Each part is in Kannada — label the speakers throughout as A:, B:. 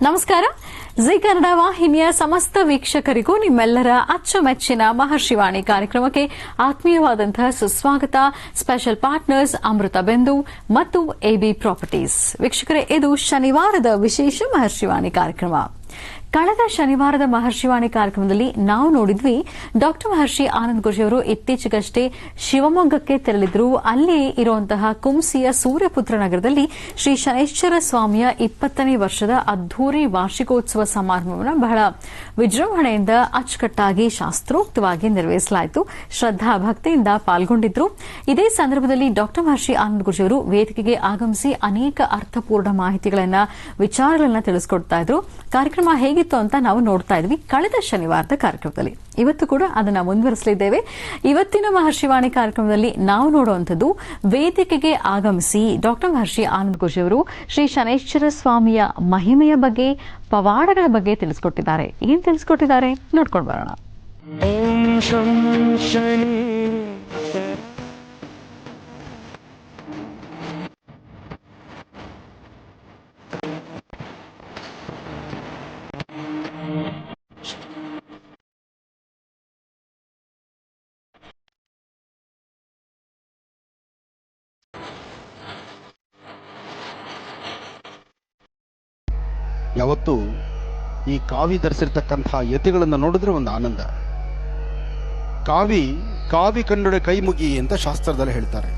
A: ನಮಸ್ಕಾರ. ಜಿ ಕನ್ನಡ ವಾಹಿನಿಯ ಸಮಸ್ತ ವೀಕ್ಷಕರಿಗೂ ನಿಮ್ಮೆಲ್ಲರ ಅಚ್ಚುಮೆಚ್ಚಿನ ಮಹರ್ಷಿವಾಣಿ ಕಾರ್ಯಕ್ರಮಕ್ಕೆ ಆತ್ಮೀಯವಾದಂತಹ ಸುಸ್ವಾಗತ. ಸ್ಪೆಷಲ್ ಪಾರ್ಟ್ನರ್ಸ್ ಅಮೃತ ಬೆಂದು ಮತ್ತು ಎಬಿ ಪ್ರಾಪರ್ಟೀಸ್. ವೀಕ್ಷಕರೇ, ಇದು ಶನಿವಾರದ ವಿಶೇಷ ಮಹರ್ಷಿವಾಣಿ ಕಾರ್ಯಕ್ರಮ. ಕಳೆದ ಶನಿವಾರದ ಮಹರ್ಷಿವಾಣಿ ಕಾರ್ಯಕ್ರಮದಲ್ಲಿ ನಾವು ನೋಡಿದ್ವಿ ಡಾಕ್ಟರ್ ಮಹರ್ಷಿ ಆನಂದ್ ಗುರೂಜಿಯವರು ಇತ್ತೀಚೆಗಷ್ಟೇ ಶಿವಮೊಗ್ಗಕ್ಕೆ ತೆರಳಿದ್ರು. ಅಲ್ಲಿ ಇರುವಂತಹ ಕುಂಸಿಯ ಸೂರ್ಯಪುತ್ರ ನಗರದಲ್ಲಿ ಶ್ರೀ ಶನೈಶ್ಚರ ಸ್ವಾಮಿಯ 20ನೇ ವರ್ಷದ ಅದ್ದೂರಿ ವಾರ್ಷಿಕೋತ್ಸವ ಸಮಾರಂಭವನ್ನು ಬಹಳ ವಿಜೃಂಭಣೆಯಿಂದ ಅಚ್ಚುಕಟ್ಟಾಗಿ ಶಾಸ್ತ್ರೋಕ್ತವಾಗಿ ನೆರವೇರಿಸಲಾಯಿತು. ಶ್ರದ್ಧಾ ಭಕ್ತಿಯಿಂದ ಪಾಲ್ಗೊಂಡಿದ್ರು. ಇದೇ ಸಂದರ್ಭದಲ್ಲಿ ಡಾಕ್ಟರ್ ಮಹರ್ಷಿ ಆನಂದ್ ಗುರೂಜಿಯವರು ವೇದಿಕೆಗೆ ಆಗಮಿಸಿ ಅನೇಕ ಅರ್ಥಪೂರ್ಣ ಮಾಹಿತಿಗಳನ್ನ ವಿಚಾರಗಳನ್ನ ತಿಳಿಸಿಕೊಡ್ತಾ ಇದ್ರು. ಕಾರ್ಯಕ್ರಮ ಹೇಗಿತ್ತು ಅಂತ ನಾವು ನೋಡ್ತಾ ಇದ್ವಿ ಕಳೆದ ಶನಿವಾರದ ಕಾರ್ಯಕ್ರಮದಲ್ಲಿ. ಇವತ್ತು ಕೂಡ ಅದನ್ನ ಮುಂದುವರಿಸಲಿದ್ದೇವೆ. ಇವತ್ತಿನ ಮಹರ್ಷಿವಾಣಿ ಕಾರ್ಯಕ್ರಮದಲ್ಲಿ ನಾವು ನೋಡುವಂಥದ್ದು ವೇದಿಕೆಗೆ ಆಗಮಿಸಿ ಡಾಕ್ಟರ್ ಮಹರ್ಷಿ ಆನಂದ್ ಗುರೂಜಿಯವರು ಶ್ರೀ ಶನೈಶ್ಚರ ಸ್ವಾಮಿಯ ಮಹಿಮೆಯ ಬಗ್ಗೆ, ಪವಾಡಗಳ ಬಗ್ಗೆ ತಿಳಿಸಿಕೊಟ್ಟಿದ್ದಾರೆ. ಏನ್ ತಿಳಿಸಿಕೊಟ್ಟಿದ್ದಾರೆ ನೋಡ್ಕೊಂಡು ಬರೋಣ.
B: ಯಾವತ್ತು ಈ ಕಾವಿ ಧರಿಸಿರ್ತಕ್ಕಂತಹ ಯತಿಗಳನ್ನು ನೋಡಿದ್ರೆ ಒಂದು ಆನಂದ. ಕಾವಿ ಕಂಡುಡೆ ಕೈ ಮುಗಿ ಅಂತ ಶಾಸ್ತ್ರದಲ್ಲಿ ಹೇಳ್ತಾರೆ.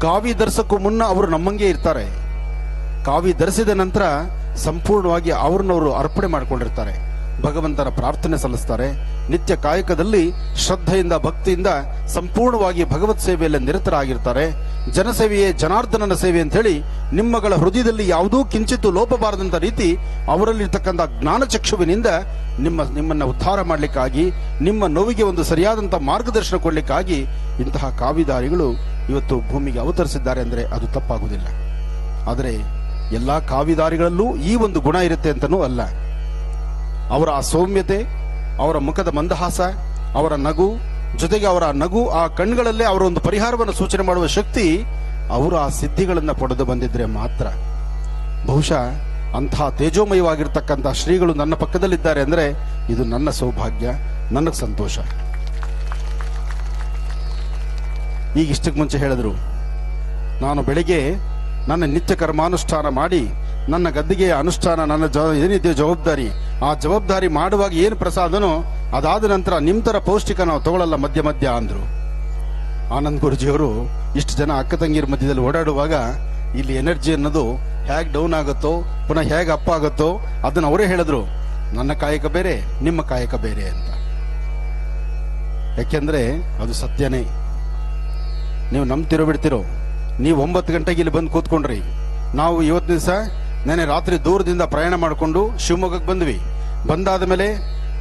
B: ಕಾವಿ ಧರಿಸಕ್ಕೂ ಮುನ್ನ ಅವರು ನಮ್ಮಂಗೆ ಇರ್ತಾರೆ. ಕಾವಿ ಧರಿಸಿದ ನಂತರ ಸಂಪೂರ್ಣವಾಗಿ ಅವ್ರನ್ನವರು ಅರ್ಪಣೆ ಮಾಡಿಕೊಂಡಿರ್ತಾರೆ. ಭಗವಂತನ ಪ್ರಾರ್ಥನೆ ಸಲ್ಲಿಸ್ತಾರೆ. ನಿತ್ಯ ಕಾಯಕದಲ್ಲಿ ಶ್ರದ್ಧೆಯಿಂದ ಭಕ್ತಿಯಿಂದ ಸಂಪೂರ್ಣವಾಗಿ ಭಗವತ್ ಸೇವೆಯಲ್ಲಿ ನಿರತರಾಗಿರ್ತಾರೆ. ಜನಸೇವೆಯೇ ಜನಾರ್ದನನ ಸೇವೆ ಅಂತ ಹೇಳಿ ನಿಮ್ಮಗಳ ಹೃದಯದಲ್ಲಿ ಯಾವುದೂ ಕಿಂಚಿತ್ತು ಲೋಪಬಾರದಂತ ರೀತಿ ಅವರಲ್ಲಿರ್ತಕ್ಕಂಥ ಜ್ಞಾನಚಕ್ಷುವಿನಿಂದ ನಿಮ್ಮನ್ನ ಉದ್ಧಾರ ಮಾಡಲಿಕ್ಕಾಗಿ, ನಿಮ್ಮ ನೋವಿಗೆ ಒಂದು ಸರಿಯಾದಂಥ ಮಾರ್ಗದರ್ಶನ ಕೊಡ್ಲಿಕ್ಕಾಗಿ ಇಂತಹ ಕಾವಿದಾರಿಗಳು ಇವತ್ತು ಭೂಮಿಗೆ ಅವತರಿಸಿದ್ದಾರೆ ಅಂದ್ರೆ ಅದು ತಪ್ಪಾಗುವುದಿಲ್ಲ. ಆದರೆ ಎಲ್ಲಾ ಕಾವಿದಾರಿಗಳಲ್ಲೂ ಈ ಒಂದು ಗುಣ ಇರುತ್ತೆ ಅಂತನೂ ಅಲ್ಲ. ಅವರ ಆ ಸೌಮ್ಯತೆ, ಅವರ ಮುಖದ ಮಂದಹಾಸ, ಅವರ ನಗು, ಜೊತೆಗೆ ಅವರ ನಗು ಆ ಕಣ್ಗಳಲ್ಲೇ ಅವರ ಒಂದು ಪರಿಹಾರವನ್ನು ಸೂಚನೆ ಮಾಡುವ ಶಕ್ತಿ, ಅವರು ಆ ಸಿದ್ಧಿಗಳನ್ನು ಪಡೆದು ಬಂದಿದ್ರೆ ಮಾತ್ರ. ಬಹುಶಃ ಅಂತಹ ತೇಜೋಮಯವಾಗಿರ್ತಕ್ಕಂಥ ಶ್ರೀಗಳು ನನ್ನ ಪಕ್ಕದಲ್ಲಿದ್ದಾರೆ ಅಂದ್ರೆ ಇದು ನನ್ನ ಸೌಭಾಗ್ಯ, ನನಗೆ ಸಂತೋಷ. ಈಗ ಇಷ್ಟಕ್ಕೆ ಮುಂಚೆ ಹೇಳಿದ್ರು, ನಾನು ಬೆಳಿಗ್ಗೆ ನನ್ನ ನಿತ್ಯ ಕರ್ಮಾನುಷ್ಠಾನ ಮಾಡಿ ನನ್ನ ಗದ್ದಿಗೆ ಅನುಷ್ಠಾನ, ನನ್ನ ಏನಿದೆ ಜವಾಬ್ದಾರಿ, ಆ ಜವಾಬ್ದಾರಿ ಮಾಡುವಾಗ ಏನು ಪ್ರಸಾದನೋ ಅದಾದ ನಂತರ ನಿಮ್ ತರ ಪೌಷ್ಟಿಕ ನಾವು ತಗೊಳ್ಳಲ್ಲ ಮಧ್ಯ ಮಧ್ಯ ಅಂದ್ರು. ಆನಂದ್ ಗುರೂಜಿಯವರು ಇಷ್ಟು ಜನ ಅಕ್ಕ ತಂಗಿರ ಮಧ್ಯದಲ್ಲಿ ಓಡಾಡುವಾಗ ಇಲ್ಲಿ ಎನರ್ಜಿ ಅನ್ನೋದು ಹೇಗೆ ಡೌನ್ ಆಗುತ್ತೋ ಪುನಃ ಹೇಗೆ ಅಪ್ ಆಗುತ್ತೋ ಅದನ್ನ ಅವರೇ ಹೇಳಿದ್ರು. ನನ್ನ ಕಾಯಕ ಬೇರೆ, ನಿಮ್ಮ ಕಾಯಕ ಬೇರೆ ಅಂತ. ಯಾಕೆಂದ್ರೆ ಅದು ಸತ್ಯನೇ. ನೀವು ನಂಬ್ತಿರೋ ಬಿಡ್ತಿರೋ. ನೀವು 9 ಗಂಟೆಗೆ ಇಲ್ಲಿ ಬಂದು ಕೂತ್ಕೊಂಡ್ರಿ. ನಾವು ಇವತ್ತು ದಿವಸ ನೆನೆ ರಾತ್ರಿ ದೂರದಿಂದ ಪ್ರಯಾಣ ಮಾಡಿಕೊಂಡು ಶಿವಮೊಗ್ಗಕ್ಕೆ ಬಂದ್ವಿ. ಬಂದಾದ ಮೇಲೆ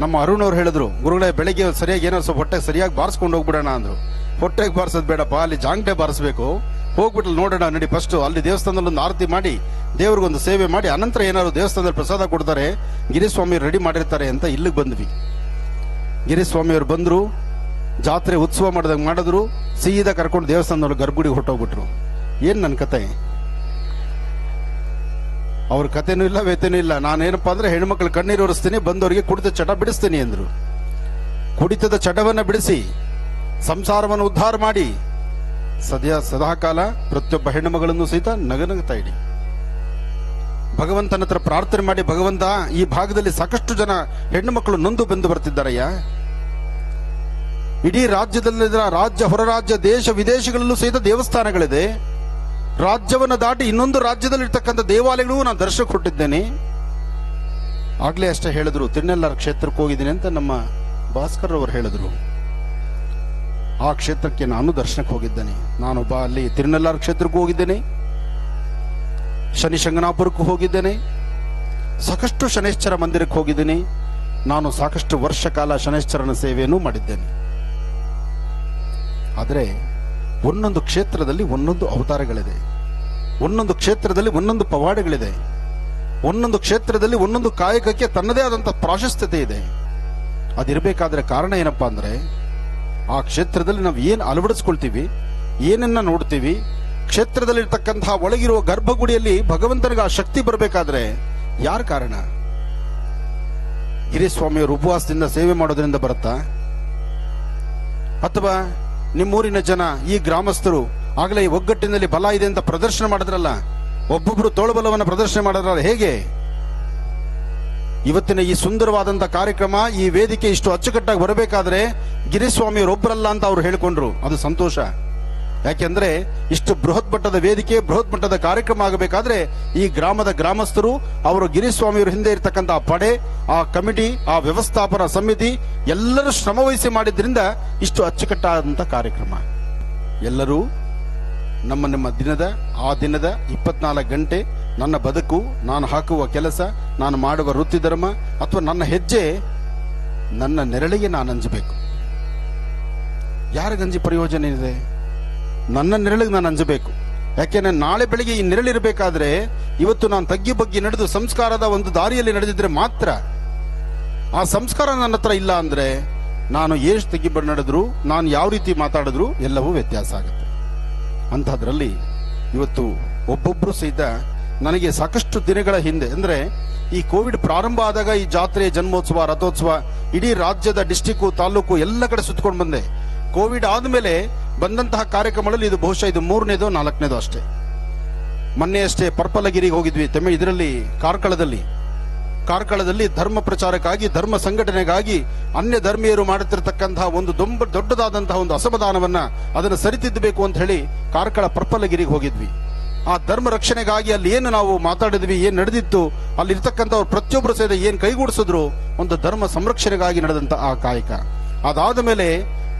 B: ನಮ್ಮ ಅರುಣ್ ಅವ್ರು ಹೇಳಿದ್ರು, ಗುರುಗಳೇ ಬೆಳಗ್ಗೆ ಸರಿಯಾಗಿ ಏನೋ ಸ್ವಲ್ಪ ಹೊಟ್ಟೆ ಸರಿಯಾಗಿ ಬಾರಿಸ್ಕೊಂಡು ಹೋಗ್ಬಿಡೋಣ ಅಂದ್ರು. ಹೊಟ್ಟೆಗೆ ಬಾರಿಸೋದು ಬೇಡಪ್ಪ, ಅಲ್ಲಿ ಜಾಂಗ್ಟೆ ಬಾರಿಸ್ಬೇಕು. ಹೋಗ್ಬಿಟ್ಟು ನೋಡೋಣ ನಡಿ, ಫಸ್ಟ್ ಅಲ್ಲಿ ದೇವಸ್ಥಾನದಲ್ಲಿ ಒಂದು ಆರತಿ ಮಾಡಿ ದೇವ್ರಿಗೊಂದು ಸೇವೆ ಮಾಡಿ ಅನಂತರ ಏನಾದ್ರು ದೇವಸ್ಥಾನದಲ್ಲಿ ಪ್ರಸಾದ ಕೊಡ್ತಾರೆ, ಗಿರಿಸ್ವಾಮಿ ರೆಡಿ ಮಾಡಿರ್ತಾರೆ ಅಂತ ಇಲ್ಲಿಗೆ ಬಂದ್ವಿ. ಗಿರಿಸ್ವಾಮಿಯವರು ಬಂದ್ರು, ಜಾತ್ರೆ ಉತ್ಸವ ಮಾಡಿದಾಗ ಮಾಡಿದ್ರು, ಸೀದಾ ಕರ್ಕೊಂಡು ದೇವಸ್ಥಾನದೊಳಗೆ ಗರ್ಭಗುಡಿಗೆ ಹೊಟ್ಟೋಗ್ಬಿಟ್ರು. ಏನ್ ನನ್ನ ಕತೆ? ಅವ್ರ ಕತೆನೂ ಇಲ್ಲ, ವೇತನೂ ಇಲ್ಲ. ನಾನೇನಪ್ಪಾ ಅಂದ್ರೆ ಹೆಣ್ಮಕ್ಳು ಕಣ್ಣೀರು ಒರೆಸ್ತೀನಿ, ಬಂದವರಿಗೆ ಕುಡಿತ ಚಟ ಬಿಡಿಸ್ತೀನಿ ಅಂದ್ರು. ಕುಡಿತದ ಚಟವನ್ನ ಬಿಡಿಸಿ ಸಂಸಾರವನ್ನು ಉದ್ಧಾರ ಮಾಡಿ ಸದಾಕಾಲ ಪ್ರತಿಯೊಬ್ಬ ಹೆಣ್ಣುಮಗಳನ್ನು ಸಹಿತ ನಗನಗ್ತಾ ಇಡಿ. ಭಗವಂತನ ಹತ್ರ ಪ್ರಾರ್ಥನೆ ಮಾಡಿ, ಭಗವಂತ ಈ ಭಾಗದಲ್ಲಿ ಸಾಕಷ್ಟು ಜನ ಹೆಣ್ಣು ಮಕ್ಕಳು ನೊಂದು ಬೆಂದು ಬರ್ತಿದ್ದಾರಯ್ಯ. ಇಡೀ ರಾಜ್ಯದಲ್ಲಿದ್ದ ರಾಜ್ಯ, ಹೊರ ರಾಜ್ಯ, ದೇಶ ವಿದೇಶಗಳಲ್ಲೂ ಸಹಿತ ದೇವಸ್ಥಾನಗಳಿದೆ. ರಾಜ್ಯವನ್ನು ದಾಟಿ ಇನ್ನೊಂದು ರಾಜ್ಯದಲ್ಲಿರ್ತಕ್ಕಂಥ ದೇವಾಲಯಗಳಿಗೂ ನಾನು ದರ್ಶನಕ್ಕೆ ಕೊಟ್ಟಿದ್ದೇನೆ. ಆಗ್ಲೇ ಅಷ್ಟೇ ಹೇಳಿದ್ರು, ತಿರುನೆಲ್ಲಾರ ಕ್ಷೇತ್ರಕ್ಕೆ ಹೋಗಿದ್ದೀನಿ ಅಂತ ನಮ್ಮ ಭಾಸ್ಕರ್ ಅವರು ಹೇಳಿದ್ರು. ಆ ಕ್ಷೇತ್ರಕ್ಕೆ ನಾನು ದರ್ಶನಕ್ಕೆ ಹೋಗಿದ್ದೇನೆ. ನಾನೊಬ್ಬ ಅಲ್ಲಿ ತಿರುನೆಲ್ಲಾರ ಕ್ಷೇತ್ರಕ್ಕೂ ಹೋಗಿದ್ದೇನೆ, ಶನಿ ಶಂಗನಾಪುರಕ್ಕೂ ಹೋಗಿದ್ದೇನೆ, ಸಾಕಷ್ಟು ಶನೈಶ್ಚರ ಮಂದಿರಕ್ಕೆ ಹೋಗಿದ್ದೀನಿ. ನಾನು ಸಾಕಷ್ಟು ವರ್ಷ ಕಾಲ ಶನೈಶ್ಚರನ ಸೇವೆಯನ್ನು ಮಾಡಿದ್ದೇನೆ. ಆದರೆ ಒಂದೊಂದು ಕ್ಷೇತ್ರದಲ್ಲಿ ಒಂದೊಂದು ಅವತಾರಗಳಿದೆ, ಒಂದೊಂದು ಕ್ಷೇತ್ರದಲ್ಲಿ ಒಂದೊಂದು ಪವಾಡಗಳಿದೆ, ಒಂದೊಂದು ಕ್ಷೇತ್ರದಲ್ಲಿ ಒಂದೊಂದು ಕಾಯಕಕ್ಕೆ ತನ್ನದೇ ಆದಂತಹ ಪ್ರಾಶಸ್ತ್ಯತೆ ಇದೆ. ಅದಿರಬೇಕಾದ್ರೆ ಕಾರಣ ಏನಪ್ಪಾ ಅಂದ್ರೆ ಆ ಕ್ಷೇತ್ರದಲ್ಲಿ ನಾವು ಏನು ಅಳವಡಿಸ್ಕೊಳ್ತೀವಿ, ಏನನ್ನ ನೋಡ್ತೀವಿ, ಕ್ಷೇತ್ರದಲ್ಲಿರ್ತಕ್ಕಂತಹ ಒಳಗಿರುವ ಗರ್ಭಗುಡಿಯಲ್ಲಿ ಭಗವಂತನಿಗೆ ಆ ಶಕ್ತಿ ಬರಬೇಕಾದ್ರೆ ಯಾರ ಕಾರಣ? ಗಿರಿಸ್ವಾಮಿಯವರು ಉಪವಾಸದಿಂದ ಸೇವೆ ಮಾಡೋದ್ರಿಂದ ಬರುತ್ತಾ? ಅಥವಾ ನಿಮ್ಮೂರಿನ ಜನ, ಈ ಗ್ರಾಮಸ್ಥರು ಆಗಲೇ ಈ ಒಗ್ಗಟ್ಟಿನಲ್ಲಿ ಬಲ ಇದೆ ಅಂತ ಪ್ರದರ್ಶನ ಮಾಡಿದ್ರಲ್ಲ, ಒಬ್ಬೊಬ್ರು ತೋಳುಬಲವನ್ನು ಪ್ರದರ್ಶನ ಮಾಡಿದ್ರಲ್ಲ, ಹೇಗೆ ಇವತ್ತಿನ ಈ ಸುಂದರವಾದಂತ ಕಾರ್ಯಕ್ರಮ, ಈ ವೇದಿಕೆ ಇಷ್ಟು ಅಚ್ಚುಕಟ್ಟಾಗಿ ಬರಬೇಕಾದ್ರೆ ಗಿರಿಸ್ವಾಮಿಯವರು ಒಬ್ಬರಲ್ಲ ಅಂತ ಅವ್ರು ಹೇಳ್ಕೊಂಡ್ರು. ಅದು ಸಂತೋಷ. ಯಾಕೆಂದ್ರೆ ಇಷ್ಟು ಬೃಹತ್ ಮಟ್ಟದ ವೇದಿಕೆ, ಬೃಹತ್ ಮಟ್ಟದ ಕಾರ್ಯಕ್ರಮ ಆಗಬೇಕಾದ್ರೆ ಈ ಗ್ರಾಮದ ಗ್ರಾಮಸ್ಥರು, ಅವರು ಗಿರಿಸ್ವಾಮಿಯವರು ಹಿಂದೆ ಇರತಕ್ಕಂತ ಆ ಪಡೆ, ಆ ಕಮಿಟಿ, ಆ ವ್ಯವಸ್ಥಾಪನಾ ಸಮಿತಿ ಎಲ್ಲರೂ ಶ್ರಮವಹಿಸಿ ಮಾಡಿದ್ರಿಂದ ಇಷ್ಟು ಅಚ್ಚುಕಟ್ಟಾದಂತ ಕಾರ್ಯಕ್ರಮ. ಎಲ್ಲರೂ ನಮ್ಮ ದಿನದ 24 ಗಂಟೆ ನನ್ನ ಬದುಕು, ನಾನು ಹಾಕುವ ಕೆಲಸ, ನಾನು ಮಾಡುವ ವೃತ್ತಿ ಧರ್ಮ ಅಥವಾ ನನ್ನ ಹೆಜ್ಜೆ, ನನ್ನ ನೆರಳಿಗೆ ನಾನು ಅಂಜಬೇಕು. ಯಾರಿಗಂಜಿ ಪ್ರಯೋಜನ ಇದೆ? ನನ್ನ ನೆರಳಿಗೆ ನಾನು ಅಂಜಬೇಕು. ಯಾಕೆಂದ್ರೆ ನಾಳೆ ಬೆಳಿಗ್ಗೆ ಈ ನೆರಳಿರಬೇಕಾದ್ರೆ ಇವತ್ತು ನಾನು ತಗ್ಗಿ ಬಗ್ಗಿ ನಡೆದು ಸಂಸ್ಕಾರದ ಒಂದು ದಾರಿಯಲ್ಲಿ ನಡೆದಿದ್ರೆ ಮಾತ್ರ. ಆ ಸಂಸ್ಕಾರ ನನ್ನ ಹತ್ರ ಇಲ್ಲ ಅಂದ್ರೆ ನಾನು ಎಷ್ಟು ತಗ್ಗಿ ಬಡ್ಡಿ ನಡೆದ್ರು, ನಾನು ಯಾವ ರೀತಿ ಮಾತಾಡಿದ್ರು ಎಲ್ಲವೂ ವ್ಯತ್ಯಾಸ ಆಗುತ್ತೆ. ಅಂತಹದ್ರಲ್ಲಿ ಇವತ್ತು ಒಬ್ಬೊಬ್ರು ಸಹಿತ ನನಗೆ ಸಾಕಷ್ಟು ದಿನಗಳ ಹಿಂದೆ, ಅಂದ್ರೆ ಈ ಕೋವಿಡ್ ಪ್ರಾರಂಭ ಆದಾಗ ಈ ಜಾತ್ರೆ, ಜನ್ಮೋತ್ಸವ, ರಥೋತ್ಸವ ಇಡೀ ರಾಜ್ಯದ ಡಿಸ್ಟಿಕ್, ತಾಲೂಕು ಎಲ್ಲ ಕಡೆ ಸುತ್ತಕೊಂಡು ಬಂದೆ. ಕೋವಿಡ್ ಆದ್ಮೇಲೆ ಬಂದಂತಹ ಕಾರ್ಯಕ್ರಮಗಳಲ್ಲಿ ಇದು ಬಹುಶಃ ಇದು 3ನೇದೋ 4ನೇದೋ ಅಷ್ಟೇ. ಮೊನ್ನೆ ಅಷ್ಟೇ ಪರ್ಪಲಗಿರಿಗೆ ಹೋಗಿದ್ವಿ. ಇದರಲ್ಲಿ ಕಾರ್ಕಳದಲ್ಲಿ ಧರ್ಮ ಪ್ರಚಾರಕ್ಕಾಗಿ, ಧರ್ಮ ಸಂಘಟನೆಗಾಗಿ ಅನ್ಯ ಧರ್ಮೀಯರು ಮಾಡುತ್ತಿರತಕ್ಕಂತಹ ಒಂದು ದೊಡ್ಡದಾದಂತಹ ಒಂದು ಅಸಮಾಧಾನವನ್ನ ಅದನ್ನು ಸರಿತಿದ್ದಬೇಕು ಅಂತ ಹೇಳಿ ಕಾರ್ಕಳ ಪರ್ಪಲಗಿರಿಗೆ ಹೋಗಿದ್ವಿ. ಆ ಧರ್ಮ ರಕ್ಷಣೆಗಾಗಿ ಅಲ್ಲಿ ಏನು ನಾವು ಮಾತಾಡಿದ್ವಿ, ಏನ್ ನಡೆದಿತ್ತು, ಅಲ್ಲಿ ಇರ್ತಕ್ಕಂಥವ್ರು ಪ್ರತಿಯೊಬ್ಬರು ಸೇರಿ ಏನ್ ಕೈಗೂಡಿಸಿದ್ರು, ಒಂದು ಧರ್ಮ ಸಂರಕ್ಷಣೆಗಾಗಿ ನಡೆದಂತ ಆ ಕಾಯಕ. ಅದಾದ ಮೇಲೆ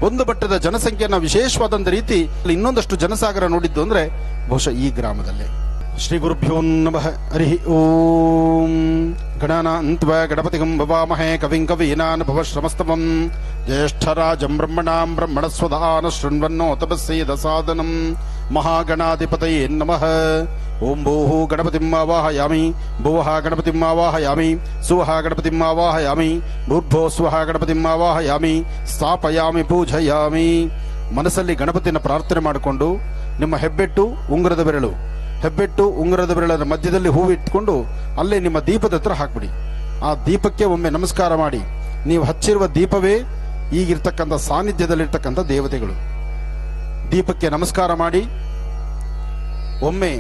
B: ಒಂದು ಮಟ್ಟದ ಜನಸಂಖ್ಯೆಯನ್ನ ವಿಶೇಷವಾದಂತ ರೀತಿ ಇನ್ನೊಂದಷ್ಟು ಜನಸಾಗರ ನೋಡಿದ್ದು ಅಂದ್ರೆ ಬಹುಶಃ ಈ ಗ್ರಾಮದಲ್ಲೇ. ಶ್ರೀ ಗುರುಭ್ಯೋ ನಮಃ. ಹರಿ ಓಂ. ಗಣಾನಾನ್ತ್ವ ಗಣಪತಿಗಂ ಭವಾಮಹೇ ಕವಿಂ ಕವೀನಾನ್ ಭವಶ್ರಮಸ್ತಮಂ ಜ್ಯೇಷ್ಠರಾಜಂ ಬ್ರಹ್ಮಣಾಂ ಬ್ರಹ್ಮಣಸ್ವಧಾನ ಶೃಣ್ವನ್ನೋತಪಸ್ಸೇದ ಸಾಧನಂ ಮಹಾಗಣಾಧಿಪತಯೇ ನಮಃ. ಓಂ ಭೂಃ ಗಣಪತಿಂ ಆವಾಹಯಾಮಿ, ಭುವಃ ಗಣಪತಿಂ ಆವಾಹಯಾಮಿ, ಸುವಃ ಗಣಪತಿಂ ಆವಾಹಯಾಮಿ, ಭೂರ್ಭುವಃ ಸ್ವಃ ಗಣಪತಿಂ ಆವಾಹಯಾಮಿ, ಸ್ಥಾಪಯಾಮಿ, ಪೂಜಯಾಮಿ. ಮನಸ್ಸಲ್ಲಿ ಗಣಪತಿಯನ್ನು ಪ್ರಾರ್ಥನೆ ಮಾಡಿಕೊಂಡು ನಿಮ್ಮ ಹೆಬ್ಬೆಟ್ಟು ಉಂಗುರದ ಬೆರಳ ಮಧ್ಯದಲ್ಲಿ ಹೂವು ಇಟ್ಕೊಂಡು ಅಲ್ಲೇ ನಿಮ್ಮ ದೀಪದ ಹತ್ರ ಹಾಕ್ಬಿಡಿ. ಆ ದೀಪಕ್ಕೆ ಒಮ್ಮೆ ನಮಸ್ಕಾರ ಮಾಡಿ. ನೀವು ಹಚ್ಚಿರುವ ದೀಪವೇ ಈಗಿರ್ತಕ್ಕಂಥ ಸಾನ್ನಿಧ್ಯದಲ್ಲಿರ್ತಕ್ಕಂಥ ದೇವತೆಗಳು. ದೀಪಕ್ಕೆ ನಮಸ್ಕಾರ ಮಾಡಿ ಒಮ್ಮೆ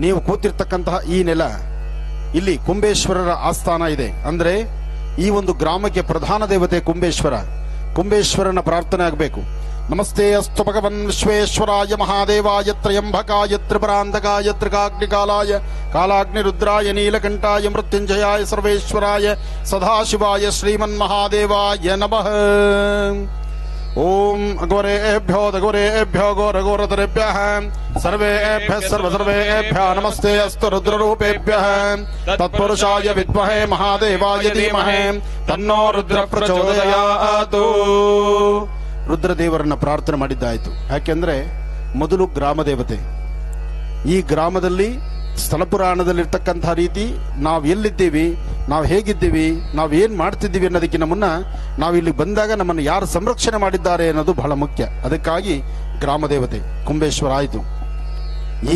B: ನೀವು ಕೂತಿರ್ತಕ್ಕಂತಹ ಈ ನೆಲ, ಇಲ್ಲಿ ಕುಂಬೇಶ್ವರರ ಆಸ್ಥಾನ ಇದೆ. ಅಂದ್ರೆ ಈ ಒಂದು ಗ್ರಾಮಕ್ಕೆ ಪ್ರಧಾನ ದೇವತೆ ಕುಂಬೇಶ್ವರನ ಪ್ರಾರ್ಥನೆ ಆಗಬೇಕು. ನಮಸ್ತೆ ಅಸ್ತು ಭಗವನ್ ವಿಶ್ವೇಶ್ವರಾಯ ಮಹಾದೇವಾಯ ತ್ರಯಂಬಕಾಯ ತ್ರಿಪುರಾಂತಕಾಯ ತ್ರಿಕಾಗ್ನಿಕಾಲಾಯ ಕಾಲಾಗ್ನಿರುದ್ರಾಯ ನೀಲಕಂಠಾಯ ಮೃತ್ಯುಂಜಯಾಯ ಸರ್ವೇಶ್ವರಾಯ ಸದಾಶಿವಾಯ ಶ್ರೀಮನ್ಮಹಾದೇವಾಯ ನಮಃ. ಓಂ ಅಘೋರೇಭ್ಯೋ ದಘೋರೇಭ್ಯೋ ಘೋರಘೋರತರೇಭ್ಯಃ ಸರ್ವೇಭ್ಯಃ ಸರ್ವಸರ್ವೇಭ್ಯಃ ನಮಸ್ತೆ ಅಸ್ತು ರುದ್ರರೂಪೇಭ್ಯಃ ತತ್ಪುರುಷಾಯ ವಿದ್ಮಹೇ ಮಹಾದೇವಾಯ ಧೀಮಹಿ ತನ್ನೋ ರುದ್ರ ಪ್ರಚೋದಯಾತು. ರುದ್ರದೇವರನ್ನ ಪ್ರಾರ್ಥನೆ ಮಾಡಿದ್ದಾಯಿತು. ಯಾಕೆಂದ್ರೆ ಮೊದಲು ಗ್ರಾಮ ದೇವತೆ. ಈ ಗ್ರಾಮದಲ್ಲಿ ಸ್ಥಳ ಪುರಾಣದಲ್ಲಿರ್ತಕ್ಕಂಥ ರೀತಿ ನಾವು ಎಲ್ಲಿದ್ದೀವಿ, ನಾವು ಹೇಗಿದ್ದೀವಿ, ನಾವು ಏನ್ ಮಾಡ್ತಿದ್ದೀವಿ ಅನ್ನೋದಕ್ಕಿಂತ ಮುನ್ನ ನಾವು ಇಲ್ಲಿ ಬಂದಾಗ ನಮ್ಮನ್ನು ಯಾರು ಸಂರಕ್ಷಣೆ ಮಾಡಿದ್ದಾರೆ ಅನ್ನೋದು ಬಹಳ ಮುಖ್ಯ. ಅದಕ್ಕಾಗಿ ಗ್ರಾಮ ದೇವತೆ ಕುಂಬೇಶ್ವರ ಆಯಿತು.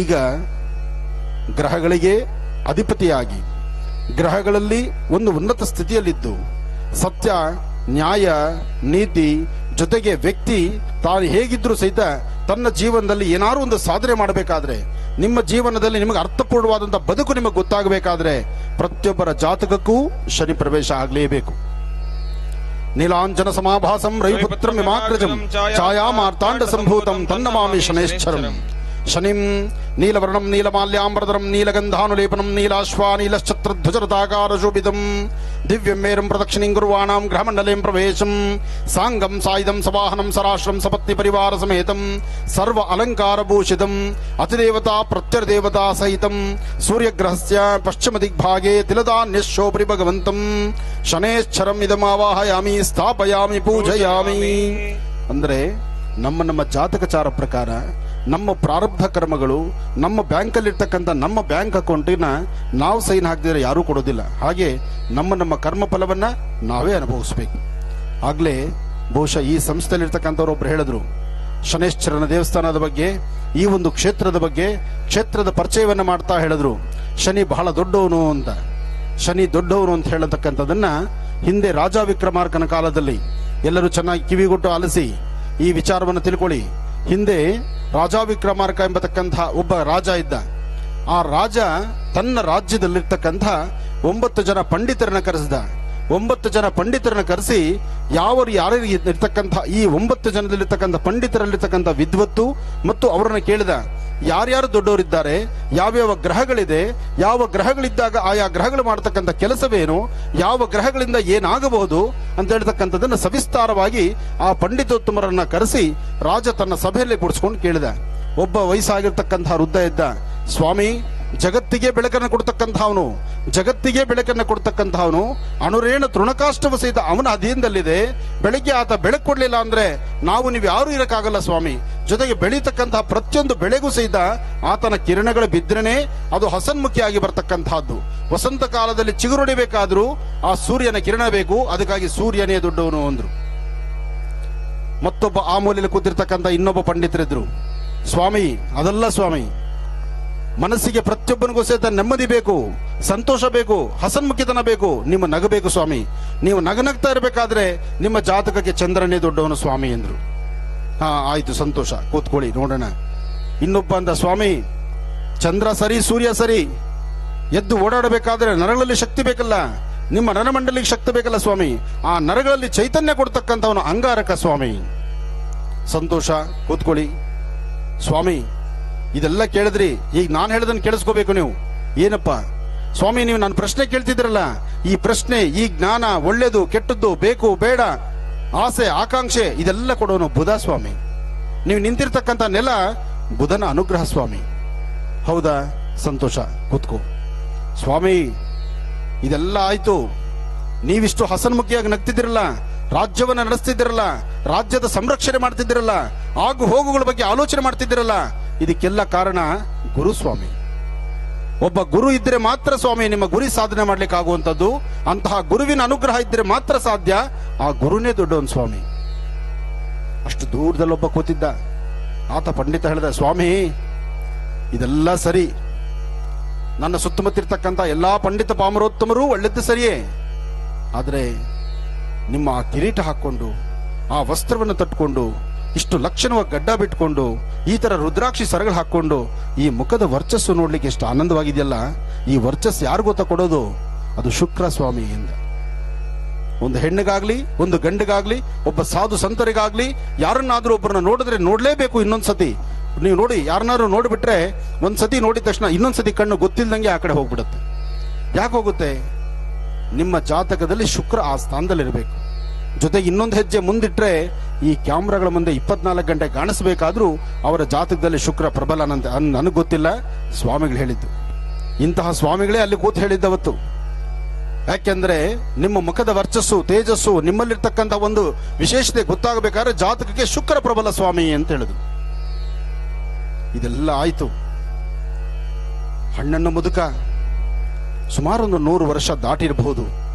B: ಈಗ ಗ್ರಹಗಳಿಗೆ ಅಧಿಪತಿಯಾಗಿ ಗ್ರಹಗಳಲ್ಲಿ ಒಂದು ಉನ್ನತ ಸ್ಥಿತಿಯಲ್ಲಿದ್ದು ಸತ್ಯ, ನ್ಯಾಯ, ನೀತಿ ಜೊತೆಗೆ ವ್ಯಕ್ತಿ ತಾನು ಹೇಗಿದ್ರೂ ಸಹಿತ ತನ್ನ ಜೀವನದಲ್ಲಿ ಏನಾರು ಒಂದು ಸಾಧನೆ ಮಾಡಬೇಕಾದ್ರೆ, ನಿಮ್ಮ ಜೀವನದಲ್ಲಿ ನಿಮಗೆ ಅರ್ಥಪೂರ್ಣವಾದಂತಹ ಬದುಕು ನಿಮಗೆ ಗೊತ್ತಾಗಬೇಕಾದ್ರೆ ಪ್ರತಿಯೊಬ್ಬರ ಜಾತಕಕ್ಕೂ ಶನಿ ಪ್ರವೇಶ ಆಗಲೇಬೇಕು. ನೀಲಾಂಜನ ಸಮಾಭಾಸಂ ರವಿಪುತ್ರಂ ವಿಮಾಗ್ರಜಂ ಛಾಯಾ ಮಾರ್ತಾಂಡ ಸಂಭೂತಂ ತನ್ನಮಾಮಿ ಶನೇಶ್ವರಂ. ಶನಿಂ ನೀಲವರ್ಣಂ ನೀಲಮಾಲ್ಯಾಂಬರಧರಂ ನೀಲಗಂಧಾನುಲೇಪನಂ ನೀಲಾಶ್ವಾ ನೀಲಶ್ಚತ್ರಧ್ವಜರತಾಕಾರ ಶೋಭಿತಂ ದಿವ್ಯಂ ಮೇರಂ ಪ್ರದಕ್ಷಿಣಿಂ ಗುರುವಾಣಾಂ ಗ್ರಹಮಂಡಲೇಂ ಪ್ರವೇಶಂ ಸಾಂಗಂ ಸಾಯುಧಂ ಸವಾಹನಂ ಸರಾಶ್ರಂ ಸಪತ್ನಿ ಪರಿವಾರ ಸಮೇತಂ ಸರ್ವ ಅಲಂಕಾರ ಭೂಷಿತಂ ಅತಿದೇವತಾ ಪ್ರತ್ಯರ್ದೇವತಾ ಸಹಿತಂ ಸೂರ್ಯಗ್ರಹಸ್ಯ ಪಶ್ಚಿಮ ದಿಗ್ಭಾಗೆ ತಿಲದಾನ್ಯಶೋಪರಿ ಭಗವಂತಂ ಶನೇಶ್ಚರಂ ಇದಮಾವಾಹಯಾಮಿ ಸ್ಥಾಪಯಾಮಿ ಪೂಜಯಾಮಿ. ಅಂದ್ರೆ ನಮ್ಮ ಜಾತಕಚಾರ ಪ್ರಕಾರ ನಮ್ಮ ಪ್ರಾರಬ್ಧ ಕರ್ಮಗಳು, ನಮ್ಮ ಬ್ಯಾಂಕಲ್ಲಿರ್ತಕ್ಕಂಥ ನಮ್ಮ ಬ್ಯಾಂಕ್ ಅಕೌಂಟಿನ ನಾವು ಸೈನ್ ಹಾಕಿದ್ರೆ ಯಾರೂ ಕೊಡೋದಿಲ್ಲ. ಹಾಗೆ ನಮ್ಮ ಕರ್ಮ ಫಲವನ್ನ ನಾವೇ ಅನುಭವಿಸ್ಬೇಕು. ಆಗ್ಲೇ ಬಹುಶಃ ಈ ಸಂಸ್ಥೆಯಲ್ಲಿರ್ತಕ್ಕಂಥವ್ರು ಒಬ್ರು ಹೇಳಿದ್ರು, ಶನೇಶ್ವರನ ದೇವಸ್ಥಾನದ ಬಗ್ಗೆ, ಈ ಒಂದು ಕ್ಷೇತ್ರದ ಬಗ್ಗೆ, ಕ್ಷೇತ್ರದ ಪರಿಚಯವನ್ನ ಮಾಡ್ತಾ ಹೇಳಿದ್ರು. ಶನಿ ಬಹಳ ದೊಡ್ಡವನು ಅಂತ, ಶನಿ ದೊಡ್ಡವನು ಅಂತ ಹೇಳತಕ್ಕಂಥದನ್ನ ಹಿಂದೆ ರಾಜ ವಿಕ್ರಮಾರ್ಕನ ಕಾಲದಲ್ಲಿ ಎಲ್ಲರೂ ಚೆನ್ನಾಗಿ ಕಿವಿಗೊಟ್ಟು ಆಲಿಸಿ ಈ ವಿಚಾರವನ್ನು ತಿಳ್ಕೊಳ್ಳಿ. ಹಿಂದೆ ರಾಜ ವಿಕ್ರಮಾರ್ಕ ಎಂಬತಕ್ಕಂಥ ಒಬ್ಬ ರಾಜ ಇದ್ದ. ಆ ರಾಜ ತನ್ನ ರಾಜ್ಯದಲ್ಲಿರ್ತಕ್ಕಂಥ 9 ಜನ ಪಂಡಿತರನ್ನ ಕರೆಸಿದ. 9 ಜನ ಪಂಡಿತರನ್ನ ಕರೆಸಿ ಯಾರಿಗೆ ಇರ್ತಕ್ಕಂಥ ಈ 9 ಜನದಲ್ಲಿರ್ತಕ್ಕಂಥ ಪಂಡಿತರಲ್ಲಿರ್ತಕ್ಕಂಥ ವಿದ್ವತ್ತು ಮತ್ತು ಅವರನ್ನ ಕೇಳಿದ, ಯಾರ್ಯಾರು ದೊಡ್ಡವರಿದ್ದಾರೆ, ಯಾವ್ಯಾವ ಗ್ರಹಗಳಿದೆ, ಯಾವ ಗ್ರಹಗಳಿದ್ದಾಗ ಆಯಾ ಗ್ರಹಗಳು ಮಾಡತಕ್ಕಂಥ ಕೆಲಸವೇನು, ಯಾವ ಗ್ರಹಗಳಿಂದ ಏನಾಗಬಹುದು ಅಂತ ಹೇಳ್ತಕ್ಕಂಥದನ್ನ ಸವಿಸ್ತಾರವಾಗಿ ಆ ಪಂಡಿತೋತ್ತಮರನ್ನ ಕರೆಸಿ ರಾಜ ತನ್ನ ಸಭೆಯಲ್ಲಿ ಕೂಡಿಸ್ಕೊಂಡು ಕೇಳಿದ. ಒಬ್ಬ ವಯಸ್ಸಾಗಿರ್ತಕ್ಕಂಥ ವೃದ್ಧ ಇದ್ದ. ಸ್ವಾಮಿ, ಜಗತ್ತಿಗೆ ಬೆಳಕನ್ನು ಕೊಡ್ತಕ್ಕಂಥವನು, ಜಗತ್ತಿಗೆ ಬೆಳಕನ್ನು ಕೊಡ್ತಕ್ಕಂಥವನು, ಅಣುರೇಣ ತೃಣಕಾಷ್ಟವ ಸಹಿತ ಅವನ ಅಧೀನದಲ್ಲಿದೆ. ಬೆಳಿಗ್ಗೆ ಆತ ಬೆಳಕು ಕೊಡ್ಲಿಲ್ಲ ಅಂದ್ರೆ ನೀವು ಯಾರು ಇರಕ್ಕಾಗಲ್ಲ ಸ್ವಾಮಿ. ಜೊತೆಗೆ ಬೆಳೀತಕ್ಕಂತಹ ಪ್ರತಿಯೊಂದು ಬೆಳೆಗೂ ಸಹಿತ ಆತನ ಕಿರಣಗಳು ಬಿದ್ರೇನೆ ಅದು ಹಸನ್ಮುಖಿಯಾಗಿ ಬರ್ತಕ್ಕಂತಹದ್ದು. ವಸಂತ ಕಾಲದಲ್ಲಿ ಚಿಗುರೊಡಿಬೇಕಾದ್ರೂ ಆ ಸೂರ್ಯನ ಕಿರಣ ಬೇಕು, ಅದಕ್ಕಾಗಿ ಸೂರ್ಯನೇ ದೊಡ್ಡವನು ಅಂದ್ರು. ಮತ್ತೊಬ್ಬ ಆ ಮೂಲೆಯಲ್ಲಿ ಕೂತಿರ್ತಕ್ಕಂಥ ಇನ್ನೊಬ್ಬ ಪಂಡಿತರಿದ್ರು. ಸ್ವಾಮಿ, ಅದಲ್ಲ ಸ್ವಾಮಿ, ಮನಸ್ಸಿಗೆ ಪ್ರತಿಯೊಬ್ಬನಿಗೂ ಸಹಿತ ನೆಮ್ಮದಿ ಬೇಕು, ಸಂತೋಷ ಬೇಕು, ಹಸನ್ಮುಖಿತನ ಬೇಕು, ನಿಮ್ಮ ನಗಬೇಕು ಸ್ವಾಮಿ. ನೀವು ನಗನಗ್ತಾ ಇರಬೇಕಾದ್ರೆ ನಿಮ್ಮ ಜಾತಕಕ್ಕೆ ಚಂದ್ರನೇ ದೊಡ್ಡವನು ಸ್ವಾಮಿ ಎಂದ್ರು. ಆಯ್ತು, ಸಂತೋಷ, ಕೂತ್ಕೊಳ್ಳಿ ನೋಡೋಣ. ಇನ್ನೊಬ್ಬ ಅಂದ, ಸ್ವಾಮಿ, ಚಂದ್ರ ಸರಿ, ಸೂರ್ಯ ಸರಿ, ಎದ್ದು ಓಡಾಡಬೇಕಾದ್ರೆ ನರಗಳಲ್ಲಿ ಶಕ್ತಿ ಬೇಕಲ್ಲ, ನಿಮ್ಮ ನರಮಂಡಲಿಗೆ ಶಕ್ತಿ ಬೇಕಲ್ಲ ಸ್ವಾಮಿ. ಆ ನರಗಳಲ್ಲಿ ಚೈತನ್ಯ ಕೊಡ್ತಕ್ಕಂಥವನು ಅಂಗಾರಕ ಸ್ವಾಮಿ. ಸಂತೋಷ, ಕೂತ್ಕೊಳ್ಳಿ. ಸ್ವಾಮಿ, ಇದೆಲ್ಲ ಕೇಳಿದ್ರಿ, ಈಗ ನಾನು ಹೇಳದನ್ನು ಕೇಳಿಸ್ಕೋಬೇಕು ನೀವು. ಏನಪ್ಪ ಸ್ವಾಮಿ, ನೀವು ನನ್ನ ಪ್ರಶ್ನೆ ಕೇಳ್ತಿದ್ರಲ್ಲ, ಈ ಪ್ರಶ್ನೆ, ಈ ಜ್ಞಾನ, ಒಳ್ಳೇದು ಕೆಟ್ಟದ್ದು, ಬೇಕು ಬೇಡ, ಆಸೆ ಆಕಾಂಕ್ಷೆ, ಇದೆಲ್ಲ ಕೊಡೋನು ಬುಧ ಸ್ವಾಮಿ. ನೀವು ನಿಂತಿರ್ತಕ್ಕಂಥ ನೆಲ ಬುಧನ ಅನುಗ್ರಹ ಸ್ವಾಮಿ. ಹೌದಾ? ಸಂತೋಷ, ಕೂತ್ಕೋ. ಸ್ವಾಮಿ, ಇದೆಲ್ಲ ಆಯ್ತು, ನೀವಿಷ್ಟು ಹಸನ್ಮುಖಿಯಾಗಿ ನಗ್ತಿದ್ದೀರಲ್ಲ, ರಾಜ್ಯವನ್ನ ನಡೆಸ್ತಿದ್ದೀರಲ್ಲ, ರಾಜ್ಯದ ಸಂರಕ್ಷಣೆ ಮಾಡ್ತಿದ್ದೀರಲ್ಲ, ಆಗು ಹೋಗುಗಳ ಬಗ್ಗೆ ಆಲೋಚನೆ ಮಾಡ್ತಿದ್ದೀರಲ್ಲ, ಇದಕ್ಕೆಲ್ಲ ಕಾರಣ ಗುರುಸ್ವಾಮಿ. ಒಬ್ಬ ಗುರು ಇದ್ರೆ ಮಾತ್ರ ಸ್ವಾಮಿ ನಿಮ್ಮ ಗುರಿ ಸಾಧನೆ ಮಾಡ್ಲಿಕ್ಕೆ ಆಗುವಂಥದ್ದು. ಅಂತಹ ಗುರುವಿನ ಅನುಗ್ರಹ ಇದ್ರೆ ಮಾತ್ರ ಸಾಧ್ಯ. ಆ ಗುರುನೇ ದೊಡ್ಡವನ್ ಸ್ವಾಮಿ. ಅಷ್ಟು ದೂರದಲ್ಲೊಬ್ಬ ಕೂತಿದ್ದ. ಆತ ಪಂಡಿತ ಹೇಳಿದ, ಸ್ವಾಮಿ, ಇದೆಲ್ಲ ಸರಿ, ನನ್ನ ಸುತ್ತಮುತ್ತಿರ್ತಕ್ಕಂಥ ಎಲ್ಲಾ ಪಂಡಿತ ಪಾಮರೋತ್ತಮರು ಒಳ್ಳೆದ್ದು ಸರಿಯೇ, ಆದ್ರೆ ನಿಮ್ಮ ಆ ಕಿರೀಟ ಹಾಕೊಂಡು, ಆ ವಸ್ತ್ರವನ್ನು ತಟ್ಕೊಂಡು, ಇಷ್ಟು ಲಕ್ಷಣವಾಗಿ ಗಡ್ಡ ಬಿಟ್ಕೊಂಡು, ಈ ತರ ರುದ್ರಾಕ್ಷಿ ಸರಗಳು ಹಾಕೊಂಡು, ಈ ಮುಖದ ವರ್ಚಸ್ಸು ನೋಡ್ಲಿಕ್ಕೆ ಎಷ್ಟು ಆನಂದವಾಗಿದೆಯಲ್ಲ, ಈ ವರ್ಚಸ್ಸು ಯಾರು ಗೊತ್ತಾ ಕೊಡೋದು? ಅದು ಶುಕ್ರ ಸ್ವಾಮಿ ಎಂದ. ಒಂದು ಹೆಣ್ಣಿಗಾಗ್ಲಿ, ಒಂದು ಗಂಡಿಗಾಗ್ಲಿ, ಒಬ್ಬ ಸಾಧು ಸಂತರಿಗಾಗ್ಲಿ, ಯಾರನ್ನಾದ್ರೂ ಒಬ್ಬರನ್ನ ನೋಡಿದ್ರೆ ನೋಡ್ಲೇಬೇಕು. ಇನ್ನೊಂದ್ಸತಿ ನೀವು ನೋಡಿ, ಯಾರನ್ನಾದ್ರೂ ನೋಡಿಬಿಟ್ರೆ ಒಂದ್ಸತಿ ನೋಡಿದ ತಕ್ಷಣ ಇನ್ನೊಂದ್ಸತಿ ಕಣ್ಣು ಗೊತ್ತಿಲ್ದಂಗೆ ಆ ಕಡೆ ಹೋಗ್ಬಿಡುತ್ತೆ. ಯಾಕೆ ಹೋಗುತ್ತೆ? ನಿಮ್ಮ ಜಾತಕದಲ್ಲಿ ಶುಕ್ರ ಆ ಸ್ಥಾನದಲ್ಲಿರಬೇಕು. ಜೊತೆಗೆ ಇನ್ನೊಂದು ಹೆಜ್ಜೆ ಮುಂದಿಟ್ರೆ ಈ ಕ್ಯಾಮ್ರಾಗಳ ಮುಂದೆ 24 ಗಂಟೆ ಕಾಣಿಸಬೇಕಾದ್ರೂ ಅವರ ಜಾತಕದಲ್ಲಿ ಶುಕ್ರ ಪ್ರಬಲ ಅಂತ ನನಗೆ ಗೊತ್ತಿಲ್ಲ, ಸ್ವಾಮಿಗಳು ಹೇಳಿದ್ದು. ಇಂತಹ ಸ್ವಾಮಿಗಳೇ ಅಲ್ಲಿ ಕೂತು ಹೇಳಿದ್ದವತ್ತು. ಯಾಕೆಂದ್ರೆ ನಿಮ್ಮ ಮುಖದ ವರ್ಚಸ್ಸು, ತೇಜಸ್ಸು, ನಿಮ್ಮಲ್ಲಿರ್ತಕ್ಕಂಥ ಒಂದು ವಿಶೇಷತೆ ಗೊತ್ತಾಗಬೇಕಾದ್ರೆ ಜಾತಕಕ್ಕೆ ಶುಕ್ರ ಪ್ರಬಲ ಸ್ವಾಮಿ ಅಂತ ಹೇಳಿದ್ರು. ಇದೆಲ್ಲ ಆಯ್ತು. ಹಣ್ಣನ್ನು ಮುದುಕ ಸುಮಾರು 100 ವರ್ಷ ದಾಟಿರಬಹುದು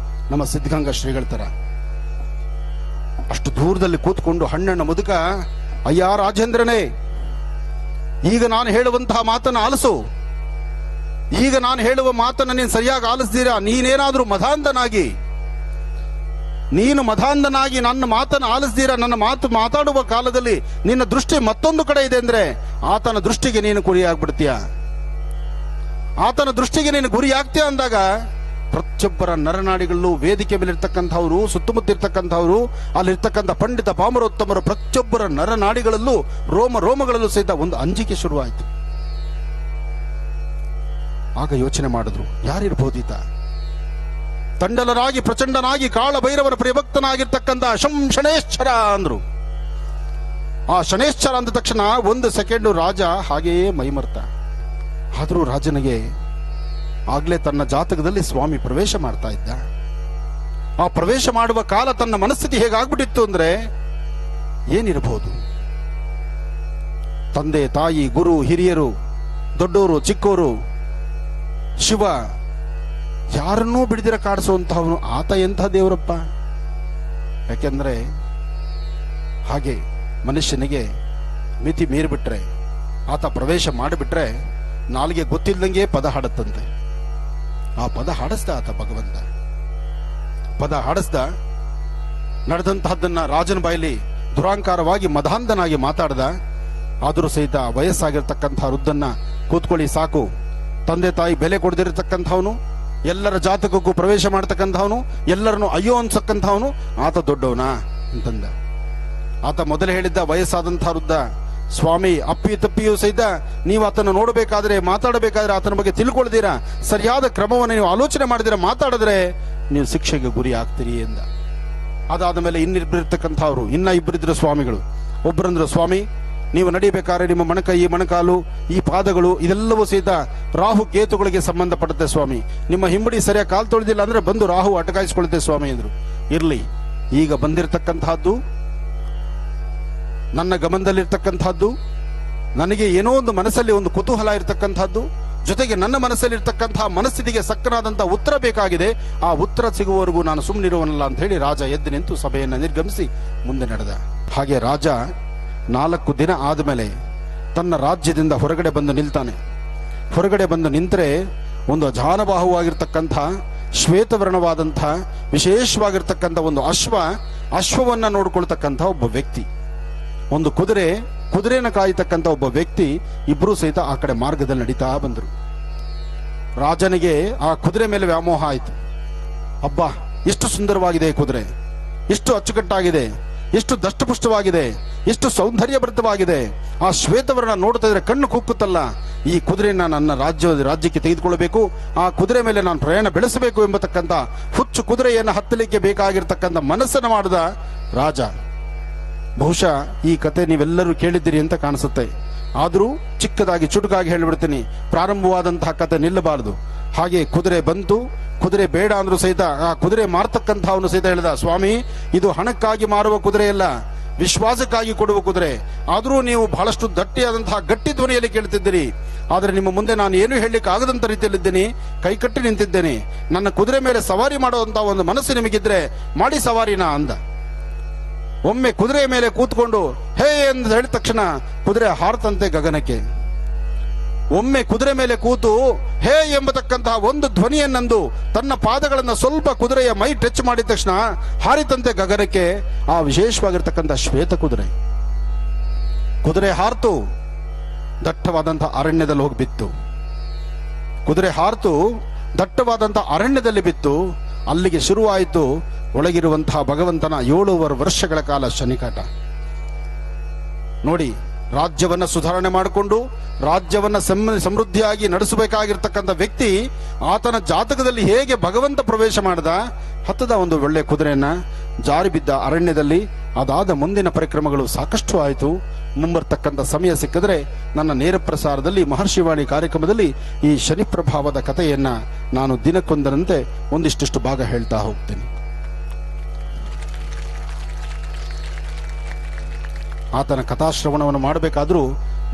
B: ನಮ್ಮ ಸಿದ್ಧಗಂಗಾ ಶ್ರೀಗಳ ತರ. ಅಷ್ಟು ದೂರದಲ್ಲಿ ಕೂತ್ಕೊಂಡು ಹಣ್ಣಣ್ಣ ಮುದುಕ, ಅಯ್ಯ ರಾಜೇಂದ್ರನೇ, ಈಗ ನಾನು ಹೇಳುವಂತಹ ಮಾತನ್ನು ಆಲಿಸು. ಈಗ ನಾನು ಹೇಳುವ ಮಾತನ್ನು ನೀನು ಸರಿಯಾಗಿ ಆಲಿಸ್ತೀರಾ? ನೀನೇನಾದ್ರೂ ಮಧಾಂಧನಾಗಿ ನನ್ನ ಮಾತನ್ನು ಆಲಿಸ್ತೀರಾ? ನನ್ನ ಮಾತು ಮಾತಾಡುವ ಕಾಲದಲ್ಲಿ ನಿನ್ನ ದೃಷ್ಟಿ ಮತ್ತೊಂದು ಕಡೆ ಇದೆ ಅಂದ್ರೆ ಆತನ ದೃಷ್ಟಿಗೆ ನೀನು ಗುರಿಯಾಗ್ಬಿಡ್ತೀಯ. ಆತನ ದೃಷ್ಟಿಗೆ ನೀನು ಗುರಿಯಾಗ್ತೀಯ ಅಂದಾಗ ಪ್ರತಿಯೊಬ್ಬರ ನರನಾಡಿಗಳಲ್ಲೂ, ವೇದಿಕೆ ಮೇಲೆ ಇರ್ತಕ್ಕಂಥವ್ರು, ಸುತ್ತಮುತ್ತಿರ್ತಕ್ಕಂಥವ್ರು, ಅಲ್ಲಿರ್ತಕ್ಕಂಥ ಪಂಡಿತ ಪಾಮರೋತ್ತಮರು ಪ್ರತಿಯೊಬ್ಬರ ನರನಾಡಿಗಳಲ್ಲೂ, ರೋಮಗಳಲ್ಲೂ ಸಹಿತ ಒಂದು ಅಂಜಿಕೆ ಶುರುವಾಯಿತು. ಆಗ ಯೋಚನೆ ಮಾಡಿದ್ರು, ಯಾರಿರ್ಬೋದೀತ? ತಂಡಲರಾಗಿ ಪ್ರಚಂಡನಾಗಿ ಕಾಳ ಭೈರವನ ಪ್ರಿಯಭಕ್ತನಾಗಿರ್ತಕ್ಕಂಥ ಶನೇಶ್ವರ ಅಂದ್ರು. ಆ ಶನೇಶ್ವರ ಅಂದ ತಕ್ಷಣ 1 ಸೆಕೆಂಡ್ ರಾಜ ಹಾಗೆಯೇ ಮೈಮರ್ತ. ಆದರೂ ರಾಜನಿಗೆ ಆಗ್ಲೇ ತನ್ನ ಜಾತಕದಲ್ಲಿ ಸ್ವಾಮಿ ಪ್ರವೇಶ ಮಾಡ್ತಾ ಇದ್ದ. ಆ ಪ್ರವೇಶ ಮಾಡುವ ಕಾಲ ತನ್ನ ಮನಸ್ಥಿತಿ ಹೇಗಾಗ್ಬಿಟ್ಟಿತ್ತು ಅಂದ್ರೆ, ಏನಿರಬಹುದು? ತಂದೆ, ತಾಯಿ, ಗುರು, ಹಿರಿಯರು, ದೊಡ್ಡವರು, ಚಿಕ್ಕವರು, ಶಿವ, ಯಾರನ್ನೂ ಬಿಡದಿರ ಕಾಡಿಸುವಂತಹವನು ಆತ ಎಂಥ ದೇವರಪ್ಪ. ಯಾಕೆಂದ್ರೆ ಹಾಗೆ ಮನುಷ್ಯನಿಗೆ ಮಿತಿ ಮೀರಿಬಿಟ್ರೆ, ಆತ ಪ್ರವೇಶ ಮಾಡಿಬಿಟ್ರೆ ನಾಲಿಗೆ ಗೊತ್ತಿಲ್ಲದಂಗೆ ಪದ ಹಾಡುತ್ತಂತೆ. ಆ ಪದ ಹಾಡಿಸ್ದ ಆತ ಭಗವಂತ. ಪದ ಹಾಡಿಸ್ದ. ನಡೆದಂತಹದ್ದನ್ನ ರಾಜನ ಬಾಯಲ್ಲಿ ದುರಾಂಕಾರವಾಗಿ ಮದಾಂಧನಾಗಿ ಮಾತಾಡ್ದ. ಆದರೂ ಸಹಿತ ವಯಸ್ಸಾಗಿರ್ತಕ್ಕಂಥ ವೃದ್ಧನ್ನ ಕೂತ್ಕೊಳ್ಳಿ ಸಾಕು, ತಂದೆ ತಾಯಿ ಬೆಲೆ ಕೊಡದಿರತಕ್ಕಂಥವನು, ಎಲ್ಲರ ಜಾತಕಕ್ಕೂ ಪ್ರವೇಶ ಮಾಡ್ತಕ್ಕಂಥವನು, ಎಲ್ಲರನ್ನು ಅಯ್ಯೋ ಅನ್ಸಕ್ಕಂಥವನು ಆತ ದೊಡ್ಡವನ ಅಂತಂದ. ಆತ ಮೊದಲೇ ಹೇಳಿದ್ದ ವಯಸ್ಸಾದಂಥ ವೃದ್ಧ, ಸ್ವಾಮಿ ಅಪ್ಪಿ ತಪ್ಪಿಯೂ ಸಹಿತ ನೀವು ಆತನ ನೋಡಬೇಕಾದ್ರೆ, ಮಾತಾಡಬೇಕಾದ್ರೆ ಆತನ ಬಗ್ಗೆ ತಿಳ್ಕೊಳ್ತೀರಾ, ಸರಿಯಾದ ಕ್ರಮವನ್ನು ನೀವು ಆಲೋಚನೆ ಮಾಡಿದಿರ ಮಾತಾಡಿದ್ರೆ ನೀವು ಶಿಕ್ಷೆಗೆ ಗುರಿ ಆಗ್ತೀರಿ ಎಂದ. ಅದಾದ ಮೇಲೆ ಇನ್ನಿಬ್ಬರಿರ್ತಕ್ಕಂಥವ್ರು, ಇಬ್ಬರಿದ್ರು ಸ್ವಾಮಿಗಳು. ಒಬ್ಬರಂದ್ರು, ಸ್ವಾಮಿ ನೀವು ನಡಿಬೇಕಾದ್ರೆ ನಿಮ್ಮ ಮೊಣಕೈ, ಮೊಣಕಾಲು, ಈ ಪಾದಗಳು ಇದೆಲ್ಲವೂ ಸಹಿತ ರಾಹು ಕೇತುಗಳಿಗೆ ಸಂಬಂಧಪಡುತ್ತೆ ಸ್ವಾಮಿ. ನಿಮ್ಮ ಹಿಂಬಡಿ ಸರಿಯಾಗಿ ಕಾಲು ತೊಳೆದಿಲ್ಲ ಅಂದ್ರೆ ಬಂದು ರಾಹು ಅಟಕಾಯಿಸಿಕೊಳ್ಳುತ್ತೆ ಸ್ವಾಮಿ ಎಂದ್ರು. ಇರ್ಲಿ, ಈಗ ಬಂದಿರತಕ್ಕಂತಹದ್ದು ನನ್ನ ಗಮನದಲ್ಲಿರ್ತಕ್ಕಂಥದ್ದು, ನನಗೆ ಏನೋ ಒಂದು ಮನಸ್ಸಲ್ಲಿ ಒಂದು ಕುತೂಹಲ ಇರತಕ್ಕಂಥದ್ದು, ಜೊತೆಗೆ ನನ್ನ ಮನಸ್ಸಲ್ಲಿ ಇರ್ತಕ್ಕಂತಹ ಮನಸ್ಥಿತಿಗೆ ಸಕ್ಕನಾದಂತಹ ಉತ್ತರ ಬೇಕಾಗಿದೆ. ಆ ಉತ್ತರ ಸಿಗುವವರೆಗೂ ನಾನು ಸುಮ್ಮನಿರುವನಲ್ಲ ಅಂತ ಹೇಳಿ ರಾಜ ಎದ್ದು ನಿಂತು ಸಭೆಯನ್ನು ನಿರ್ಗಮಿಸಿ ಮುಂದೆ ನಡೆದ. ಹಾಗೆ ರಾಜ 4 ದಿನ ಆದಮೇಲೆ ತನ್ನ ರಾಜ್ಯದಿಂದ ಹೊರಗಡೆ ಬಂದು ನಿಲ್ತಾನೆ. ಹೊರಗಡೆ ಬಂದು ನಿಂತರೆ ಒಂದು ಅಜಾನಬಾಹುವಾಗಿರ್ತಕ್ಕಂಥ ಶ್ವೇತವರ್ಣವಾದಂಥ ವಿಶೇಷವಾಗಿರ್ತಕ್ಕಂಥ ಒಂದು ಅಶ್ವವನ್ನ ನೋಡ್ಕೊಳ್ತಕ್ಕಂಥ ಒಬ್ಬ ವ್ಯಕ್ತಿ, ಒಂದು ಕುದುರೆನ ಕಾಯತಕ್ಕಂಥ ಒಬ್ಬ ವ್ಯಕ್ತಿ, ಇಬ್ರು ಸಹಿತ ಆ ಕಡೆ ಮಾರ್ಗದಲ್ಲಿ ನಡೀತಾ ಬಂದರು. ರಾಜನಿಗೆ ಆ ಕುದುರೆ ಮೇಲೆ ವ್ಯಾಮೋಹ ಆಯಿತು. ಅಬ್ಬಾ, ಎಷ್ಟು ಸುಂದರವಾಗಿದೆ ಕುದುರೆ, ಎಷ್ಟು ಅಚ್ಚುಕಟ್ಟಾಗಿದೆ, ಎಷ್ಟು ದಷ್ಟಪುಷ್ಟವಾಗಿದೆ, ಎಷ್ಟು ಸೌಂದರ್ಯಭರಿತವಾಗಿದೆ. ಆ ಶ್ವೇತವರ್ಣ ನೋಡ್ತಾ ಇದ್ರೆ ಕಣ್ಣು ಕುಕ್ಕುತ್ತಲ್ಲ. ಈ ಕುದುರೆನ ನನ್ನ ರಾಜ್ಯಕ್ಕೆ ತೆಗೆದುಕೊಳ್ಳಬೇಕು, ಆ ಕುದುರೆ ಮೇಲೆ ನಾನು ಪ್ರಯಾಣ ಬೆಳೆಸಬೇಕು ಎಂಬತಕ್ಕಂಥ ಹುಚ್ಚು ಕುದುರೆಯನ್ನು ಹತ್ತಲಿಕ್ಕೆ ಬೇಕಾಗಿರ್ತಕ್ಕಂಥ ಮನಸ್ಸನ್ನು ಮಾಡಿದ ರಾಜ. ಬಹುಶಃ ಈ ಕತೆ ನೀವೆಲ್ಲರೂ ಕೇಳಿದ್ದೀರಿ ಅಂತ ಕಾಣಿಸುತ್ತೆ. ಆದರೂ ಚಿಕ್ಕದಾಗಿ ಚುಟುಕಾಗಿ ಹೇಳಿಬಿಡ್ತೀನಿ, ಪ್ರಾರಂಭವಾದಂತಹ ಕತೆ ನಿಲ್ಲಬಾರದು. ಹಾಗೆ ಕುದುರೆ ಬಂತು. ಕುದುರೆ ಬೇಡ ಅಂದ್ರೂ ಸಹಿತ ಆ ಕುದುರೆ ಮಾರ್ತಕ್ಕಂಥವನು ಸಹಿತ ಹೇಳಿದ, ಸ್ವಾಮಿ ಇದು ಹಣಕ್ಕಾಗಿ ಮಾರುವ ಕುದುರೆಯಲ್ಲ, ವಿಶ್ವಾಸಕ್ಕಾಗಿ ಕೊಡುವ ಕುದುರೆ. ಆದರೂ ನೀವು ಬಹಳಷ್ಟು ಗಟ್ಟಿಯಾದಂತಹ ಗಟ್ಟಿ ಧ್ವನಿಯಲ್ಲಿ ಕೇಳ್ತಿದ್ದೀರಿ, ಆದರೆ ನಿಮ್ಮ ಮುಂದೆ ನಾನು ಏನು ಹೇಳಲಿಕ್ಕೆ ಆಗದಂತ ರೀತಿಯಲ್ಲಿದ್ದೀನಿ, ಕೈಕಟ್ಟಿ ನಿಂತಿದ್ದೇನೆ. ನನ್ನ ಕುದುರೆ ಮೇಲೆ ಸವಾರಿ ಮಾಡುವಂತಹ ಒಂದು ಮನಸ್ಸು ನಿಮಗಿದ್ರೆ ಮಾಡಿ ಸವಾರಿನಾ ಅಂದ. ಒಮ್ಮೆ ಕುದುರೆಯ ಮೇಲೆ ಕೂತ್ಕೊಂಡು ಹೇ ಎಂದು ಹೇಳಿದ ತಕ್ಷಣ ಕುದುರೆ ಹಾರತಂತೆ ಗಗನಕ್ಕೆ. ಒಮ್ಮೆ ಕುದುರೆ ಮೇಲೆ ಕೂತು ಹೇ ಎಂಬತಕ್ಕಂತಹ ಒಂದು ಧ್ವನಿಯನ್ನಂದು ತನ್ನ ಪಾದಗಳನ್ನು ಸ್ವಲ್ಪ ಕುದುರೆಯ ಮೈ ಟಚ್ ಮಾಡಿದ ತಕ್ಷಣ ಹಾರಿತಂತೆ ಗಗನಕ್ಕೆ ಆ ವಿಶೇಷವಾಗಿರ್ತಕ್ಕಂಥ ಶ್ವೇತ ಕುದುರೆ. ಕುದುರೆ ಹಾರ್ತು ದಟ್ಟವಾದಂತಹ ಅರಣ್ಯದಲ್ಲಿ ಹೋಗಿ ಬಿತ್ತು. ಕುದುರೆ ಹಾರ್ತು ದಟ್ಟವಾದಂತಹ ಅರಣ್ಯದಲ್ಲಿ ಬಿತ್ತು. ಅಲ್ಲಿಗೆ ಶುರುವಾಯಿತು ಒಳಗಿರುವಂತಹ ಭಗವಂತನ 7 ವರ್ಷಗಳ ಕಾಲ ಶನಿಕಾಟ. ನೋಡಿ, ರಾಜ್ಯವನ್ನ ಸುಧಾರಣೆ ಮಾಡಿಕೊಂಡು ರಾಜ್ಯವನ್ನ ಸಮೃದ್ಧಿಯಾಗಿ ನಡೆಸಬೇಕಾಗಿರ್ತಕ್ಕಂಥ ವ್ಯಕ್ತಿ ಆತನ ಜಾತಕದಲ್ಲಿ ಹೇಗೆ ಭಗವಂತ ಪ್ರವೇಶ ಮಾಡಿದ, ಹತ್ತದ ಒಂದು ಒಳ್ಳೆ ಕುದುರೆಯನ್ನ, ಜಾರಿ ಬಿದ್ದ ಅರಣ್ಯದಲ್ಲಿ. ಅದಾದ ಮುಂದಿನ ಪರಿಕ್ರಮಗಳು ಸಾಕಷ್ಟು ಆಯಿತು. ಮುಂಬರ್ತಕ್ಕಂಥ ಸಮಯ ಸಿಕ್ಕಿದ್ರೆ ನನ್ನ ನೇರ ಪ್ರಸಾರದಲ್ಲಿ ಮಹರ್ಷಿವಾಣಿ ಕಾರ್ಯಕ್ರಮದಲ್ಲಿ ಈ ಶನಿ ಪ್ರಭಾವದ ಕಥೆಯನ್ನ ನಾನು ದಿನಕ್ಕೊಂದರಂತೆ ಒಂದಿಷ್ಟು ಭಾಗ ಹೇಳ್ತಾ ಹೋಗ್ತೇನೆ. ಆತನ ಕಥಾಶ್ರವಣವನ್ನು ಮಾಡಬೇಕಾದ್ರೂ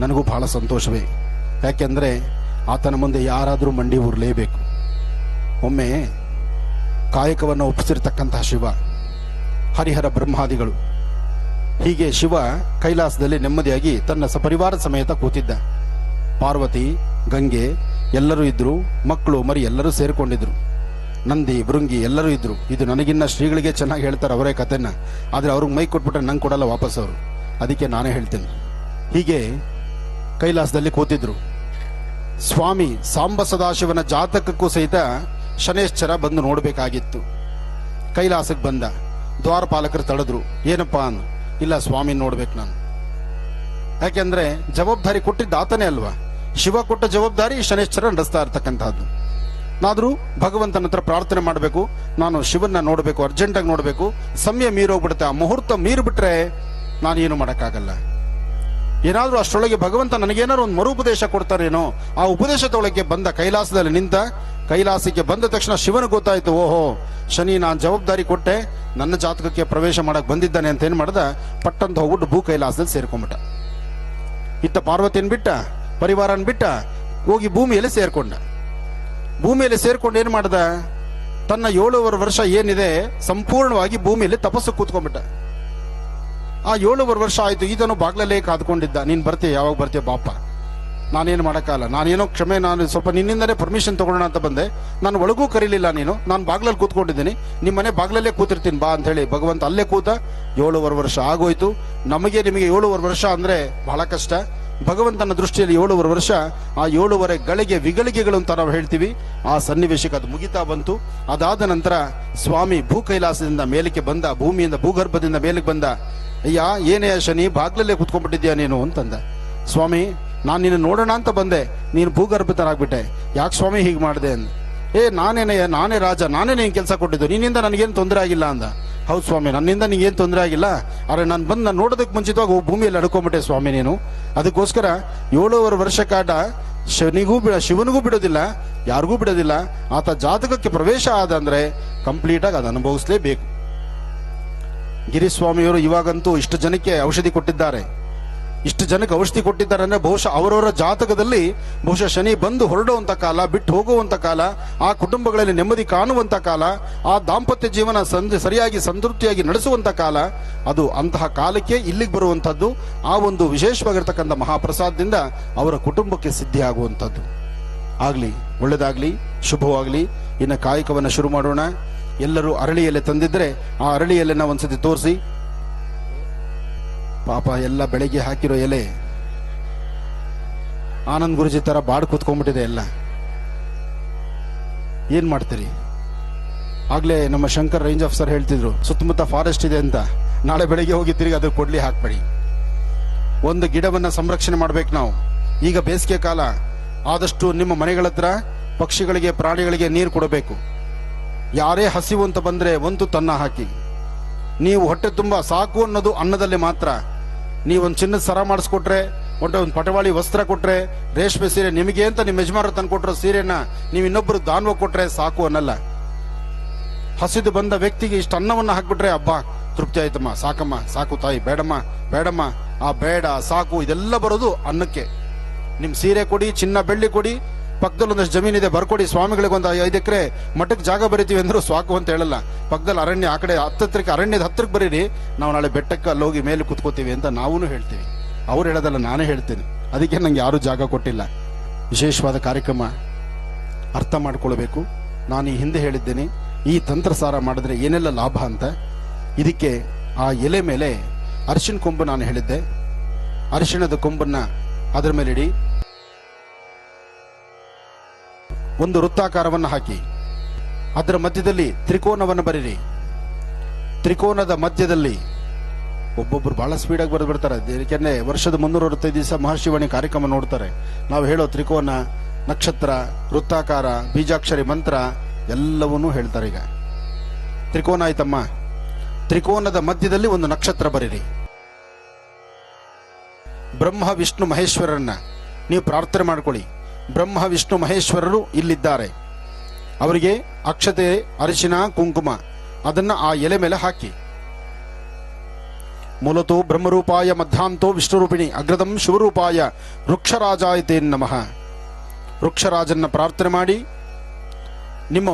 B: ನನಗೂ ಬಹಳ ಸಂತೋಷವೇ. ಯಾಕೆಂದ್ರೆ ಆತನ ಮುಂದೆ ಯಾರಾದರೂ ಮಂಡಿ ಊರಲೇಬೇಕು. ಒಮ್ಮೆ ಕಾಯಕವನ್ನು ಒಪ್ಪಿಸಿರ್ತಕ್ಕಂತಹ ಶಿವ, ಹರಿಹರ ಬ್ರಹ್ಮಾದಿಗಳು, ಹೀಗೆ ಶಿವ ಕೈಲಾಸದಲ್ಲಿ ನೆಮ್ಮದಿಯಾಗಿ ತನ್ನ ಸಪರಿವಾರ ಸಮೇತ ಕೂತಿದ್ದ. ಪಾರ್ವತಿ, ಗಂಗೆ ಎಲ್ಲರೂ ಇದ್ರು, ಮಕ್ಕಳು ಮರಿ ಎಲ್ಲರೂ ಸೇರಿಕೊಂಡಿದ್ರು, ನಂದಿ ಭೃಂಗಿ ಎಲ್ಲರೂ ಇದ್ರು. ಇದು ನನಗಿನ್ನ ಶ್ರೀಗಳಿಗೆ ಚೆನ್ನಾಗಿ ಹೇಳ್ತಾರೆ ಅವರೇ ಕಥೆನ, ಆದ್ರೆ ಅವ್ರಿಗೆ ಮೈ ಕೊಟ್ಬಿಟ್ರೆ ನಂಗೆ ಕೊಡಲ್ಲ ವಾಪಸ್ ಅವರು, ಅದಕ್ಕೆ ನಾನೇ ಹೇಳ್ತೇನೆ. ಹೀಗೆ ಕೈಲಾಸದಲ್ಲಿ ಕೂತಿದ್ರು. ಸ್ವಾಮಿ ಸಾಂಬ ಸದಾಶಿವನ ಜಾತಕಕ್ಕೂ ಸಹಿತ ಶನೇಶ್ಚರ ಬಂದು ನೋಡ್ಬೇಕಾಗಿತ್ತು. ಕೈಲಾಸಕ್ಕೆ ಬಂದ. ದ್ವಾರಪಾಲಕರು ತಡೆದ್ರು. ಏನಪ್ಪಾ ಅಂದು. ಇಲ್ಲ ಸ್ವಾಮಿ ನೋಡ್ಬೇಕು ನಾನು. ಯಾಕೆಂದ್ರೆ ಜವಾಬ್ದಾರಿ ಕೊಟ್ಟಿದ್ದ ಆತನೇ ಅಲ್ವಾ. ಶಿವ ಕೊಟ್ಟ ಜವಾಬ್ದಾರಿ ಶನೇಶ್ಚರ ನಡೆಸ್ತಾ ಇರ್ತಕ್ಕಂಥದ್ದು. ನಾದ್ರೂ ಭಗವಂತನ ಹತ್ರ ಪ್ರಾರ್ಥನೆ ಮಾಡಬೇಕು, ನಾನು ಶಿವನ್ನ ನೋಡಬೇಕು, ಅರ್ಜೆಂಟಾಗಿ ನೋಡಬೇಕು. ಸಮಯ ಮೀರೋಗ್ಬಿಡುತ್ತೆ. ಆ ಮುಹೂರ್ತ ಮೀರ್ಬಿಟ್ರೆ ನಾನೇನು ಮಾಡೋಕ್ಕಾಗಲ್ಲ. ಏನಾದ್ರೂ ಅಷ್ಟರೊಳಗೆ ಭಗವಂತ ನನಗೇನಾದ್ರು ಒಂದು ಮರುಪದೇಶ ಕೊಡ್ತಾರೇನೋ. ಆ ಉಪದೇಶ ತೊಳಕ್ಕೆ ಬಂದ. ಕೈಲಾಸದಲ್ಲಿ ನಿಂತ. ಕೈಲಾಸಕ್ಕೆ ಬಂದ ತಕ್ಷಣ ಶಿವನ ಗೊತ್ತಾಯ್ತು, ಓಹೋ ಶನಿ ನಾನು ಜವಾಬ್ದಾರಿ ಕೊಟ್ಟೆ, ನನ್ನ ಜಾತಕಕ್ಕೆ ಪ್ರವೇಶ ಮಾಡಕ್ ಬಂದಿದ್ದಾನೆ ಅಂತ ಏನ್ ಮಾಡ್ದ, ಪಟ್ಟಂತ ಹೋಗ್ಬಿಟ್ಟು ಭೂ ಕೈಲಾಸದಲ್ಲಿ ಸೇರ್ಕೊಂಡ್ಬಿಟ್ಟ. ಇತ್ತ ಪಾರ್ವತಿಯನ್ ಬಿಟ್ಟ, ಪರಿವಾರನ್ ಬಿಟ್ಟ, ಹೋಗಿ ಭೂಮಿಯಲ್ಲಿ ಸೇರ್ಕೊಂಡ. ಭೂಮಿಯಲ್ಲಿ ಸೇರ್ಕೊಂಡು ಏನ್ ಮಾಡ್ದ, ತನ್ನ 7 ವರ್ಷ ಏನಿದೆ ಸಂಪೂರ್ಣವಾಗಿ ಭೂಮಿಯಲ್ಲಿ ತಪಸ್ಸು ಕೂತ್ಕೊಂಡ್ಬಿಟ್ಟ. ಆ 7 ವರ್ಷ ಆಯ್ತು, ಈತನು ಬಾಗ್ಲಲ್ಲೇ ಕಾದ್ಕೊಂಡಿದ್ದ. ನೀನ್ ಬರ್ತೀಯ, ಯಾವಾಗ ಬರ್ತೀಯ ಬಾಪ, ನಾನೇನು ಮಾಡೋಕ್ಕಲ್ಲ, ನಾನೇನೋ ಕ್ಷಮೆ, ನಾನು ಸ್ವಲ್ಪ ನಿನ್ನಿಂದಲೇ ಪರ್ಮಿಷನ್ ತಗೊಳ್ಳೋಣ ಅಂತ ಬಂದೆ, ನಾನು ಒಳಗೂ ಕರೀಲಿಲ್ಲ ನೀನು, ನಾನು ಬಾಗ್ಲಲ್ಲಿ ಕೂತ್ಕೊಂಡಿದ್ದೀನಿ, ನಿಮ್ಮ ಮನೆ ಬಾಗ್ಲಲ್ಲೇ ಕೂತಿರ್ತೀನಿ ಬಾ ಅಂತ ಹೇಳಿ ಭಗವಂತ ಅಲ್ಲೇ ಕೂತ. 7 ವರ್ಷ ಆಗೋಯ್ತು. ನಮಗೆ ನಿಮಗೆ 7 ವರ್ಷ ಅಂದ್ರೆ ಬಹಳ ಕಷ್ಟ. ಭಗವಂತನ ದೃಷ್ಟಿಯಲ್ಲಿ 7 ವರ್ಷ ಆ 7 ವಿಗಳಿಗೆಗಳು ಅಂತ ನಾವು ಹೇಳ್ತೀವಿ. ಆ ಸನ್ನಿವೇಶಕ್ಕೆ ಅದು ಮುಗಿತಾ ಬಂತು. ಅದಾದ ನಂತರ ಸ್ವಾಮಿ ಭೂ ಕೈಲಾಸದಿಂದ ಮೇಲಕ್ಕೆ ಬಂದ, ಭೂಮಿಯಿಂದ ಭೂಗರ್ಭದಿಂದ ಮೇಲಕ್ಕೆ ಬಂದ. ಅಯ್ಯ ಏನೇ ಶನಿ, ಬಾಗ್ಲಲ್ಲೇ ಕುತ್ಕೊಂಡ್ಬಿಟ್ಟಿದ್ಯಾ ನೀನು ಅಂತಂದ. ಸ್ವಾಮಿ, ನಾನು ನಿನ್ನ ನೋಡೋಣ ಅಂತ ಬಂದೆ, ನೀನು ಭೂಗರ್ಭತನಾಗ್ಬಿಟ್ಟೆ, ಯಾಕೆ ಸ್ವಾಮಿ ಹೀಗೆ ಮಾಡಿದೆ ಅಂದ. ನಾನೇ ರಾಜ, ನಾನೇ ನೀನು ಕೆಲಸ ಕೊಟ್ಟಿದ್ದು, ನಿನ್ನಿಂದ ನನಗೇನು ತೊಂದರೆ ಆಗಿಲ್ಲ ಅಂದ. ಹೌದು ಸ್ವಾಮಿ, ನನ್ನಿಂದ ನಿಂಗೇನು ತೊಂದರೆ ಆಗಿಲ್ಲ, ಆದರೆ ನಾನು ಬಂದು ನಾನು ನೋಡೋದಕ್ಕೆ ಮುಂಚಿತವಾಗಿ ಭೂಮಿಯಲ್ಲಿ ಅಡ್ಕೊಂಬಿಟ್ಟೆ ಸ್ವಾಮಿ ನೀನು. ಅದಕ್ಕೋಸ್ಕರ 7 ವರ್ಷ ಕಾಟ ಶಿವನಿಗೂ ಬಿಡೋದಿಲ್ಲ, ಯಾರಿಗೂ ಬಿಡೋದಿಲ್ಲ. ಆತ ಜಾತಕಕ್ಕೆ ಪ್ರವೇಶ ಆದ ಅಂದ್ರೆ ಕಂಪ್ಲೀಟಾಗಿ ಅದು ಅನುಭವಿಸಲೇಬೇಕು. ಗಿರಿಸ್ವಾಮಿಯವರು ಇವಾಗಂತೂ ಇಷ್ಟು ಜನಕ್ಕೆ ಔಷಧಿ ಕೊಟ್ಟಿದ್ದಾರೆ. ಇಷ್ಟು ಜನಕ್ಕೆ ಔಷಧಿ ಕೊಟ್ಟಿದ್ದಾರೆ ಅಂದ್ರೆ ಬಹುಶಃ ಅವರವರ ಜಾತಕದಲ್ಲಿ ಬಹುಶಃ ಶನಿ ಬಂದು ಹೊರಡುವಂತ ಕಾಲ, ಬಿಟ್ಟು ಹೋಗುವಂತ ಕಾಲ, ಆ ಕುಟುಂಬಗಳಲ್ಲಿ ನೆಮ್ಮದಿ ಕಾಣುವಂತ ಕಾಲ, ಆ ದಾಂಪತ್ಯ ಜೀವನ ಸರಿಯಾಗಿ ಸಂತೃಪ್ತಿಯಾಗಿ ನಡೆಸುವಂತ ಕಾಲ, ಅದು ಅಂತಹ ಕಾಲಕ್ಕೆ ಇಲ್ಲಿಗೆ ಬರುವಂತದ್ದು. ಆ ಒಂದು ವಿಶೇಷವಾಗಿರ್ತಕ್ಕಂಥ ಮಹಾಪ್ರಸಾದದಿಂದ ಅವರ ಕುಟುಂಬಕ್ಕೆ ಸಿದ್ಧಿ ಆಗುವಂಥದ್ದು. ಆಗ್ಲಿ, ಒಳ್ಳೇದಾಗ್ಲಿ, ಶುಭವಾಗ್ಲಿ. ಇನ್ನು ಕಾಯಕವನ್ನು ಶುರು ಮಾಡೋಣ. ಎಲ್ಲರೂ ಅರಳಿ ಎಲೆ ತಂದಿದ್ರೆ ಆ ಅರಳಿ ಎಲೆನ ಒಂದ್ಸತಿ ತೋರಿಸಿ. ಪಾಪ ಎಲ್ಲ ಬೆಳಗ್ಗೆ ಹಾಕಿರೋ ಎಲೆ ಆನಂದ್ ಗುರುಜಿ ತರ ಬಾಡ್ ಕೂತ್ಕೊಂಡ್ಬಿಟ್ಟಿದೆ ಎಲ್ಲ. ಏನ್ ಮಾಡ್ತೀರಿ? ಆಗ್ಲೇ ನಮ್ಮ ಶಂಕರ್ ರೇಂಜ್ ಆಫೀಸರ್ ಹೇಳ್ತಿದ್ರು ಸುತ್ತಮುತ್ತ ಫಾರೆಸ್ಟ್ ಇದೆ ಅಂತ. ನಾಳೆ ಬೆಳಗ್ಗೆ ಹೋಗಿ ತಿರುಗಿ ಅದು ಕೊಡ್ಲಿ ಹಾಕ್ಬೇಡಿ. ಒಂದು ಗಿಡವನ್ನ ಸಂರಕ್ಷಣೆ ಮಾಡ್ಬೇಕು ನಾವು. ಈಗ ಬೇಸಿಗೆ ಕಾಲ, ಆದಷ್ಟು ನಿಮ್ಮ ಮನೆಗಳ ಹತ್ರ ಪಕ್ಷಿಗಳಿಗೆ, ಪ್ರಾಣಿಗಳಿಗೆ ನೀರು ಕೊಡಬೇಕು. ಯಾರೇ ಹಸಿವು ಅಂತ ಬಂದ್ರೆ ಒಂದು ತನ್ನ ಹಾಕಿ. ನೀವು ಹೊಟ್ಟೆ ತುಂಬಾ ಸಾಕು ಅನ್ನೋದು ಅನ್ನದಲ್ಲಿ ಮಾತ್ರ. ನೀವೊಂದು ಚಿನ್ನದ ಸರ ಮಾಡಿಸ್ಕೊಟ್ರೆ, ಒಂದು ಪಟವಾಳಿ ವಸ್ತ್ರ ಕೊಟ್ರೆ, ರೇಷ್ಮೆ ಸೀರೆ ನಿಮಗೆ ಅಂತ ನಿಮ್ಮ ಯಜಮಾನರು ತಂದು ಕೊಟ್ಟರು ಸೀರೆನ ನೀವು ಇನ್ನೊಬ್ರು ದಾನವ ಕೊಟ್ರೆ ಸಾಕು ಅನ್ನಲ್ಲ. ಹಸಿದು ಬಂದ ವ್ಯಕ್ತಿಗೆ ಇಷ್ಟು ಅನ್ನವನ್ನ ಹಾಕ್ಬಿಟ್ರೆ ಅಬ್ಬಾ ತೃಪ್ತಿ ಆಯ್ತಮ್ಮ, ಸಾಕಮ್ಮ, ಸಾಕು ತಾಯಿ, ಬೇಡಮ್ಮ, ಆ ಬೇಡ ಸಾಕು ಇದೆಲ್ಲ ಬರೋದು ಅನ್ನಕ್ಕೆ. ನಿಮ್ ಸೀರೆ ಕೊಡಿ, ಚಿನ್ನ ಬೆಳ್ಳಿ ಕೊಡಿ, ಪಕ್ಕದಲ್ಲಿ ಒಂದಷ್ಟು ಜಮೀನಿದೆ ಬರ್ಕೊಡಿ, ಸ್ವಾಮಿಗಳಿಗೆ ಒಂದು 5 ಎಕರೆ ಮಠಕ್ಕೆ ಜಾಗ ಬರೀತೀವಿ ಅಂದ್ರೂ ಸಾಕು ಅಂತ ಹೇಳಲ್ಲ. ಪಕ್ಕದಲ್ಲಿ ಅರಣ್ಯ, ಆ ಕಡೆ ಅರಣ್ಯದ ಹತ್ರಕ್ಕೆ ಬರೀರಿ, ನಾವು ನಾಳೆ ಬೆಟ್ಟಕ್ಕೆ ಅಲ್ಲಿ ಹೋಗಿ ಮೇಲೆ ಕುತ್ಕೋತೀವಿ ಅಂತ ನಾವೂ ಹೇಳ್ತೀವಿ. ಅವ್ರು ಹೇಳೋದಲ್ಲ, ನಾನೇ ಹೇಳ್ತೀನಿ. ಅದಕ್ಕೆ ನಂಗೆ ಯಾರು ಜಾಗ ಕೊಟ್ಟಿಲ್ಲ. ವಿಶೇಷವಾದ ಕಾರ್ಯಕ್ರಮ, ಅರ್ಥ ಮಾಡ್ಕೊಳ್ಬೇಕು. ನಾನು ಈ ಹಿಂದೆ ಹೇಳಿದ್ದೇನೆ ಈ ತಂತ್ರಸಾರ ಮಾಡಿದ್ರೆ ಏನೆಲ್ಲ ಲಾಭ ಅಂತ. ಇದಕ್ಕೆ ಆ ಎಲೆ ಮೇಲೆ ಅರಿಶಿಣ ಕೊಂಬು ನಾನು ಹೇಳಿದ್ದೆ. ಅರಿಶಿಣದ ಕೊಂಬನ್ನ ಅದರ ಮೇಲೆ ಇಡಿ, ಒಂದು ವೃತ್ತಾಕಾರವನ್ನು ಹಾಕಿ, ಅದರ ಮಧ್ಯದಲ್ಲಿ ತ್ರಿಕೋನವನ್ನು ಬರೀರಿ. ತ್ರಿಕೋನದ ಮಧ್ಯದಲ್ಲಿ ಒಬ್ಬೊಬ್ರು ಬಹಳ ಸ್ಪೀಡಾಗಿ ಬರೆದು ಬಿಡ್ತಾರೆ. ಯಾಕೆಂದ್ರೆ ವರ್ಷದ 365 ದಿವಸ ಮಹರ್ಷಿವಾಣಿ ಕಾರ್ಯಕ್ರಮ ನೋಡ್ತಾರೆ. ನಾವು ಹೇಳೋ ತ್ರಿಕೋನ, ನಕ್ಷತ್ರ, ವೃತ್ತಾಕಾರ, ಬೀಜಾಕ್ಷರಿ ಮಂತ್ರ ಎಲ್ಲವನ್ನೂ ಹೇಳ್ತಾರೆ. ಈಗ ತ್ರಿಕೋನ ಆಯ್ತಮ್ಮ, ತ್ರಿಕೋನದ ಮಧ್ಯದಲ್ಲಿ ಒಂದು ನಕ್ಷತ್ರ ಬರೀರಿ. ಬ್ರಹ್ಮ ವಿಷ್ಣು ಮಹೇಶ್ವರನ್ನ ನೀವು ಪ್ರಾರ್ಥನೆ ಮಾಡ್ಕೊಳ್ಳಿ. ಬ್ರಹ್ಮ ವಿಷ್ಣು ಮಹೇಶ್ವರರು ಇಲ್ಲಿದ್ದಾರೆ. ಅವರಿಗೆ ಅಕ್ಷತೆ, ಅರಿಶಿನ, ಕುಂಕುಮ ಅದನ್ನ ಆ ಎಲೆ ಮೇಲೆ ಹಾಕಿ. ಮೂಲತೋ ಬ್ರಹ್ಮರೂಪಾಯ ಮಧ್ಯಾಂತೋ ವಿಷ್ಣುರೂಪಿಣಿ ಅಗ್ರದಂ ಶಿವರೂಪಾಯ ವೃಕ್ಷರಾಜಾಯತೇ ನಮಃ. ವೃಕ್ಷರಾಜನ್ನ ಪ್ರಾರ್ಥನೆ ಮಾಡಿ ನಿಮ್ಮ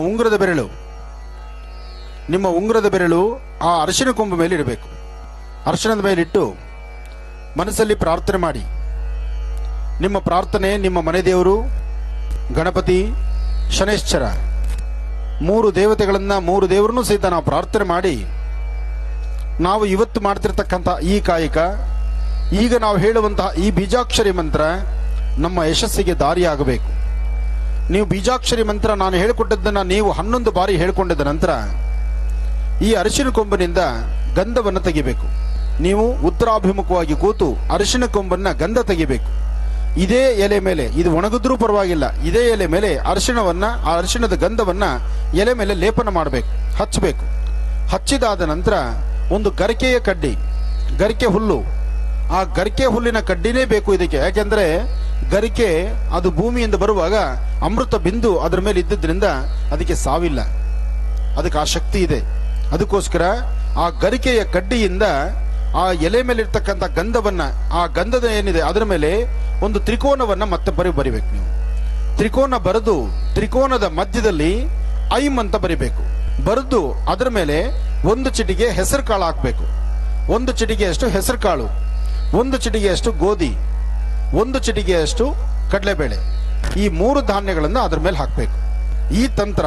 B: ಉಂಗುರದ ಬೆರಳು ಆ ಅರಿಶಿನ ಕೊಂಬು ಮೇಲೆ ಇಡಬೇಕು. ಅರಿಶಿಣದ ಮೇಲಿಟ್ಟು ಮನಸ್ಸಲ್ಲಿ ಪ್ರಾರ್ಥನೆ ಮಾಡಿ. ನಿಮ್ಮ ಪ್ರಾರ್ಥನೆ ನಿಮ್ಮ ಮನೆ ದೇವರು ಗಣಪತಿ, ಶನೇಶ್ವರ, 3 ದೇವತೆಗಳನ್ನ, 3 ದೇವರನ್ನು ಸಹಿತ ನಾವು ಪ್ರಾರ್ಥನೆ ಮಾಡಿ, ನಾವು ಇವತ್ತು ಮಾಡ್ತಿರ್ತಕ್ಕಂಥ ಈ ಕಾಯಕ, ಈಗ ನಾವು ಹೇಳುವಂತಹ ಈ ಬೀಜಾಕ್ಷರಿ ಮಂತ್ರ ನಮ್ಮ ಯಶಸ್ಸಿಗೆ ದಾರಿಯಾಗಬೇಕು. ನೀವು ಬೀಜಾಕ್ಷರಿ ಮಂತ್ರ ನಾನು ಹೇಳಿಕೊಟ್ಟದ್ದನ್ನ ನೀವು 11 ಬಾರಿ ಹೇಳಿಕೊಂಡಿದ್ದ ನಂತರ ಈ ಅರಿಶಿನ ಕೊಂಬಿನಿಂದ ಗಂಧವನ್ನು ತೆಗಿಬೇಕು. ನೀವು ಉತ್ತರಾಭಿಮುಖವಾಗಿ ಕೂತು ಅರಿಶಿನ ಕೊಂಬನ್ನ ಗಂಧ ತೆಗಿಬೇಕು. ಇದೇ ಎಲೆ ಮೇಲೆ, ಇದು ಒಣಗಿದ್ರೂ ಪರವಾಗಿಲ್ಲ, ಇದೇ ಎಲೆ ಮೇಲೆ ಅರಿಶಿಣವನ್ನ, ಆ ಅರಿಶಿಣದ ಗಂಧವನ್ನ ಎಲೆ ಮೇಲೆ ಲೇಪನ ಮಾಡಬೇಕು, ಹಚ್ಚಬೇಕು. ಹಚ್ಚಿದಾದ ನಂತರ ಒಂದು ಗರಿಕೆಯ ಕಡ್ಡಿ, ಗರಿಕೆ ಹುಲ್ಲು, ಆ ಗರಿಕೆ ಹುಲ್ಲಿನ ಕಡ್ಡಿನೇ ಬೇಕು ಇದಕ್ಕೆ. ಯಾಕೆಂದ್ರೆ ಗರಿಕೆ ಅದು ಭೂಮಿಯಿಂದ ಬರುವಾಗ ಅಮೃತ ಬಿಂದು ಅದರ ಮೇಲೆ ಇದ್ದಿದ್ರಿಂದ ಅದಕ್ಕೆ ಸಾವಿಲ್ಲ, ಅದಕ್ಕೆ ಆ ಶಕ್ತಿ ಇದೆ. ಅದಕ್ಕೋಸ್ಕರ ಆ ಗರಿಕೆಯ ಕಡ್ಡಿಯಿಂದ ಆ ಎಲೆ ಮೇಲೆ ಇರ್ತಕ್ಕಂಥ ಗಂಧವನ್ನ, ಆ ಗಂಧದ ಏನಿದೆ ಅದರ ಮೇಲೆ ಒಂದು ತ್ರಿಕೋನವನ್ನ ಮತ್ತೆ ಬರಿಬೇಕು. ನೀವು ತ್ರಿಕೋನ ಬರೆದು ತ್ರಿಕೋನದ ಮಧ್ಯದಲ್ಲಿ ಐಂ ಅಂತ ಬರಿಬೇಕು. ಬರೆದು ಅದರ ಮೇಲೆ ಒಂದು ಚಿಟಿಗೆ ಹೆಸರು ಕಾಳು ಹಾಕ್ಬೇಕು. ಒಂದು ಚಿಟಿಕೆಯಷ್ಟು ಹೆಸರು ಕಾಳು, ಒಂದು ಚಿಟಿಕೆಯಷ್ಟು ಗೋಧಿ, ಒಂದು ಚಿಟಿಕೆಯಷ್ಟು ಕಡಲೆಬೇಳೆ, ಈ 3 ಧಾನ್ಯಗಳನ್ನು ಅದರ ಮೇಲೆ ಹಾಕಬೇಕು. ಈ ತಂತ್ರ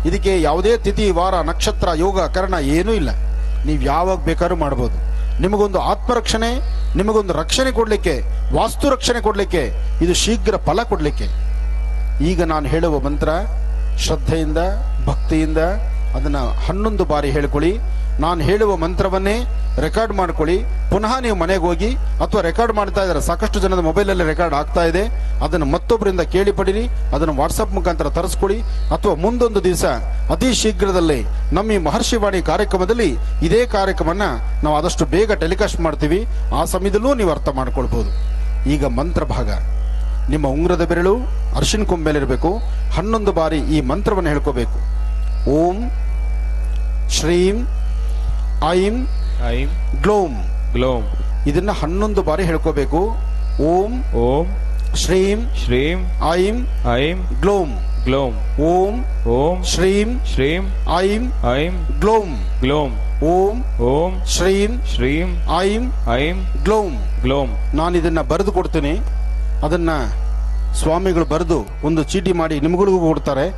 B: ಇದಕ್ಕೆ ಯಾವುದೇ ತಿಥಿ, ವಾರ, ನಕ್ಷತ್ರ, ಯೋಗ, ಕರ್ಣ ಏನೂ ಇಲ್ಲ. ನೀವು ಯಾವಾಗ ಬೇಕಾದ್ರೂ ಮಾಡಬಹುದು. ನಿಮಗೊಂದು ಆತ್ಮರಕ್ಷಣೆ, ನಿಮಗೊಂದು ರಕ್ಷಣೆ ಕೊಡಲಿಕ್ಕೆ, ವಾಸ್ತು ರಕ್ಷಣೆ ಕೊಡಲಿಕ್ಕೆ, ಇದು ಶೀಘ್ರ ಫಲ ಕೊಡಲಿಕ್ಕೆ. ಈಗ ನಾನು ಹೇಳುವ ಮಂತ್ರ ಶ್ರದ್ಧೆಯಿಂದ, ಭಕ್ತಿಯಿಂದ ಅದನ್ನು 11 ಬಾರಿ ಹೇಳ್ಕೊಳ್ಳಿ. ನಾನು ಹೇಳುವ ಮಂತ್ರವನ್ನೇ ರೆಕಾರ್ಡ್ ಮಾಡ್ಕೊಳ್ಳಿ. ಪುನಃ ನೀವು ಮನೆಗೆ ಹೋಗಿ, ಅಥವಾ ರೆಕಾರ್ಡ್ ಮಾಡ್ತಾ ಇದ್ದಾರೆ, ಸಾಕಷ್ಟು ಜನದ ಮೊಬೈಲಲ್ಲಿ ರೆಕಾರ್ಡ್ ಆಗ್ತಾ ಇದೆ, ಅದನ್ನು ಮತ್ತೊಬ್ಬರಿಂದ ಕೇಳಿ ಪಡೀರಿ, ಅದನ್ನು ವಾಟ್ಸಪ್ ಮುಖಾಂತರ ತರಿಸ್ಕೊಳ್ಳಿ. ಅಥವಾ ಮುಂದೊಂದು ದಿವಸ ಅತಿ ಶೀಘ್ರದಲ್ಲೇ ನಮ್ಮ ಈ ಮಹರ್ಷಿವಾಣಿ ಕಾರ್ಯಕ್ರಮದಲ್ಲಿ ಇದೇ ಕಾರ್ಯಕ್ರಮನ ನಾವು ಆದಷ್ಟು ಬೇಗ ಟೆಲಿಕಾಸ್ಟ್ ಮಾಡ್ತೀವಿ. ಆ ಸಮಯದಲ್ಲೂ ನೀವು ಅರ್ಥ ಮಾಡ್ಕೊಳ್ಬಹುದು. ಈಗ ಮಂತ್ರ ಭಾಗ. ನಿಮ್ಮ ಉಂಗುರದ ಬೆರಳು ಅರಿಶಿನ ಕೊಂಬೆಲಿರಬೇಕು. 11 ಬಾರಿ ಈ ಮಂತ್ರವನ್ನು ಹೇಳ್ಕೋಬೇಕು. ಓಂ ಶ್ರೀಂ ಐಂ
C: ಐಂ
B: ಗ್ಲೋಂ
C: ಗ್ಲೋಂ.
B: ಇದನ್ನ 11 ಬಾರಿ ಹೇಳ್ಕೋಬೇಕು. ಓಂ
C: ಓಂ
B: ಶ್ರೀಂ
C: ಶ್ರೀಂ
B: ಐಂ
C: ಐಂ
B: ಗ್ಲೋಂ
C: ಗ್ಲೋಂ.
B: ಓಂ
C: ಓಂ
B: ಶ್ರೀಂ
C: ಶ್ರೀಂ
B: ಐಂ
C: ಐಂ
B: ಗ್ಲೋಂ
C: ಗ್ಲೋಂ.
B: ಓಂ
C: ಓಂ
B: ಶ್ರೀಂ
C: ಶ್ರೀಂ
B: ಐಂ
C: ಐಂ
B: ಗ್ಲೋಂ.
C: ಗ್ಲೋಂ.
B: ನಾನು ಇದನ್ನ ಬರೆದು ಕೊಡ್ತೀನಿ. ಅದನ್ನ ಸ್ವಾಮಿಗಳು ಬರೆದು ಒಂದು ಚೀಟಿ ಮಾಡಿ ನಿಮ್ಗಳಿಗೂ ಕೊಡ್ತಾರೆ.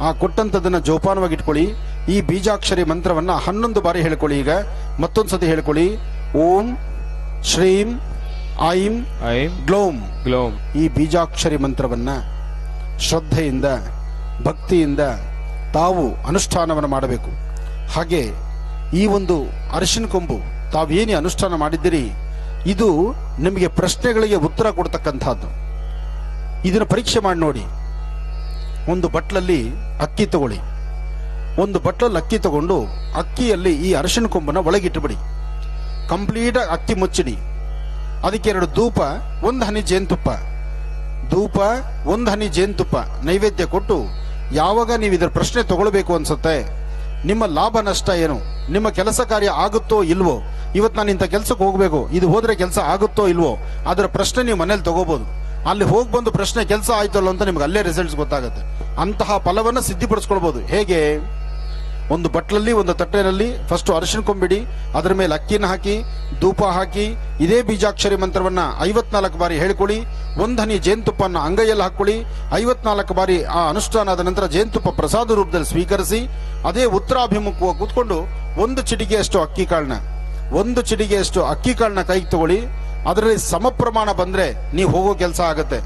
B: ಆ ಕೊಟ್ಟಂತದನ್ನ ಜೋಪಾನವಾಗಿ ಇಟ್ಕೊಳ್ಳಿ. ಈ ಬೀಜಾಕ್ಷರಿ ಮಂತ್ರವನ್ನ 11 ಬಾರಿ ಹೇಳ್ಕೊಳ್ಳಿ. ಈಗ ಮತ್ತೊಂದ್ಸತಿ ಹೇಳ್ಕೊಳ್ಳಿ. ಓಂ ಶ್ರೀಂ ಐಂ
C: ಐಂ
B: ಗ್ಲೋಂ
C: ಗ್ಲೋಂ.
B: ಈ ಬೀಜಾಕ್ಷರಿ ಮಂತ್ರವನ್ನ ಶ್ರದ್ಧೆಯಿಂದ, ಭಕ್ತಿಯಿಂದ ತಾವು ಅನುಷ್ಠಾನವನ್ನು ಮಾಡಬೇಕು. ಹಾಗೆ ಈ ಒಂದು ಅರಿಶಿನ ಕೊಂಬು ತಾವೇನೇ ಅನುಷ್ಠಾನ ಮಾಡಿದ್ದೀರಿ, ಇದು ನಿಮಗೆ ಪ್ರಶ್ನೆಗಳಿಗೆ ಉತ್ತರ ಕೊಡ್ತಕ್ಕಂಥದ್ದು. ಇದನ್ನು ಪರೀಕ್ಷೆ ಮಾಡಿ ನೋಡಿ. ಒಂದು ಬಟ್ಲಲ್ಲಿ ಅಕ್ಕಿ ತಗೊಳ್ಳಿ. ಒಂದು ಬಟ್ಲಲ್ಲಿ ಅಕ್ಕಿ ತಗೊಂಡು ಅಕ್ಕಿಯಲ್ಲಿ ಈ ಅರಿಶಿನ ಕೊಂಬನ್ನ ಒಳಗಿಟ್ಟುಬಿಡಿ. ಕಂಪ್ಲೀಟ್ ಅಕ್ಕಿ ಮುಚ್ಚಿಡಿ. ಅದಕ್ಕೆ 2 ಧೂಪ, 1 ಹನಿ ಜೇನುತುಪ್ಪ, ಧೂಪ 1 ಹನಿ ಜೇನುತುಪ್ಪ ನೈವೇದ್ಯ ಕೊಟ್ಟು, ಯಾವಾಗ ನೀವು ಇದರ ಪ್ರಶ್ನೆ ತಗೊಳ್ಬೇಕು ಅನ್ಸುತ್ತೆ, ನಿಮ್ಮ ಲಾಭ ನಷ್ಟ ಏನು, ನಿಮ್ಮ ಕೆಲಸ ಕಾರ್ಯ ಆಗುತ್ತೋ ಇಲ್ವೋ, ಇವತ್ತು ನಾನು ಇಂಥ ಕೆಲಸಕ್ಕೆ ಹೋಗಬೇಕು, ಇದು ಹೋದ್ರೆ ಕೆಲಸ ಆಗುತ್ತೋ ಇಲ್ವೋ, ಅದರ ಪ್ರಶ್ನೆ ನೀವು ಮನೇಲಿ ತಗೋಬಹುದು. ಅಲ್ಲಿ ಹೋಗಿ ಬಂದು ಪ್ರಶ್ನೆ ಕೆಲಸ ಆಯ್ತಲ್ಲ ಅಂತ ನಿಮ್ಗೆ ಅಲ್ಲೇ ರಿಸಲ್ಟ್ಸ್ ಗೊತ್ತಾಗುತ್ತೆ. ಅಂತಹ ಫಲವನ್ನು ಸಿದ್ಧಿಪಡಿಸ್ಕೊಳ್ಬಹುದು. ಹೇಗೆ? ಒಂದು ಬಟ್ಲಲ್ಲಿ, ಒಂದು ತಟ್ಟೆನಲ್ಲಿ ಫಸ್ಟ್ ಅರಿಶಿನ ಕೊಂಬಿಡಿ, ಅದರ ಮೇಲೆ ಅಕ್ಕಿನ ಹಾಕಿ, ಧೂಪ ಹಾಕಿ, ಇದೇ ಬೀಜಾಕ್ಷರಿ ಮಂತ್ರವನ್ನ 54 ಬಾರಿ ಹೇಳ್ಕೊಳ್ಳಿ. 1 ಹನಿ ಜೇನುತುಪ್ಪನ್ನ ಅಂಗೈಯಲ್ಲಿ ಹಾಕೊಳ್ಳಿ. 54 ಬಾರಿ ಆ ಅನುಷ್ಠಾನ ಆದ ನಂತರ ಜೇನುತುಪ್ಪ ಪ್ರಸಾದ ರೂಪದಲ್ಲಿ ಸ್ವೀಕರಿಸಿ, ಅದೇ ಉತ್ತರಾಭಿಮುಖವಾಗಿ ಕೂತ್ಕೊಂಡು 1 ಚಿಟಿಕೆಯಷ್ಟು ಅಕ್ಕಿ ಕಾಳನ್ನ ಕೈಗೆ ತಗೊಳ್ಳಿ. ಅದರಲ್ಲಿ ಸಮ ಪ್ರಮಾಣ ಬಂದ್ರೆ ನೀವು ಹೋಗೋ ಕೆಲಸ ಆಗುತ್ತೆ.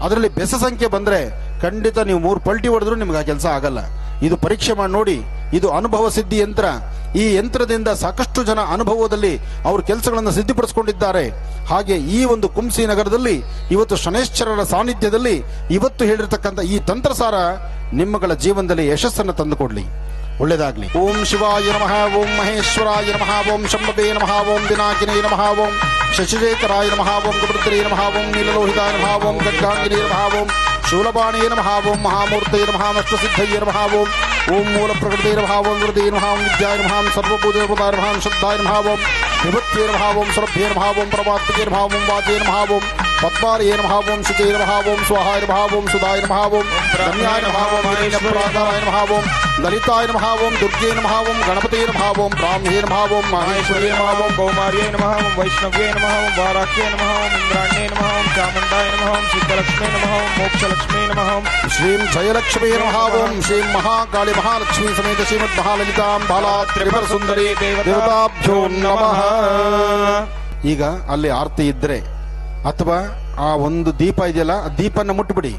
B: ಅದರಲ್ಲಿ ಬೆಸ ಸಂಖ್ಯೆ ಬಂದ್ರೆ ಖಂಡಿತ ನೀವು 3 ಪಲ್ಟಿ ಹೊಡೆದ್ರು ನಿಮ್ಗೆ ಆ ಕೆಲಸ ಆಗಲ್ಲ. ಇದು ಪರೀಕ್ಷೆ ಮಾಡಿ ನೋಡಿ. ಇದು ಅನುಭವ ಸಿದ್ಧಿ ಯಂತ್ರ. ಈ ಯಂತ್ರದಿಂದ ಸಾಕಷ್ಟು ಜನ ಅನುಭವದಲ್ಲಿ ಅವ್ರ ಕೆಲಸಗಳನ್ನು ಸಿದ್ಧಿಪಡಿಸಿಕೊಂಡಿದ್ದಾರೆ. ಹಾಗೆ ಈ ಒಂದು ಕುಂಸಿ ನಗರದಲ್ಲಿ ಇವತ್ತು ಶನೈಶ್ಚರರ ಸಾನ್ನಿಧ್ಯದಲ್ಲಿ ಇವತ್ತು ಹೇಳಿರ್ತಕ್ಕಂಥ ಈ ತಂತ್ರಸಾರ ನಿಮ್ಮಗಳ ಜೀವನದಲ್ಲಿ ಯಶಸ್ಸನ್ನು ತಂದುಕೊಡ್ಲಿ. ಒಳ್ಳೆಯದಾಗ್ಲಿ. ಓಂ ಶಿವಾಯ ನಮಃ, ಓಂ ಮಹೇಶ್ವರಾಯ ನಮಃ, ಓಂ ಶಂಭವೇ ನಮಃ, ಓಂ ದಿನಾಕಿನೇ ನಮಃ, ಓಂ ಶಶಿಶೇಖರಾಯ ನಮಃ, ಓಂ ಗುರುತ್ರೇ ನಮಃ, ಓಂ ನೀಲಲೋಹಿತಾಯ ನಮಃ, ಓಂ ಖಡ್ಗಾಂಗಿನೇ ನಮಃ, ಓಂ ಶೂಲಪಾಣೇ ನಮಃ, ಓಂ ಮಹಾಮೂರ್ತೇ ನಮಃ, ಅಷ್ಟಸಿದ್ಧಯೇ ನಮಃ, ಓಂ ಮೂಲ ಪ್ರಕೃತೇ ನಮಃ, ಓಂ ಹೃದಯ ನಮಃ, ಓಂ ವಿದ್ಯಾಯ ನಮಃ, ಸರ್ವಭೂತೇವತಾಯ ನಮಃ, ಶ್ರದ್ಧಾಯ ನಮಃ, ಓಂ ವಿಭೂತ್ಯೇ ನಮಃ, ಓಂ ಸುರಭ್ಯೇ ನಮಃ, ಓಂ ಪರಮಾತ್ಮಕೇ ನಮಃ, ಓಂ ವಾಚೇ ನಮಃ, ಓಂ ಪದ್ಮಾರಯೇ ನಮಃ, ಓಂ ಶುಚೇ ನಮಃ, ಓಂ ಸ್ವಾಹಾಯ ನಮಃ, ಓಂ ಸುಧಾಯ ನಮಃ, ಓಂ ರಮ್ಯಾಯ ನಮಃ, ಓಂ ಪ್ರಾಕಾರಾಯ ನಮಃ, ಓಂ ಲಲಿತಾಯ ನಮಃ, ಓಂ ದುರ್ಗೇ ನಮಃ, ಓಂ ಗಣಪತೇ ನಮಃ, ಓಂ ಬ್ರಾಹ್ಮೇ ನಮಃ, ಓಂ ಮಹೇಶ್ವರೇ ನಮಃ, ಓಂ
C: ಕೌಮಾರ್ಯೇ ನಮಃ, ಓಂ ವೈಷ್ಣವ್ಯೇ ನಮಃ, ಓಂ ವಾರಾಕ್ಯೇ ನಮಃ, ಓಂ ಇಂದ್ರಾಣ್ಯೇ ನಮಃ, ಓಂ ಚಾಮುಂಡಾಯ ನಮಃ, ಓಂ ಸಿದ್ಧಲಕ್ಷ್ಮೇ ನಮಃ, ಓಂ ಮೋಕ್ಷಲಕ್ಷ್ಮೇ ನಮಃ, ಓಂ
B: ಶ್ರೀಂ ಜಯಲಕ್ಷ್ಮೇ ನಮಃ, ಓಂ ಶ್ರೀಂ ಮಹಾಕಾಳಿ ಮಹಾಲಕ್ಷ್ಮೀ ಸಮೇತ ಶ್ರೀಮದ್ ಮಹಾಲಲಿತಾಂ ಬಾಲಾ ತ್ರಿಪುರ ಸುಂದರಿ ದೇವತಾಭ್ಯೋ ನಮಃ. ಈಗ ಅಲ್ಲಿ ಆರತಿ ಇದ್ರೆ ಅಥವಾ ಆ ಒಂದು ದೀಪ ಇದೆಯಲ್ಲ, ಆ ದೀಪನ ಮುಟ್ಬಿಡಿ.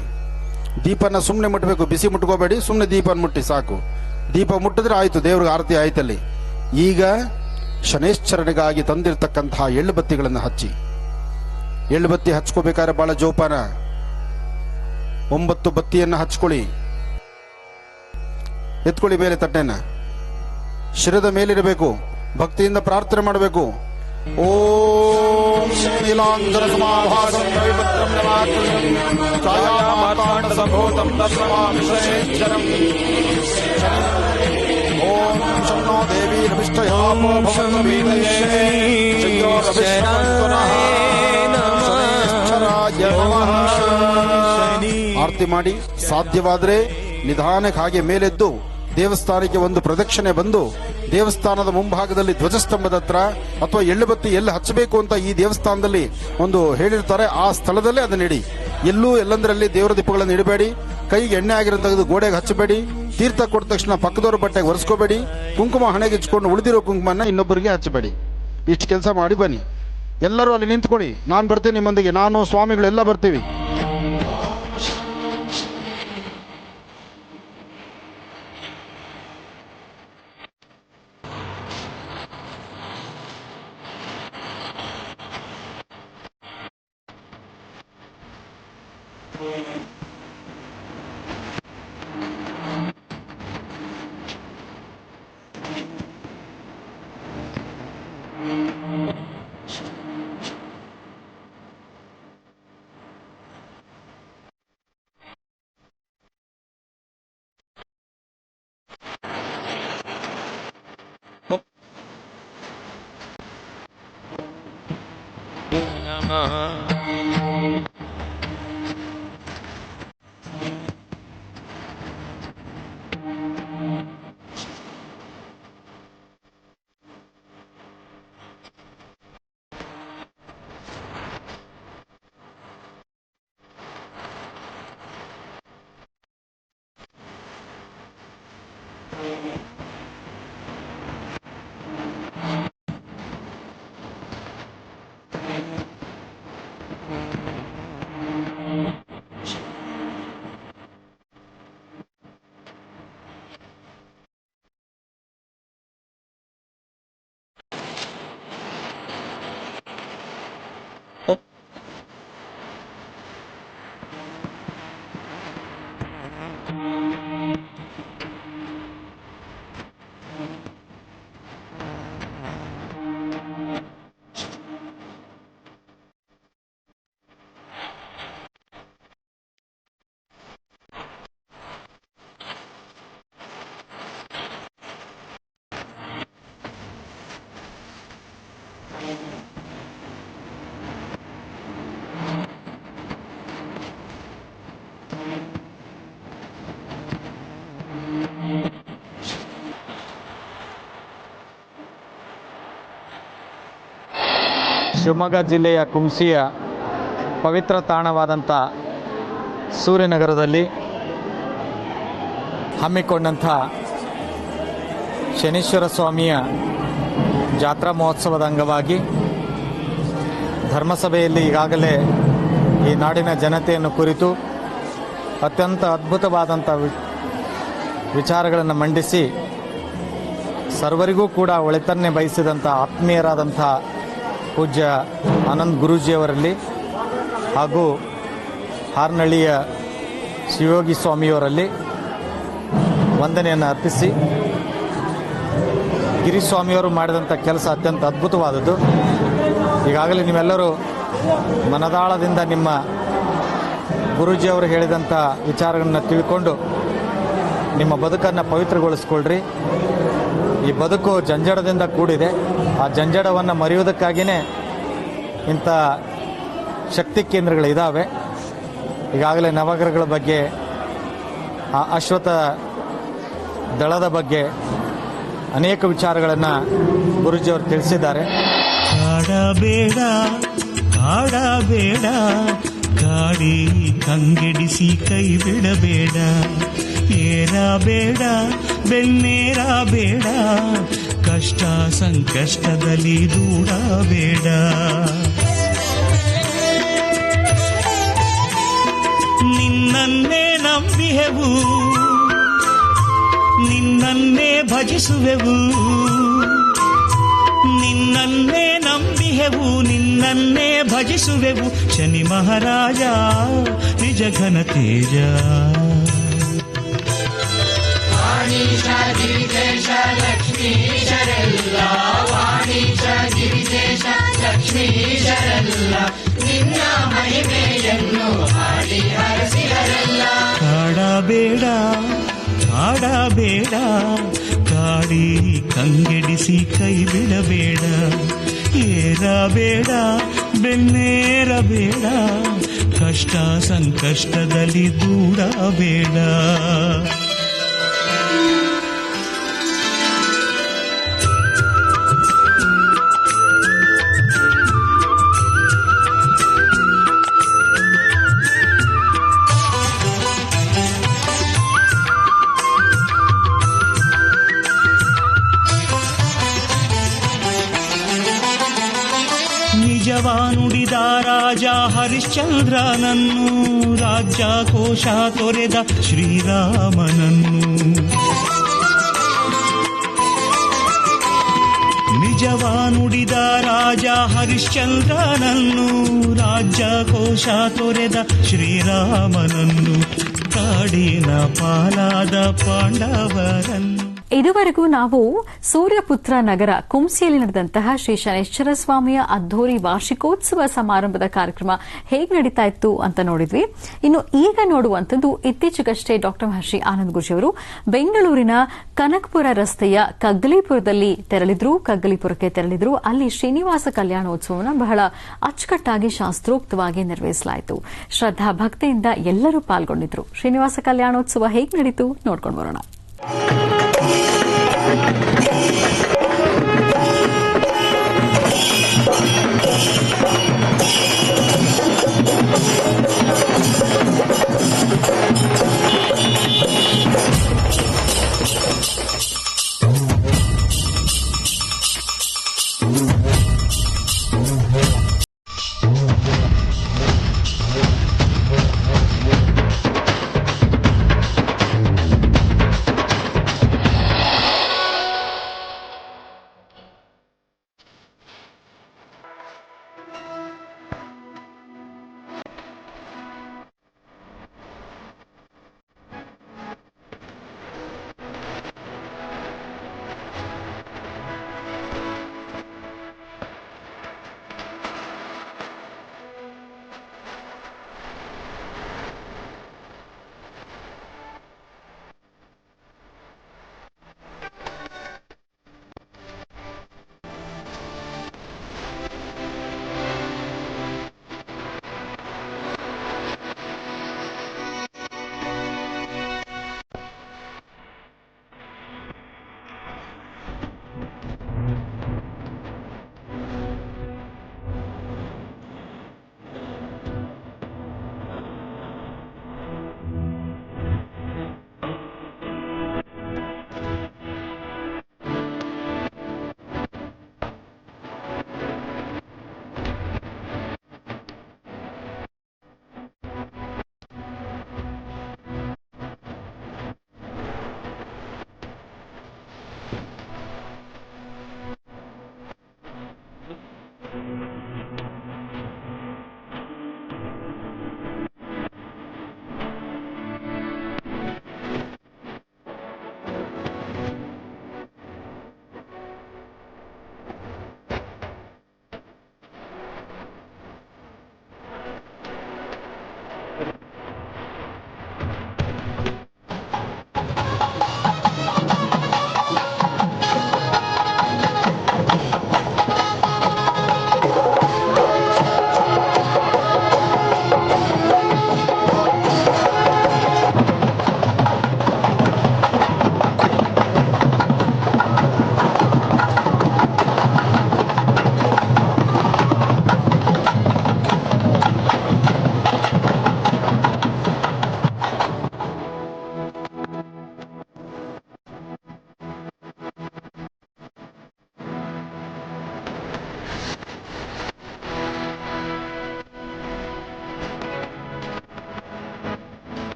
B: ದೀಪನ ಸುಮ್ಮನೆ ಮುಟ್ಟಬೇಕು, ಬಿಸಿ ಮುಟ್ಕೋಬೇಡಿ, ಸುಮ್ಮನೆ ದೀಪನ ಮುಟ್ಟಿ ಸಾಕು. ದೀಪ ಮುಟ್ಟಿದ್ರೆ ಆಯ್ತು, ದೇವ್ರಿಗೆ ಆರತಿ ಆಯ್ತಲ್ಲಿ. ಈಗ ಶನೈಶ್ಚರನಿಗಾಗಿ ತಂದಿರತಕ್ಕಂತಹ ಎಳ್ಳು ಬತ್ತಿಗಳನ್ನು ಹಚ್ಚಿ. ಎಳ್ಳು ಬತ್ತಿ ಹಚ್ಕೋಬೇಕಾದ್ರೆ ಬಹಳ ಜೋಪಾನ. 9 ಬತ್ತಿಯನ್ನು ಹಚ್ಕೊಳ್ಳಿ. ಎತ್ಕೊಳ್ಳಿ ಮೇಲೆ ತಟ್ಟೆನ, ಶಿರದ ಮೇಲಿರಬೇಕು. ಭಕ್ತಿಯಿಂದ ಪ್ರಾರ್ಥನೆ ಮಾಡಬೇಕು. ಓಂ ನೀಲಾಂಜನ ಸಮಾಭಾಸಂ ರವಿಭದ್ರಂ ನಮಾಮಿ ಛಾಯಾಮಾತಾಂಡ ಸಂಭೂತಂ ತಸ್ಮಾಮಿ ಶನೈಶ್ಚರಂ. ಓಂ ಶನ್ನೋ ದೇವಿ ರವಿಷ್ಠಯಾಮೋ ಭವಂತುಮೀತಯೇ ಶಯ್ಯೋ ರವಿಷ್ಠವಂತುನಃ ಶನೈಶ್ಚರಾಯ ನಮಃ. ಆರತಿ ಮಾಡಿ ಸಾಧ್ಯವಾದ್ರೆ ನಿಧಾನಕ್ಕೆ ಹಾಗೆ ಮೇಲೆದ್ದು ದೇವಸ್ಥಾನಕ್ಕೆ ಒಂದು ಪ್ರದಕ್ಷಿಣೆ ಬಂದು ದೇವಸ್ಥಾನದ ಮುಂಭಾಗದಲ್ಲಿ ಧ್ವಜಸ್ತಂಭದ ಹತ್ರ ಅಥವಾ ಎಳ್ಳುಬತ್ತಿ ಎಲ್ಲಿ ಹಚ್ಚಬೇಕು ಅಂತ ಈ ದೇವಸ್ಥಾನದಲ್ಲಿ ಒಂದು ಹೇಳಿರ್ತಾರೆ, ಆ ಸ್ಥಳದಲ್ಲೇ ಅದನ್ನ ಇಡಿ. ಎಲ್ಲೂ ಎಲ್ಲಂದ್ರಲ್ಲಿ ದೇವರ ದೀಪಗಳನ್ನು ಇಡಬೇಡಿ. ಕೈಗೆ ಎಣ್ಣೆ ಆಗಿರೋ ತೆಗೆದು ಗೋಡೆಗೆ ಹಚ್ಚಬೇಡಿ. ತೀರ್ಥ ಕೊಟ್ಟ ತಕ್ಷಣ ಪಕ್ಕದವರ ಬಟ್ಟೆಗೆ ಒರೆಸ್ಕೋಬೇಡಿ. ಕುಂಕುಮ ಹಣೆಗೆ ಇಚ್ಕೊಂಡು ಉಳಿದಿರೋ ಕುಂಕುಮನ ಇನ್ನೊಬ್ಬರಿಗೆ ಹಚ್ಚಬೇಡಿ. ಇಷ್ಟು ಕೆಲಸ ಮಾಡಿ ಬನ್ನಿ. ಎಲ್ಲರೂ ಅಲ್ಲಿ ನಿಂತ್ಕೊಳ್ಳಿ, ನಾನು ಬರ್ತೀನಿ ನಿಮ್ಮೊಂದಿಗೆ. ನಾನು ಸ್ವಾಮಿಗಳೆಲ್ಲ ಬರ್ತೀವಿ.
D: ಶಿವಮೊಗ್ಗ ಜಿಲ್ಲೆಯ ಕುಂಸಿಯ ಪವಿತ್ರ ತಾಣವಾದಂಥ ಸೂರ್ಯನಗರದಲ್ಲಿ ಹಮ್ಮಿಕೊಂಡಂಥ ಶನೀಶ್ವರ ಸ್ವಾಮಿಯ ಜಾತ್ರಾ ಮಹೋತ್ಸವದ ಅಂಗವಾಗಿ ಧರ್ಮಸಭೆಯಲ್ಲಿ ಈಗಾಗಲೇ ಈ ನಾಡಿನ ಜನತೆಯನ್ನು ಕುರಿತು ಅತ್ಯಂತ ಅದ್ಭುತವಾದಂಥ ವಿಚಾರಗಳನ್ನು ಮಂಡಿಸಿ ಸರ್ವರಿಗೂ ಕೂಡ ಒಳಿತನ್ನೇ ಬಯಸಿದಂಥ ಆತ್ಮೀಯರಾದಂಥ ಪೂಜ್ಯ ಆನಂದ್ ಗುರೂಜಿಯವರಲ್ಲಿ ಹಾಗೂ ಹಾರ್ನಳ್ಳಿಯ ಶಿವಯೋಗಿ ಸ್ವಾಮಿಯವರಲ್ಲಿ ವಂದನೆಯನ್ನು ಅರ್ಪಿಸಿ, ಗಿರಿಸ್ವಾಮಿಯವರು ಮಾಡಿದಂಥ ಕೆಲಸ ಅತ್ಯಂತ ಅದ್ಭುತವಾದದ್ದು. ಈಗಾಗಲೇ ನೀವೆಲ್ಲರೂ ಮನದಾಳದಿಂದ ನಿಮ್ಮ ಗುರೂಜಿಯವರು ಹೇಳಿದಂಥ ವಿಚಾರಗಳನ್ನು ತಿಳ್ಕೊಂಡು ನಿಮ್ಮ ಬದುಕನ್ನು ಪವಿತ್ರಗೊಳಿಸ್ಕೊಳ್ರಿ. ಈ ಬದುಕು ಜಂಜಡದಿಂದ ಕೂಡಿದೆ. ಆ ಜಂಜಡವನ್ನು ಮರೆಯುವುದಕ್ಕಾಗಿಯೇ ಇಂಥ ಶಕ್ತಿ ಕೇಂದ್ರಗಳಿದ್ದಾವೆ. ಈಗಾಗಲೇ ನವಗ್ರಹಗಳ ಬಗ್ಗೆ, ಆ ಅಶ್ವತ್ಥ ದಳದ ಬಗ್ಗೆ ಅನೇಕ ವಿಚಾರಗಳನ್ನು ಗುರೂಜಿಯವರು ತಿಳಿಸಿದ್ದಾರೆ.
E: ಕಾಡಬೇಡ ಕಾಡಬೇಡ, ಕಾಡಿ ಕಂಗೆಡಿಸಿ ಕೈ ಬಿಡಬೇಡ, ಏರಬೇಡ ಬೆನ್ನೇರಬೇಡ, ಕಷ್ಟ ಸಂಕಷ್ಟದಲ್ಲಿ ದೂಡಬೇಡ. ನಿನ್ನನ್ನೇ ನಂಬಿಹೆವು, ನಿನ್ನನ್ನೇ ಭಜಿಸುವೆವು, ನಿನ್ನನ್ನೇ ನಂಬಿಹೆವು, ನಿನ್ನನ್ನೇ ಭಜಿಸುವೆವು. ಶನಿ ಮಹಾರಾಜ ನಿಜ ಘನ ತೇಜ. ವಾಣೀಶ ಗಿರಿಜೇಶ ಲಕ್ಷ್ಮೀಶರೆಲ್ಲ, ವಾಣೀಶ ಗಿರಿಜೇಶ ಲಕ್ಷ್ಮೀಶರೆಲ್ಲ, ನಿನ್ನ ಮಹಿಮೆಯನ್ನು ಹಾಡಿ ಹರಸಿಹರೆಲ್ಲ. ಕಾಡಬೇಡ ಕಾಡಬೇಡ, ಕಾಡಿ ಕಂಗೆಡಿಸಿ ಕೈ ಬಿಡಬೇಡ, ಏರಬೇಡ ಬೆನ್ನೇರಬೇಡ, ಕಷ್ಟ ಸಂಕಷ್ಟದಲ್ಲಿ ದೂಡಬೇಡ. ನಿಜವಾನುಡಿದ ರಾಜ ಹರಿಶ್ಚಂದ್ರನನ್ನು, ರಾಜ್ಯಕೋಶ ತೊರೆದ ಶ್ರೀರಾಮನನ್ನು. ನಿಜವಾನುಡಿದ ರಾಜ ಹರಿಶ್ಚಂದ್ರನನ್ನು, ರಾಜ್ಯಕೋಶ ತೊರೆದ ಶ್ರೀರಾಮನನ್ನು, ಕಾಡಿನ ಪಾಲಾದ ಪಾಂಡವರನ್ನು.
A: ಇದುವರೆಗೂ ನಾವು ಸೂರ್ಯಪುತ್ರ ನಗರ ಕುಂಸಿಯಲ್ಲಿ ನಡೆದಂತಹ ಶ್ರೀ ಶನೈಶ್ಚರ ಸ್ವಾಮಿಯ ಅದ್ಧೂರಿ ವಾರ್ಷಿಕೋತ್ಸವ ಸಮಾರಂಭದ ಕಾರ್ಯಕ್ರಮ ಹೇಗೆ ನಡೀತಾ ಇತ್ತು ಅಂತ ನೋಡಿದ್ವಿ. ಇನ್ನು ಈಗ ನೋಡುವಂಥದ್ದು ಇತ್ತೀಚೆಗಷ್ಟೇ ಡಾಕ್ಟರ್ ಮಹರ್ಷಿ ಆನಂದ್ ಗುರೂಜಿ ಅವರು ಬೆಂಗಳೂರಿನ ಕನಕಪುರ ರಸ್ತೆಯ ಕಗ್ಗಲೀಪುರಕ್ಕೆ ತೆರಳಿದ್ರು. ಅಲ್ಲಿ ಶ್ರೀನಿವಾಸ ಕಲ್ಯಾಣೋತ್ಸವವನ್ನು ಬಹಳ ಅಚ್ಚುಕಟ್ಟಾಗಿ ಶಾಸ್ತ್ರೋಕ್ತವಾಗಿ ನೆರವೇರಿಸಲಾಯಿತು. ಶ್ರದ್ಧಾ ಭಕ್ತಿಯಿಂದ ಎಲ್ಲರೂ ಪಾಲ್ಗೊಂಡಿದ್ರು. ಶ್ರೀನಿವಾಸ ಕಲ್ಯಾಣೋತ್ಸವ ಹೇಗೆ ನಡೀತು ನೋಡ್ಕೊಂಡು ಬರೋಣ.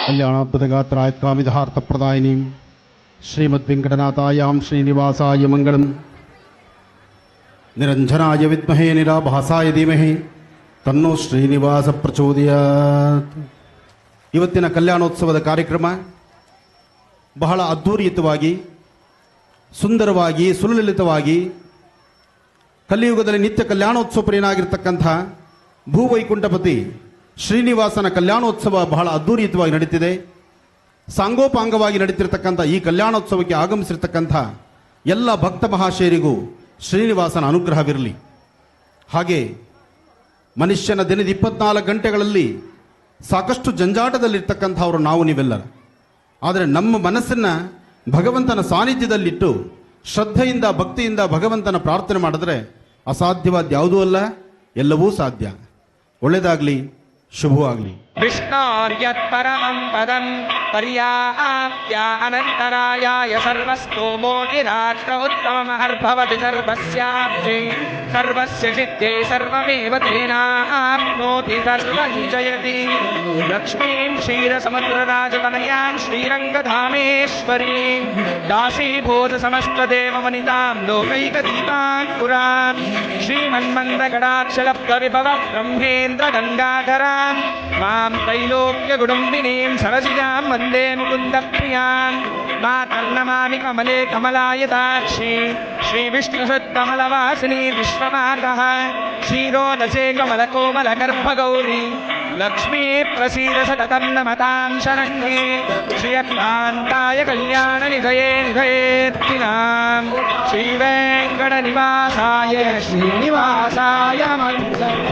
B: कल्याणाद्भुतगात्राय कामिधार्थप्रदायिनीं श्रीमद्वेङ्कटनाथायां श्रीनिवासाय मङ्गलम् निरञ्जनाय विद्महे निराभासाय धीमहि तन्नो ಶ್ರೀನಿವಾಸ ಪ್ರಚೋದಯಾತ್. ಇವತ್ತಿನ ಕಲ್ಯಾಣೋತ್ಸವದ ಕಾರ್ಯಕ್ರಮ ಬಹಳ ಅದ್ಧೂರಿಯುತವಾಗಿ, ಸುಂದರವಾಗಿ, ಸುಲಲಿತವಾಗಿ ಕಲಿಯುಗದಲ್ಲಿ ನಿತ್ಯ ಕಲ್ಯಾಣೋತ್ಸವ ಪ್ರಿಯನಾಗಿರ್ತಕ್ಕಂಥ ಭೂವೈಕುಂಠಪತಿ ಶ್ರೀನಿವಾಸನ ಕಲ್ಯಾಣೋತ್ಸವ ಬಹಳ ಅದ್ಧೂರಿಯುತವಾಗಿ ನಡೀತಿದೆ. ಸಾಂಗೋಪಾಂಗವಾಗಿ ನಡೀತಿರ್ತಕ್ಕಂಥ ಈ ಕಲ್ಯಾಣೋತ್ಸವಕ್ಕೆ ಆಗಮಿಸಿರ್ತಕ್ಕಂಥ ಎಲ್ಲ ಭಕ್ತ ಮಹಾಶಯರಿಗೂ ಶ್ರೀನಿವಾಸನ ಅನುಗ್ರಹವಿರಲಿ. ಹಾಗೆ ಮನುಷ್ಯನ ದಿನದ 24 ಗಂಟೆಗಳಲ್ಲಿ ಸಾಕಷ್ಟು ಜಂಜಾಟದಲ್ಲಿರ್ತಕ್ಕಂಥವ್ರು ನಾವು ನೀವೆಲ್ಲರ. ಆದರೆ ನಮ್ಮ ಮನಸ್ಸನ್ನು ಭಗವಂತನ ಸಾನ್ನಿಧ್ಯದಲ್ಲಿಟ್ಟು ಶ್ರದ್ಧೆಯಿಂದ ಭಕ್ತಿಯಿಂದ ಭಗವಂತನ ಪ್ರಾರ್ಥನೆ ಮಾಡಿದ್ರೆ ಅಸಾಧ್ಯವಾದ ಯಾವುದೂ ಅಲ್ಲ, ಎಲ್ಲವೂ ಸಾಧ್ಯ. ಒಳ್ಳೆಯದಾಗಲಿ, ಶುಭವಾಗಲಿ.
F: विष्णोर्यत्परमं पदं पर्याप्य अनन्तरायाय सर्वस्तोमोनिराष्ट्र उत्तममहर्भवति सर्वस्याब्धे सर्वस्य सिद्धे सर्वमेव तेनाप्नोति सर्वं जयति लक्ष्मीं क्षीरसमुद्रराजतनयां श्रीरङ्गधामेश्वरीं दासीभूत समस्तदेववनितां लोकैकदीपाङ्कुरां श्रीमन्मन्दगडाक्षलब्धविभव ब्रह्मेन्द्र गङ्गाधरां मां त्रैलोक्यकुटुम्बिनीं सरसिजां वन्दे मुकुन्दप्रियां मातर्नमामि कमले कमलायताक्षी श्रीविष्णुसुत्कमलवासिनी विश्वमातः क्षीरोदसे कमलकोमलगर्भगौरी लक्ष्मी प्रसीद सततं नमतां शरण्ये श्रियकान्ताय कल्याणनिधये निधयेत्तिनां श्रीवेङ्कटनिवासाय श्रीनिवासाय मङ्गलम्।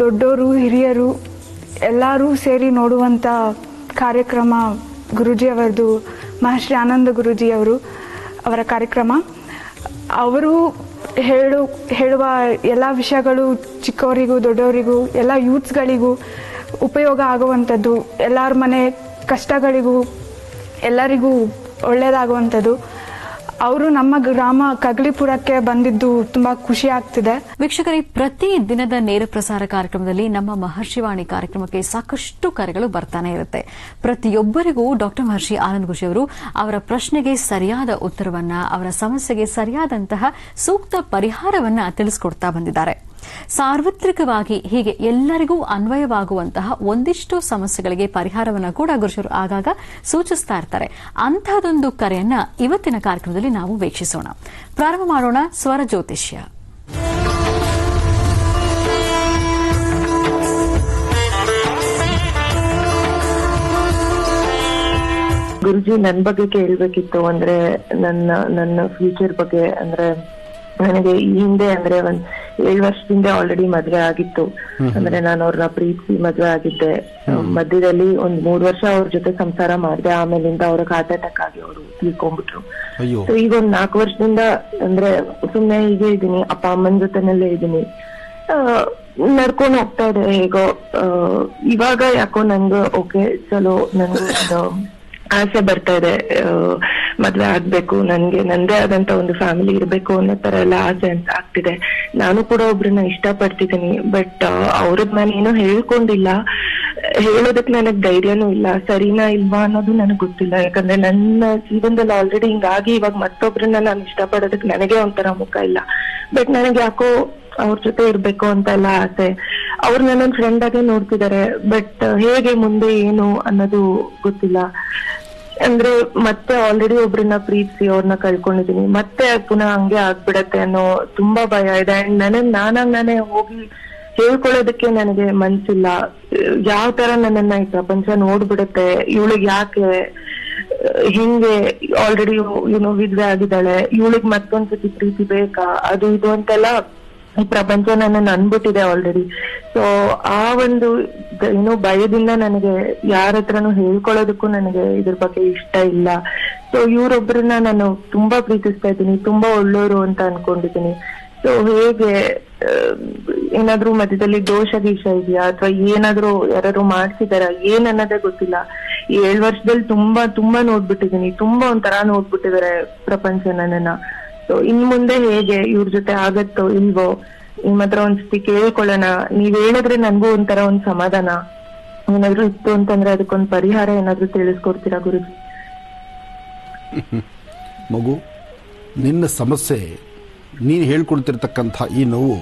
G: ದೊಡ್ಡವರು ಹಿರಿಯರು ಎಲ್ಲರೂ ಸೇರಿ ನೋಡುವಂಥ ಕಾರ್ಯಕ್ರಮ ಗುರೂಜಿಯವರದು, ಮಹರ್ಷಿ ಆನಂದ ಗುರೂಜಿಯವರು ಅವರ ಕಾರ್ಯಕ್ರಮ. ಅವರು ಹೇಳುವ ಎಲ್ಲ ವಿಷಯಗಳು ಚಿಕ್ಕವರಿಗೂ ದೊಡ್ಡವರಿಗೂ ಎಲ್ಲ ಯೂತ್ಸ್ಗಳಿಗೂ ಉಪಯೋಗ ಆಗುವಂಥದ್ದು, ಎಲ್ಲರ ಮನೆ ಕಷ್ಟಗಳಿಗೂ ಎಲ್ಲರಿಗೂ ಒಳ್ಳೆಯದಾಗುವಂಥದ್ದು. ಅವರು ನಮ್ಮ ಗ್ರಾಮ ಕಗ್ಲಿಪುರಕ್ಕೆ ಬಂದಿದ್ದು ತುಂಬಾ ಖುಷಿ ಆಗ್ತಿದೆ.
A: ವೀಕ್ಷಕರೇ, ಪ್ರತಿ ದಿನದ ನೇರ ಪ್ರಸಾರ ಕಾರ್ಯಕ್ರಮದಲ್ಲಿ ನಮ್ಮ ಮಹರ್ಷಿವಾಣಿ ಕಾರ್ಯಕ್ರಮಕ್ಕೆ ಸಾಕಷ್ಟು ಕರೆಗಳು ಬರ್ತಾನೆ ಇರುತ್ತೆ. ಪ್ರತಿಯೊಬ್ಬರಿಗೂ ಡಾಕ್ಟರ್ ಮಹರ್ಷಿ ಆನಂದ ಗುರೂಜಿ ಅವರು ಅವರ ಪ್ರಶ್ನೆಗೆ ಸರಿಯಾದ ಉತ್ತರವನ್ನ, ಅವರ ಸಮಸ್ಯೆಗೆ ಸರಿಯಾದಂತಹ ಸೂಕ್ತ ಪರಿಹಾರವನ್ನ ತಿಳಿಸಿಕೊಡ್ತಾ ಬಂದಿದ್ದಾರೆ. ಸಾರ್ವತ್ರಿಕವಾಗಿ ಹೀಗೆ ಎಲ್ಲರಿಗೂ ಅನ್ವಯವಾಗುವಂತಹ ಒಂದಿಷ್ಟು ಸಮಸ್ಯೆಗಳಿಗೆ ಪರಿಹಾರವನ್ನು ಕೂಡ ಗುರುಜಿಯವರು ಆಗಾಗ ಸೂಚಿಸ್ತಾ ಇರ್ತಾರೆ. ಅಂತಹದೊಂದು ಕರೆಯನ್ನ ಇವತ್ತಿನ ಕಾರ್ಯಕ್ರಮದಲ್ಲಿ ನಾವು ವೀಕ್ಷಿಸೋಣ. ಪ್ರಾರಂಭ ಮಾಡೋಣ ಸ್ವರ ಜ್ಯೋತಿಷ್ಯ.
H: ಗುರುಜಿ, ನನ್ ಬಗ್ಗೆ ಕೇಳ್ಬೇಕಿತ್ತು. ಅಂದ್ರೆ ನನ್ನ ಫ್ಯೂಚರ್ ಬಗ್ಗೆ. ಅಂದ್ರೆ ನನಗೆ ಈ ಹಿಂದೆ ಅಂದ್ರೆ 7 ವರ್ಷದಿಂದ ಆಲ್ರೆಡಿ ಮದ್ವೆ ಆಗಿತ್ತು. ಅಂದ್ರೆ ನಾನು ಅವ್ರನ್ನ ಪ್ರೀತಿಸಿ ಮದ್ವೆ ಆಗಿದ್ದೆ. ಮಧ್ಯದಲ್ಲಿ 3 ವರ್ಷ ಅವ್ರ ಜೊತೆ ಸಂಸಾರ ಮಾಡಿದೆ. ಆಮೇಲಿಂದ ಅವ್ರಿಗೆ ಹಾರ್ಟ್ ಅಟ್ಯಾಕ್ ಆಗಿ ಅವರು ತೀರ್ಕೊಂಡ್ಬಿಟ್ರು. ಸೊ ಈಗ 4 ವರ್ಷದಿಂದ ಅಂದ್ರೆ ಸುಮ್ನೆ ಹೀಗೆ ಇದೀನಿ, ಅಪ್ಪ ಅಮ್ಮನ ಜೊತೆನಲ್ಲೇ ಇದೀನಿ, ನಡ್ಕೊಂಡು ಹೋಗ್ತಾ ಇದೆ ಹೇಗೋ. ಇವಾಗ ಯಾಕೋ ನಂಗೆ ಓಕೆ ಚಲೋ ನಂಗೆ ಆಸೆ ಬರ್ತಾ ಇದೆ, ಮದ್ವೆ ಆಗ್ಬೇಕು, ನಂದೇ ಆದಂತ ಒಂದು ಫ್ಯಾಮಿಲಿ ಇರ್ಬೇಕು ಅನ್ನೋ ತರ ಎಲ್ಲ ಆಸೆ ಅಂತ ಆಗ್ತಿದೆ. ನಾನು ಕೂಡ ಒಬ್ರನ್ನ ಇಷ್ಟ ಪಡ್ತಿದ್ದೀನಿ. ಬಟ್ ಅವ್ರದ್ ನಾನು ಏನೋ ಹೇಳ್ಕೊಂಡಿಲ್ಲ, ಹೇಳೋದಕ್ ನನಗ್ ಧೈರ್ಯನೂ ಇಲ್ಲ. ಸರಿನಾ ಇಲ್ವಾ ಅನ್ನೋದು ನನಗ್ ಗೊತ್ತಿಲ್ಲ. ಯಾಕಂದ್ರೆ ನನ್ನ ಜೀವನದಲ್ಲಿ ಆಲ್ರೆಡಿ ಹಿಂಗಾಗಿ ಇವಾಗ ಮತ್ತೊಬ್ರನ್ನ ನಾನು ಇಷ್ಟ ಪಡೋದಕ್ ನನಗೆ ಒಂಥರ ಮುಖ ಇಲ್ಲ. ಬಟ್ ನನಗೆ ಯಾಕೋ ಅವ್ರ ಜೊತೆ ಇರ್ಬೇಕು ಅಂತ ಎಲ್ಲ ಆಸೆ. ಅವ್ರು ನನ್ನ ಫ್ರೆಂಡ್ ಆಗೇ ನೋಡ್ತಿದ್ದಾರೆ. ಬಟ್ ಹೇಗೆ ಮುಂದೆ ಏನು ಅನ್ನೋದು ಗೊತ್ತಿಲ್ಲ. ಅಂದ್ರೆ ಮತ್ತೆ ಆಲ್ರೆಡಿ ಒಬ್ರನ್ನ ಪ್ರೀತಿಸಿ ಅವ್ರನ್ನ ಕಳ್ಕೊಂಡಿದೀನಿ, ಮತ್ತೆ ಪುನಃ ಹಂಗೆ ಆಗ್ಬಿಡತ್ತೆ ಅನ್ನೋ ತುಂಬಾ ಭಯ ಇದೆ. ಅಂಡ್ ನಾನೇ ಹೋಗಿ ಹೇಳ್ಕೊಳ್ಳೋದಕ್ಕೆ ನನಗೆ ಮನ್ಸಿಲ್ಲ. ಯಾವ ತರ ನನ್ನನ್ನ ಈ ಪ್ರಪಂಚ ನೋಡ್ಬಿಡತ್ತೆ, ಇವಳಿಗೆ ಯಾಕೆ ಹಿಂಗೆ ಆಲ್ರೆಡಿ ವಿಧವೆ ಆಗಿದ್ದಾಳೆ, ಇವಳಿಗೆ ಮತ್ತೊಂದ್ಸತಿ ಪ್ರೀತಿ ಬೇಕಾ, ಅದು ಇದು ಅಂತೆಲ್ಲ ಈ ಪ್ರಪಂಚ ನನ್ನನ್ನು ಅನ್ಬಿಟ್ಟಿದೆ ಆಲ್ರೆಡಿ. ಸೊ ಆ ಒಂದು ಭಯದಿಂದ ನನಗೆ ಯಾರ ಹತ್ರನು ಹೇಳ್ಕೊಳ್ಳೋದಕ್ಕೂ ನನಗೆ ಇದ್ರ ಬಗ್ಗೆ ಇಷ್ಟ ಇಲ್ಲ. ಸೊ ಇವ್ರೊಬ್ರನ್ನ ನಾನು ತುಂಬಾ ಪ್ರೀತಿಸ್ತಾ ಇದ್ದೀನಿ, ತುಂಬಾ ಒಳ್ಳೆಯವರು ಅಂತ ಅನ್ಕೊಂಡಿದ್ದೀನಿ. ಸೊ ಹೇಗೆ ಏನಾದ್ರೂ ಮಧ್ಯದಲ್ಲಿ ದೋಷ ಗೀಷ ಇದೆಯಾ ಅಥವಾ ಏನಾದ್ರೂ ಯಾರು ಮಾಡ್ಸಿದಾರ ಏನ್ ಅನ್ನೋದೇ ಗೊತ್ತಿಲ್ಲ. ಈ 7 ವರ್ಷದಲ್ಲಿ ತುಂಬಾ ನೋಡ್ಬಿಟ್ಟಿದೀನಿ, ತುಂಬಾ ಒಂಥರ ನೋಡ್ಬಿಟ್ಟಿದ್ದಾರೆ ಪ್ರಪಂಚ ನನ್ನನ್ನ. ಸೊ ಇನ್ ಮುಂದೆ ಹೇಗೆ ಇವ್ರ ಜೊತೆ ಆಗತ್ತೋ ಇಲ್ವೋ, ನಿಮ್ ಹತ್ರ ಒಂದ್ಸತಿ ಕೇಳ್ಕೊಳ್ಳೋಣ. ನೀವ್ ಹೇಳಿದ್ರೆ ನನ್ಗೂ ಒಂಥರ ಒಂದ್ ಸಮಾಧಾನ ಏನಾದ್ರು ಇತ್ತು ಅಂತಂದ್ರೆ ಅದಕ್ಕೊಂದ್ ಪರಿಹಾರ ಏನಾದ್ರು ತಿಳಿಸ್ಕೊಡ್ತೀರಾ ಗುರುಜಿ?
B: ಮಗು, ನಿನ್ನ ಸಮಸ್ಯೆ, ನೀನು ಹೇಳ್ಕೊಡ್ತಿರ್ತಕ್ಕಂಥ ಈ ನೋವು,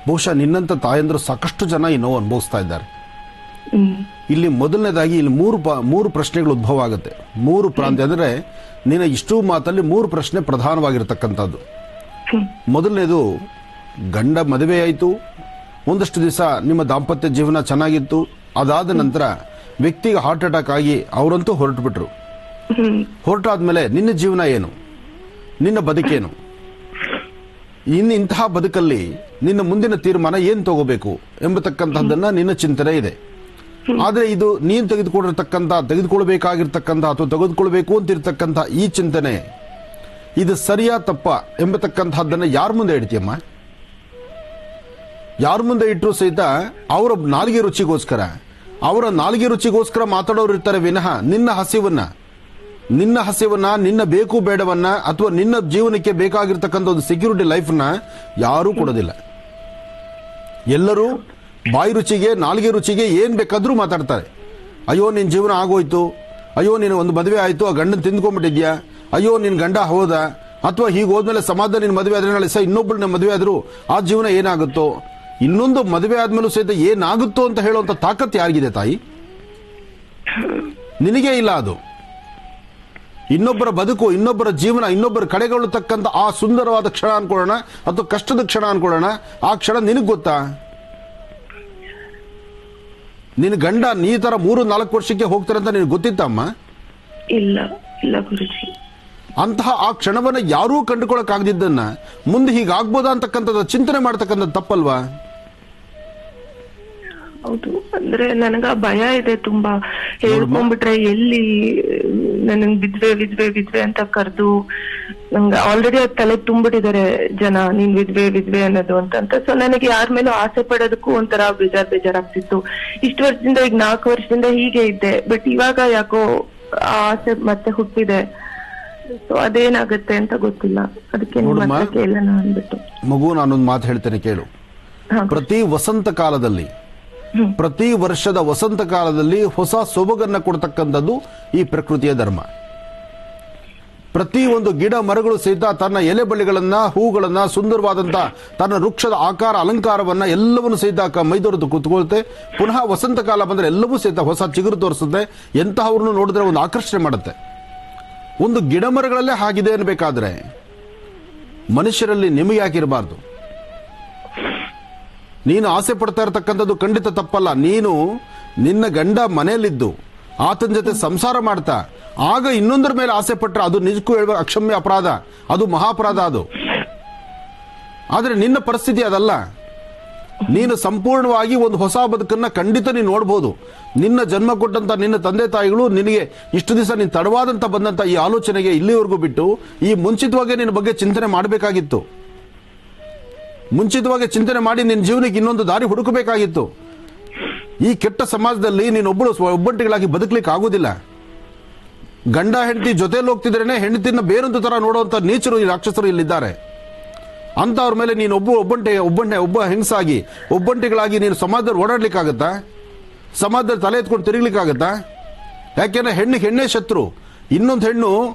B: ಬಹುಶಃ ನಿನ್ನಂತ ತಾಯಂದ್ರು ಸಾಕಷ್ಟು ಜನ ಈ ನೋವು ಅನುಭವಿಸ್ತಾ ಇದ್ದಾರೆ. ಇಲ್ಲಿ ಮೊದಲನೇದಾಗಿ ಇಲ್ಲಿ ಮೂರು ಪ್ರಶ್ನೆಗಳು ಉದ್ಭವ ಆಗುತ್ತೆ. 3 ಪ್ರಾಂತ್ಯ ಅಂದ್ರೆ ನಿನ್ನ ಇಷ್ಟೂ ಮಾತಲ್ಲಿ 3 ಪ್ರಶ್ನೆ ಪ್ರಧಾನವಾಗಿರ್ತಕ್ಕಂಥದ್ದು. ಮೊದಲನೇದು, ಗಂಡ ಮದುವೆ ಆಯಿತು, ಒಂದಷ್ಟು ದಿವಸ ನಿಮ್ಮ ದಾಂಪತ್ಯ ಜೀವನ ಚೆನ್ನಾಗಿತ್ತು, ಅದಾದ ನಂತರ ವ್ಯಕ್ತಿಗೆ ಹಾರ್ಟ್ ಅಟ್ಯಾಕ್ ಆಗಿ ಅವರಂತೂ ಹೊರಟುಬಿಟ್ರು. ಹೊರಟಾದ್ಮೇಲೆ ನಿನ್ನ ಜೀವನ ಏನು, ನಿನ್ನ ಬದುಕೇನು, ಇಂತಹ ಬದುಕಲ್ಲಿ ನಿನ್ನ ಮುಂದಿನ ತೀರ್ಮಾನ ಏನ್ ತಗೋಬೇಕು ಎಂಬತಕ್ಕಂಥದ್ದನ್ನ ನಿನ್ನ ಚಿಂತನೆ ಇದೆ. ಆದ್ರೆ ಇದು ನೀನು ತೆಗೆದುಕೊಳ್ಬೇಕಾಗಿರ್ತಕ್ಕಂಥ ಅಥವಾ ತೆಗೆದುಕೊಳ್ಬೇಕು ಅಂತಿರ್ತಕ್ಕಂಥ ಈ ಚಿಂತನೆ, ಇದು ಸರಿಯಾ ತಪ್ಪ ಎಂಬತಕ್ಕಂಥದ್ದನ್ನ ಯಾರ ಮುಂದೆ ಇಡ್ತೀಯಮ್ಮ? ಯಾರ ಮುಂದೆ ಇಟ್ಟರು ಸಹಿತ ಅವರ ನಾಲಿಗೆ ರುಚಿಗೋಸ್ಕರ ಮಾತಾಡೋರು ಇರ್ತಾರೆ ವಿನಃ ನಿನ್ನ ಹಸಿವನ್ನ, ನಿನ್ನ ಬೇಕು ಬೇಡವನ್ನ ಅಥವಾ ನಿನ್ನ ಜೀವನಕ್ಕೆ ಬೇಕಾಗಿರ್ತಕ್ಕಂಥ ಒಂದು ಸೆಕ್ಯೂರಿಟಿ ಲೈಫ್ನ ಯಾರೂ ಕೊಡೋದಿಲ್ಲ. ಎಲ್ಲರೂ ಬಾಯಿ ರುಚಿಗೆ, ನಾಲಿಗೆ ರುಚಿಗೆ ಏನ್ ಬೇಕಾದ್ರೂ ಮಾತಾಡ್ತಾರೆ. ಅಯ್ಯೋ ನಿನ್ ಜೀವನ ಆಗೋಯ್ತು, ಅಯ್ಯೋ ನೀನು ಒಂದು ಮದುವೆ ಆಯ್ತು, ಆ ಗಂಡನ ತಿಂದ್ಕೊಂಡ್ಬಿಟ್ಟಿದ್ಯಾ, ಅಯ್ಯೋ ನಿನ್ ಗಂಡ ಹೋದ, ಅಥವಾ ಹೀಗೆ ಹೋದ್ಮೇಲೆ ಸಮಾಜ ನಿನ್ ಮದುವೆ ಆದ್ರೆ ನಾಳೆ ಸಹ ಇನ್ನೊಬ್ಬಳನ್ನ ಮದುವೆ ಆದ್ರೂ ಆ ಜೀವನ ಏನಾಗುತ್ತೋ, ಇನ್ನೊಂದು ಮದುವೆ ಆದ್ಮೇಲೂ ಸಹಿತ ಏನಾಗುತ್ತೋ ಅಂತ ಹೇಳುವಂತ ತಾಕತ್ ಯಾರಿಗಿದೆ ತಾಯಿ? ನಿನಗೇ ಇಲ್ಲ. ಅದು ಇನ್ನೊಬ್ಬರ ಬದುಕು, ಇನ್ನೊಬ್ಬರ ಜೀವನ, ಇನ್ನೊಬ್ಬರ ಕಡೆಗೊಳ್ಳತಕ್ಕಂಥ ಆ ಸುಂದರವಾದ ಕ್ಷಣ ಅನ್ಕೊಳ್ಳೋಣ ಅಥವಾ ಕಷ್ಟದ ಕ್ಷಣ ಅನ್ಕೊಳ್ಳೋಣ, ಆ ಕ್ಷಣ ನಿನಗ್ ಗೊತ್ತಾ? ನಿನ್ನ ಗಂಡ ನೀ ತರ 3-4 ವರ್ಷಕ್ಕೆ ಹೋಗ್ತಾರೆ ಅಂತ ನಿನಗೆ ಗೊತ್ತಿತ್ತಮ್ಮ?
H: ಇಲ್ಲ ಗುರುಜಿ.
B: ಅಂತಹ ಆ ಕ್ಷಣವನ್ನ ಯಾರೂ ಕಂಡುಕೊಳ್ಳಕ್ ಆಗದಿದ್ದನ್ನ ಮುಂದೆ ಹೀಗಾಗ್ಬೋದಾ ಅಂತಕ್ಕಂಥದ್ದು ಚಿಂತನೆ ಮಾಡ್ತಕ್ಕಂಥದ್ದು ತಪ್ಪಲ್ವಾ?
H: ಹೌದು. ಅಂದ್ರೆ ನನಗ ಭಯ ಇದೆ ತುಂಬಾ. ಹೇಳ್ಕೊಂಡ್ಬಿಟ್ರೆ ಎಲ್ಲಿ ನನ್ನ ವಿದ್ವೆ ಅಂತ ಕರೆದು ನಂಗೆ ಆಲ್ರೆಡಿ ಅದ್ ತಲೆ ತುಂಬಿಟ್ಟಿದ್ದಾರೆ ಜನ, ನೀನ್ ವಿದ್ವೆ ಅನ್ನೋದು ಅಂತ. ಸೊ ನನಗೆ ಯಾರ ಮೇಲೂ ಆಸೆ ಪಡೋದಕ್ಕೂ ಒಂಥರ ಬೇಜಾರಾಗ್ತಿತ್ತು. ಇಷ್ಟು ವರ್ಷದಿಂದ, ಈಗ 4 ವರ್ಷದಿಂದ ಹೀಗೆ ಇದ್ದೆ. ಬಟ್ ಇವಾಗ ಯಾಕೋ ಆ ಆಸೆ ಮತ್ತೆ ಹುಟ್ಟಿದೆ. ಸೊ ಅದೇನಾಗತ್ತೆ ಅಂತ ಗೊತ್ತಿಲ್ಲ. ಅದಕ್ಕೆ ಕೇಳೋಣ ಅಂದ್ಬಿಟ್ಟು.
B: ಮಗು, ನಾನೊಂದು ಮಾತು ಹೇಳ್ತೇನೆ ಕೇಳು. ಪ್ರತಿ ವಸಂತ ಕಾಲದಲ್ಲಿ, ಪ್ರತಿ ವರ್ಷದ ವಸಂತ ಕಾಲದಲ್ಲಿ ಹೊಸ ಸೊಬಗನ್ನ ಕೊಡ್ತಕ್ಕಂಥದ್ದು ಈ ಪ್ರಕೃತಿಯ ಧರ್ಮ. ಪ್ರತಿ ಒಂದು ಗಿಡ ಮರಗಳು ಸಹಿತ ತನ್ನ ಎಲೆ ಬಳ್ಳಿಗಳನ್ನ, ಹೂಗಳನ್ನ, ಸುಂದರವಾದಂತ ತನ್ನ ವೃಕ್ಷದ ಆಕಾರ ಅಲಂಕಾರವನ್ನ ಎಲ್ಲವನ್ನು ಸಹಿತ ಮೈದೊರೆದು ಕೂತ್ಕೊಳ್ತೆ. ಪುನಃ ವಸಂತ ಕಾಲ ಬಂದ್ರೆ ಎಲ್ಲವೂ ಸಹಿತ ಹೊಸ ಚಿಗುರು ತೋರಿಸುತ್ತೆ. ಎಂತಹವ್ರನ್ನು ನೋಡಿದ್ರೆ ಒಂದು ಆಕರ್ಷಣೆ ಮಾಡುತ್ತೆ. ಒಂದು ಗಿಡ ಮರಗಳಲ್ಲೇ ಆಗಿದೆ ಅನ್ಬೇಕಾದ್ರೆ ಮನುಷ್ಯರಲ್ಲಿ ನಿಮಗೆ ಯಾಕಿರಬಾರ್ದು? ನೀನು ಆಸೆ ಪಡ್ತಾ ಇರತಕ್ಕಂಥದ್ದು ಖಂಡಿತ ತಪ್ಪಲ್ಲ. ನೀನು ನಿನ್ನ ಗಂಡ ಮನೆಯಲ್ಲಿದ್ದು ಆತನ ಜೊತೆ ಸಂಸಾರ ಮಾಡ್ತಾ ಆಗ ಇನ್ನೊಂದರ ಮೇಲೆ ಆಸೆ ಪಟ್ಟರೆ ಅದು ನಿಜಕ್ಕೂ ಹೇಳುವ ಅಕ್ಷಮ್ಯ ಅಪರಾಧ, ಅದು ಮಹಾಪರಾಧ ಅದು. ಆದರೆ ನಿನ್ನ ಪರಿಸ್ಥಿತಿ ಅದಲ್ಲ. ನೀನು ಸಂಪೂರ್ಣವಾಗಿ ಒಂದು ಹೊಸ ಬದುಕನ್ನ ಖಂಡಿತ ನೀನು ನೋಡ್ಬೋದು. ನಿನ್ನ ಜನ್ಮ ಕೊಟ್ಟಂತ ನಿನ್ನ ತಂದೆ ತಾಯಿಗಳು ನಿನಗೆ ಇಷ್ಟು ದಿವಸ ನೀನು ತಡವಾದಂತ ಬಂದಂತ ಈ ಆಲೋಚನೆಗೆ ಇಲ್ಲಿವರೆಗೂ ಬಿಟ್ಟು ಈ ಮುಂಚಿತವಾಗಿ ನಿನ್ನ ಬಗ್ಗೆ ಚಿಂತನೆ ಮಾಡಬೇಕಾಗಿತ್ತು. ಮುಂಚಿತವಾಗಿ ಚಿಂತನೆ ಮಾಡಿ ನಿನ್ನ ಜೀವನಕ್ಕೆ ಇನ್ನೊಂದು ದಾರಿ ಹುಡುಕಬೇಕಾಗಿತ್ತು. ಈ ಕೆಟ್ಟ ಸಮಾಜದಲ್ಲಿ ನೀನೊಬ್ಬಳು ಒಬ್ಬಂಟಿಗಳಾಗಿ ಬದುಕಲಿಕ್ಕೆ ಆಗುದಿಲ್ಲ. ಗಂಡ ಹೆಂಡತಿ ಜೊತೆಲಿ ಹೋಗ್ತಿದ್ರೇನೆ ಹೆಂಡತಿನ ಬೇರೊಂದು ತರ ನೋಡುವಂತ ನೀಚರು ಈ ರಾಕ್ಷಸರು ಇಲ್ಲಿದ್ದಾರೆ. ಅಂತವ್ರ ಮೇಲೆ ನೀನು ಒಬ್ಬ ಹೆಂಗಸಾಗಿ ಒಬ್ಬಂಟಿಗಳಾಗಿ ನೀನು ಸಮಾಜದಲ್ಲಿ ಓಡಾಡ್ಲಿಕ್ಕಾಗತ್ತಾ? ಸಮಾಜದಲ್ಲಿ ತಲೆ ಎತ್ಕೊಂಡು ತಿರುಗ್ಲಿಕ್ಕಾಗತ್ತಾ? ಯಾಕೆಂದ್ರೆ ಹೆಣ್ಣೇ ಶತ್ರು. ಇನ್ನೊಂದು ಹೆಣ್ಣು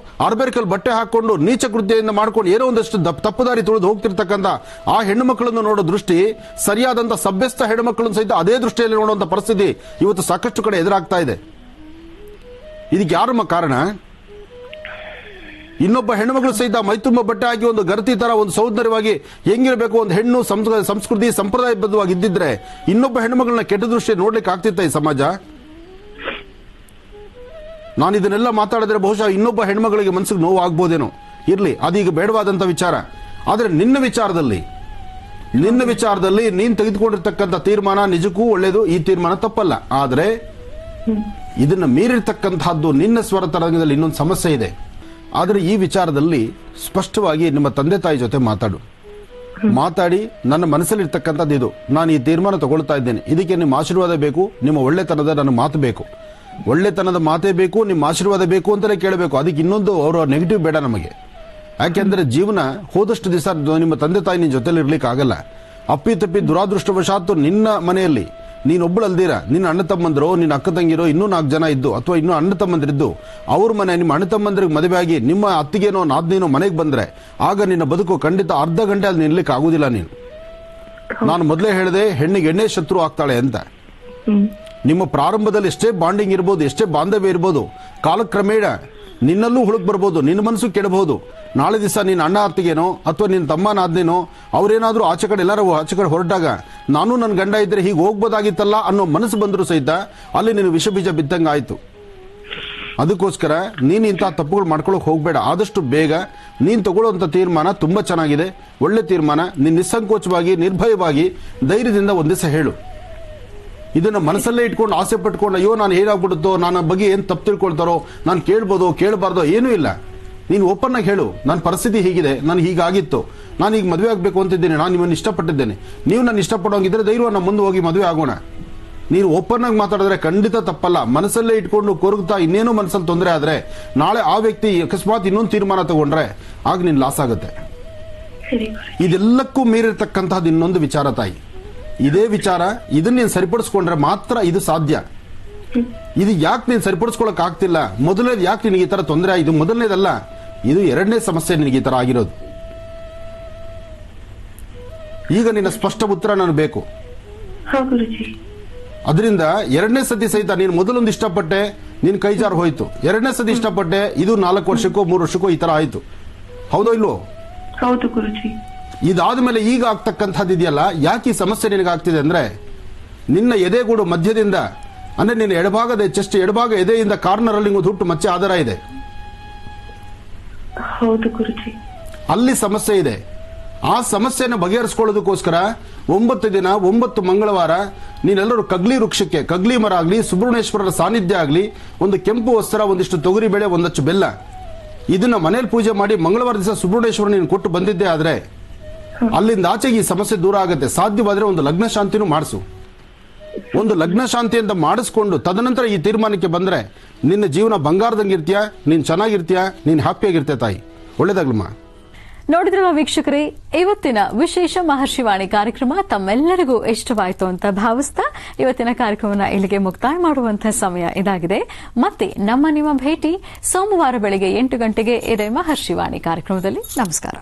B: ಅರ್ಬೇರ್ಕಲ್ ಬಟ್ಟೆ ಹಾಕೊಂಡು ನೀಚ ಕೃತ್ಯದಿಂದ ಮಾಡ್ಕೊಂಡು ಏನೋ ಒಂದಷ್ಟು ತಪ್ಪುದಾರಿ ತುಳಿದು ಹೋಗ್ತಿರ್ತಕ್ಕಂಥ ಆ ಹೆಣ್ಣು ಮಕ್ಕಳನ್ನು ನೋಡೋ ದೃಷ್ಟಿ, ಸರಿಯಾದಂತ ಸಭ್ಯಸ್ಥ ಹೆಣ್ಣು ಮಕ್ಕಳನ್ನು ಸಹಿತ ಅದೇ ದೃಷ್ಟಿಯಲ್ಲಿ ನೋಡುವಂತ ಪರಿಸ್ಥಿತಿ ಇವತ್ತು ಸಾಕಷ್ಟು ಕಡೆ ಎದುರಾಗ್ತಾ ಇದೆ. ಇದಕ್ಕೆ ಯಾರಮ್ಮ ಕಾರಣ? ಇನ್ನೊಬ್ಬ ಹೆಣ್ಣುಮಗಳು ಸಹಿತ ಮೈತುಂಬ ಬಟ್ಟೆ ಹಾಕಿ ಒಂದು ಗರ್ತಿ ತರ ಒಂದು ಸೌಂದರ್ಯವಾಗಿ ಹೆಂಗಿರಬೇಕು ಒಂದು ಹೆಣ್ಣು ಸಂಸ್ಕೃತಿ ಸಂಪ್ರದಾಯಬದ್ಧವಾಗಿ ಇದ್ದಿದ್ರೆ ಇನ್ನೊಬ್ಬ ಹೆಣ್ಣುಮಗಳನ್ನ ಕೆಟ್ಟ ದೃಷ್ಟಿ ನೋಡ್ಲಿಕ್ಕೆ ಆಗ್ತಿತ್ತ ಈ ಸಮಾಜ? ನಾನು ಇದನ್ನೆಲ್ಲ ಮಾತಾಡಿದ್ರೆ ಬಹುಶಃ ಇನ್ನೊಬ್ಬ ಹೆಣ್ಮಗಳಿಗೆ ಮನಸ್ಸಿಗೆ ನೋವು ಆಗ್ಬೋದೇನೋ. ಇರ್ಲಿ, ಅದೀಗ ಬೇಡವಾದಂತ ವಿಚಾರ. ಆದ್ರೆ ನಿನ್ನ ವಿಚಾರದಲ್ಲಿ ನೀನ್ ತೆಗೆದುಕೊಂಡಿರ್ತಕ್ಕಂಥ ತೀರ್ಮಾನ ನಿಜಕ್ಕೂ ಒಳ್ಳೇದು. ಈ ತೀರ್ಮಾನ ತಪ್ಪಲ್ಲ. ಆದ್ರೆ ಇದನ್ನ ಮೀರಿರ್ತಕ್ಕಂತಹದ್ದು ನಿನ್ನ ಸ್ವರ ತರಂಗದಲ್ಲಿ ಇನ್ನೊಂದು ಸಮಸ್ಯೆ ಇದೆ. ಆದ್ರೆ ಈ ವಿಚಾರದಲ್ಲಿ ಸ್ಪಷ್ಟವಾಗಿ ನಿಮ್ಮ ತಂದೆ ತಾಯಿ ಜೊತೆ ಮಾತಾಡಿ ನನ್ನ ಮನಸ್ಸಲ್ಲಿರ್ತಕ್ಕಂಥದ್ದು ಇದು, ನಾನು ಈ ತೀರ್ಮಾನ ತಗೊಳ್ತಾ ಇದ್ದೇನೆ, ಇದಕ್ಕೆ ನಿಮ್ಮ ಆಶೀರ್ವಾದ ಬೇಕು, ನಿಮ್ಮ ಒಳ್ಳೆತನದ ನನ್ನ ಮಾತು ಬೇಕು, ಒಳ್ಳೆತನದ ಮಾತೇ ಬೇಕು, ನಿಮ್ಮ ಆಶೀರ್ವಾದ ಬೇಕು ಅಂತಲೇ ಕೇಳಬೇಕು. ಅದಕ್ಕೆ ಇನ್ನೊಂದು ಅವರ ನೆಗೆಟಿವ್ ಬೇಡ ನಮಗೆ. ಯಾಕೆಂದ್ರೆ ಜೀವನ ಹೋದಷ್ಟು ದಿವಸ ನಿಮ್ಮ ತಂದೆ ತಾಯಿ ನಿನ್ನ ಜೊತೆಲಿ ಇರ್ಲಿಕ್ಕೆ ಆಗಲ್ಲ. ಅಪ್ಪಿತಪ್ಪಿ ದುರಾದೃಷ್ಟವಶಾತ್ತು ನಿನ್ನ ಮನೆಯಲ್ಲಿ ನೀನೊಬ್ಬಳಲ್ದಿರ ನಿನ್ನ ಅಣ್ಣ ತಮ್ಮಂದಿರೋ ನಿನ್ನ ಅಕ್ಕ ತಂಗಿರೋ ಇನ್ನೂ 4 ಜನ ಇದ್ದು ಅಥವಾ ಇನ್ನೂ ಅಣ್ಣ ತಮ್ಮಂದಿರಿದ್ದು ಅವ್ರ ಮನೆ ನಿಮ್ಮ ಅಣ್ಣ ತಮ್ಮಂದಿರಿಗೆ ಮದುವೆ ಆಗಿ ನಿಮ್ಮ ಅತ್ತಿಗೆನೋ ನಾದ್ನೇನೋ ಮನೆಗೆ ಬಂದ್ರೆ ಆಗ ನಿನ್ನ ಬದುಕು ಖಂಡಿತ ಅರ್ಧ ಗಂಟೆ ಅಲ್ಲಿ ನಿಲ್ಲಕ್ಕೆ ಆಗುದಿಲ್ಲ. ನೀನು ನಾನು ಮೊದಲೇ ಹೇಳಿದೆ, ಹೆಣ್ಣಿಗೆ ಎಣ್ಣೆ ಶತ್ರು ಆಗ್ತಾಳೆ ಅಂತ. ನಿಮ್ಮ ಪ್ರಾರಂಭದಲ್ಲಿ ಎಷ್ಟೇ ಬಾಂಡಿಂಗ್ ಇರ್ಬೋದು, ಎಷ್ಟೇ ಬಾಂಧವ್ಯ ಇರ್ಬೋದು, ಕಾಲಕ್ರಮೇಣ ನಿನ್ನಲ್ಲೂ ಹುಡುಕ್ ಬರ್ಬೋದು, ನಿನ್ನ ಮನಸ್ಸು ಕೆಡಬಹುದು. ನಾಳೆ ದಿವಸ ನಿನ್ನ ಅಣ್ಣ ಅತ್ತಿಗೆನೋ ಅಥವಾ ನಿನ್ನ ತಮ್ಮ ನಾದ್ನೇನೋ ಅವ್ರೇನಾದ್ರೂ ಆಚೆ ಕಡೆ ಹೊರಟಾಗ ನಾನು ನನ್ನ ಗಂಡ ಇದ್ರೆ ಹೀಗೆ ಹೋಗ್ಬೋದಾಗಿತ್ತಲ್ಲ ಅನ್ನೋ ಮನಸ್ಸು ಬಂದರೂ ಸಹಿತ ಅಲ್ಲಿ ನೀನು ವಿಷ ಬೀಜ ಬಿತ್ತಂಗ ಆಯ್ತು. ಅದಕ್ಕೋಸ್ಕರ ನೀನು ಇಂತಹ ತಪ್ಪುಗಳು ಮಾಡ್ಕೊಳಕ್ ಹೋಗ್ಬೇಡ. ಆದಷ್ಟು ಬೇಗ ನೀನು ತಗೊಳ್ಳುವಂತ ತೀರ್ಮಾನ ತುಂಬಾ ಚೆನ್ನಾಗಿದೆ, ಒಳ್ಳೆ ತೀರ್ಮಾನ. ನೀನು ನಿಸ್ಸಂಕೋಚವಾಗಿ ನಿರ್ಭಯವಾಗಿ ಧೈರ್ಯದಿಂದ ಒಂದ್ ದಿವಸ ಹೇಳು. ಇದನ್ನ ಮನಸ್ಸಲ್ಲೇ ಇಟ್ಕೊಂಡು ಆಸೆ ಪಟ್ಕೊಂಡು ಅಯ್ಯೋ ನಾನು ಹೇಗಾಗ್ಬಿಡುತ್ತೋ, ನನ್ನ ಬಗ್ಗೆ ಏನ್ ತಪ್ಪು ತಿಳ್ಕೊಳ್ತಾರೋ, ನಾನು ಕೇಳ್ಬೋದೋ ಕೇಳಬಾರ್ದೋ ಏನೂ ಇಲ್ಲ. ನೀನು ಓಪನ್ ಆಗಿ ಹೇಳು, ನನ್ನ ಪರಿಸ್ಥಿತಿ ಹೀಗಿದೆ, ನಾನು ಹೀಗಾಗಿತ್ತು, ನಾನು ಈಗ ಮದುವೆ ಆಗಬೇಕು ಅಂತಿದ್ದೇನೆ, ನಾನು ನಿಮ್ಮನ್ನು ಇಷ್ಟಪಟ್ಟಿದ್ದೇನೆ, ನೀವು ನನ್ನ ಇಷ್ಟಪಡೋಂಗಿದ್ರೆ ಧೈರ್ಯವನ್ನು ಮುಂದೆ ಹೋಗಿ ಮದುವೆ ಆಗೋಣ. ನೀನು ಓಪನ್ ಆಗಿ ಮಾತಾಡಿದ್ರೆ ಖಂಡಿತ ತಪ್ಪಲ್ಲ. ಮನಸ್ಸಲ್ಲೇ ಇಟ್ಕೊಂಡು ಕೊರಗ್ತಾ ಇನ್ನೇನೋ ಮನಸ್ಸಲ್ಲಿ ತೊಂದರೆ ಆದ್ರೆ ನಾಳೆ ಆ ವ್ಯಕ್ತಿ ಅಕಸ್ಮಾತ್ ಇನ್ನೊಂದು ತೀರ್ಮಾನ ತಗೊಂಡ್ರೆ ಆಗ ನೀನು ಲಾಸ್ ಆಗುತ್ತೆ. ಇದೆಲ್ಲಕ್ಕೂ ಮೀರಿರ್ತಕ್ಕಂತಹದ್ದು ಇನ್ನೊಂದು ವಿಚಾರ ತಾಯಿ. ಇದೇ ವಿಚಾರ, ಇದನ್ನ ನೀನು ಸರಿಪಡಿಸ್ಕೊಂಡ್ರೆ ಮಾತ್ರ ಇದು ಸಾಧ್ಯ. ಇದು ಯಾಕೆ ನೀನು ಸರಿಪಡಿಸ್ಕೊಳಕ್ ಆಗ್ತಿಲ್ಲ? ಮೊದಲನೇದು ಯಾಕೆ ನಿನಗೆ ಈ ತರ ತೊಂದರೆ ಆಯಿತು? ಮೊದಲನೇದಲ್ಲ, ಇದು 2ನೇ ಸಮಸ್ಯೆ ನಿನಗೆ ಈ ತರ ಆಗಿರೋದು. ಈಗ ನಿನ್ನ ಸ್ಪಷ್ಟ ಉತ್ತರ ನನಗೆ ಬೇಕು. ಅದರಿಂದ 2ನೇ ಸತಿ ಸಹಿತ ನೀನು ಮೊದಲೊಂದು ಇಷ್ಟಪಟ್ಟೆ, ನಿನ್ ಕೈ ಜಾರು ಹೋಯ್ತು. 2ನೇ ಸತಿ ಇಷ್ಟಪಟ್ಟೆ, ಇದು 4 ವರ್ಷಕ್ಕೋ 3 ವರ್ಷಕ್ಕೋ ಈ ತರ ಆಯ್ತು. ಹೌದೋ ಇಲ್ವೋ?
H: ಹೌದು ಗುರುಜಿ.
B: ಇದಾದ್ಮೇಲೆ ಈಗ ಆಗ್ತಕ್ಕಂಥದ್ದು ಇದೆಯಲ್ಲ, ಯಾಕೆ ಈ ಸಮಸ್ಯೆ ನಿನಗಾಗ್ತಿದೆ ಅಂದ್ರೆ ನಿನ್ನ ಎದೆಗೂಡು ಮಧ್ಯದಿಂದ ಅಂದ್ರೆ ನಿನ್ನ ಎಡಭಾಗದ ಚೆಸ್ಟ್ ಎಡಭಾಗ ಎದೆಯಿಂದ ಕಾರ್ನರ್ ಅಲ್ಲಿ ಒಂದು ಹುಟ್ಟು ಮಚ್ಚೆ ಆಧಾರ ಇದೆ.
H: ಹೌದು ಗುರುಜಿ.
B: ಅಲ್ಲಿ ಸಮಸ್ಯೆ ಇದೆ. ಆ ಸಮಸ್ಯೆಯನ್ನು ಬಗೆಹರಿಸಿಕೊಳ್ಳೋದಕ್ಕೋಸ್ಕರ 9 ದಿನ 9 ಮಂಗಳವಾರ ನೀನೆಲ್ಲರೂ ಕಗ್ಲಿ ವೃಕ್ಷಕ್ಕೆ, ಕಗ್ಲಿ ಮರ ಆಗ್ಲಿ, ಸುಬ್ರಹ್ಮಣ್ಯೇಶ್ವರರ ಸಾನ್ನಿಧ್ಯ ಆಗ್ಲಿ, ಒಂದು ಕೆಂಪು ವಸ್ತ್ರ, ಒಂದಿಷ್ಟು ತೊಗರಿ ಬೇಳೆ, ಒಂದಷ್ಟು ಬೆಲ್ಲ, ಇದನ್ನ ಮನೇಲಿ ಪೂಜೆ ಮಾಡಿ ಮಂಗಳವಾರ ದಿವಸ ಸುಬ್ರಹ್ಮಣ್ಯೇಶ್ವರ ನೀನು ಕೊಟ್ಟು ಬಂದಿದ್ದೆ ಆದ್ರೆ ಅಲ್ಲಿಂದ ಆಚೆಗೆ ಈ ಸಮಸ್ಯೆ ದೂರ ಆಗುತ್ತೆ. ಸಾಧ್ಯವಾದ್ರೆ ಒಂದು ಲಗ್ನ ಶಾಂತಿನೂ ಮಾಡಿಸು. ಒಂದು ಲಗ್ನ ಶಾಂತಿ ಅಂತ ಮಾಡಿಸ್ಕೊಂಡು ತದನಂತರ ಈ ತೀರ್ಮಾನಕ್ಕೆ ಬಂದ್ರೆ ನಿನ್ನ ಜೀವನ ಬಂಗಾರದಂಗಿರ್ತೀಯ, ನೀನ್ ಚೆನ್ನಾಗಿರ್ತೀಯ, ನೀನ್ ಹ್ಯಾಪಿಯಾಗಿರ್ತೀಯ ತಾಯಿ. ಒಳ್ಳೇದಾಗ್ಲಮ್ಮ.
A: ನೋಡಿದ್ರಲ್ಲ ವೀಕ್ಷಕರೇ, ಇವತ್ತಿನ ವಿಶೇಷ ಮಹರ್ಷಿವಾಣಿ ಕಾರ್ಯಕ್ರಮ ತಮ್ಮೆಲ್ಲರಿಗೂ ಇಷ್ಟವಾಯಿತು ಅಂತ ಭಾವಿಸ್ತಾ ಇವತ್ತಿನ ಕಾರ್ಯಕ್ರಮವನ್ನು ಇಲ್ಲಿಗೆ ಮುಕ್ತಾಯ ಮಾಡುವಂತಹ ಸಮಯ ಇದಾಗಿದೆ. ಮತ್ತೆ ನಿಮ್ಮ ಭೇಟಿ ಸೋಮವಾರ ಬೆಳಗ್ಗೆ 8 ಗಂಟೆಗೆ ಇದೆ ಮಹರ್ಷಿವಾಣಿ ಕಾರ್ಯಕ್ರಮದಲ್ಲಿ. ನಮಸ್ಕಾರ.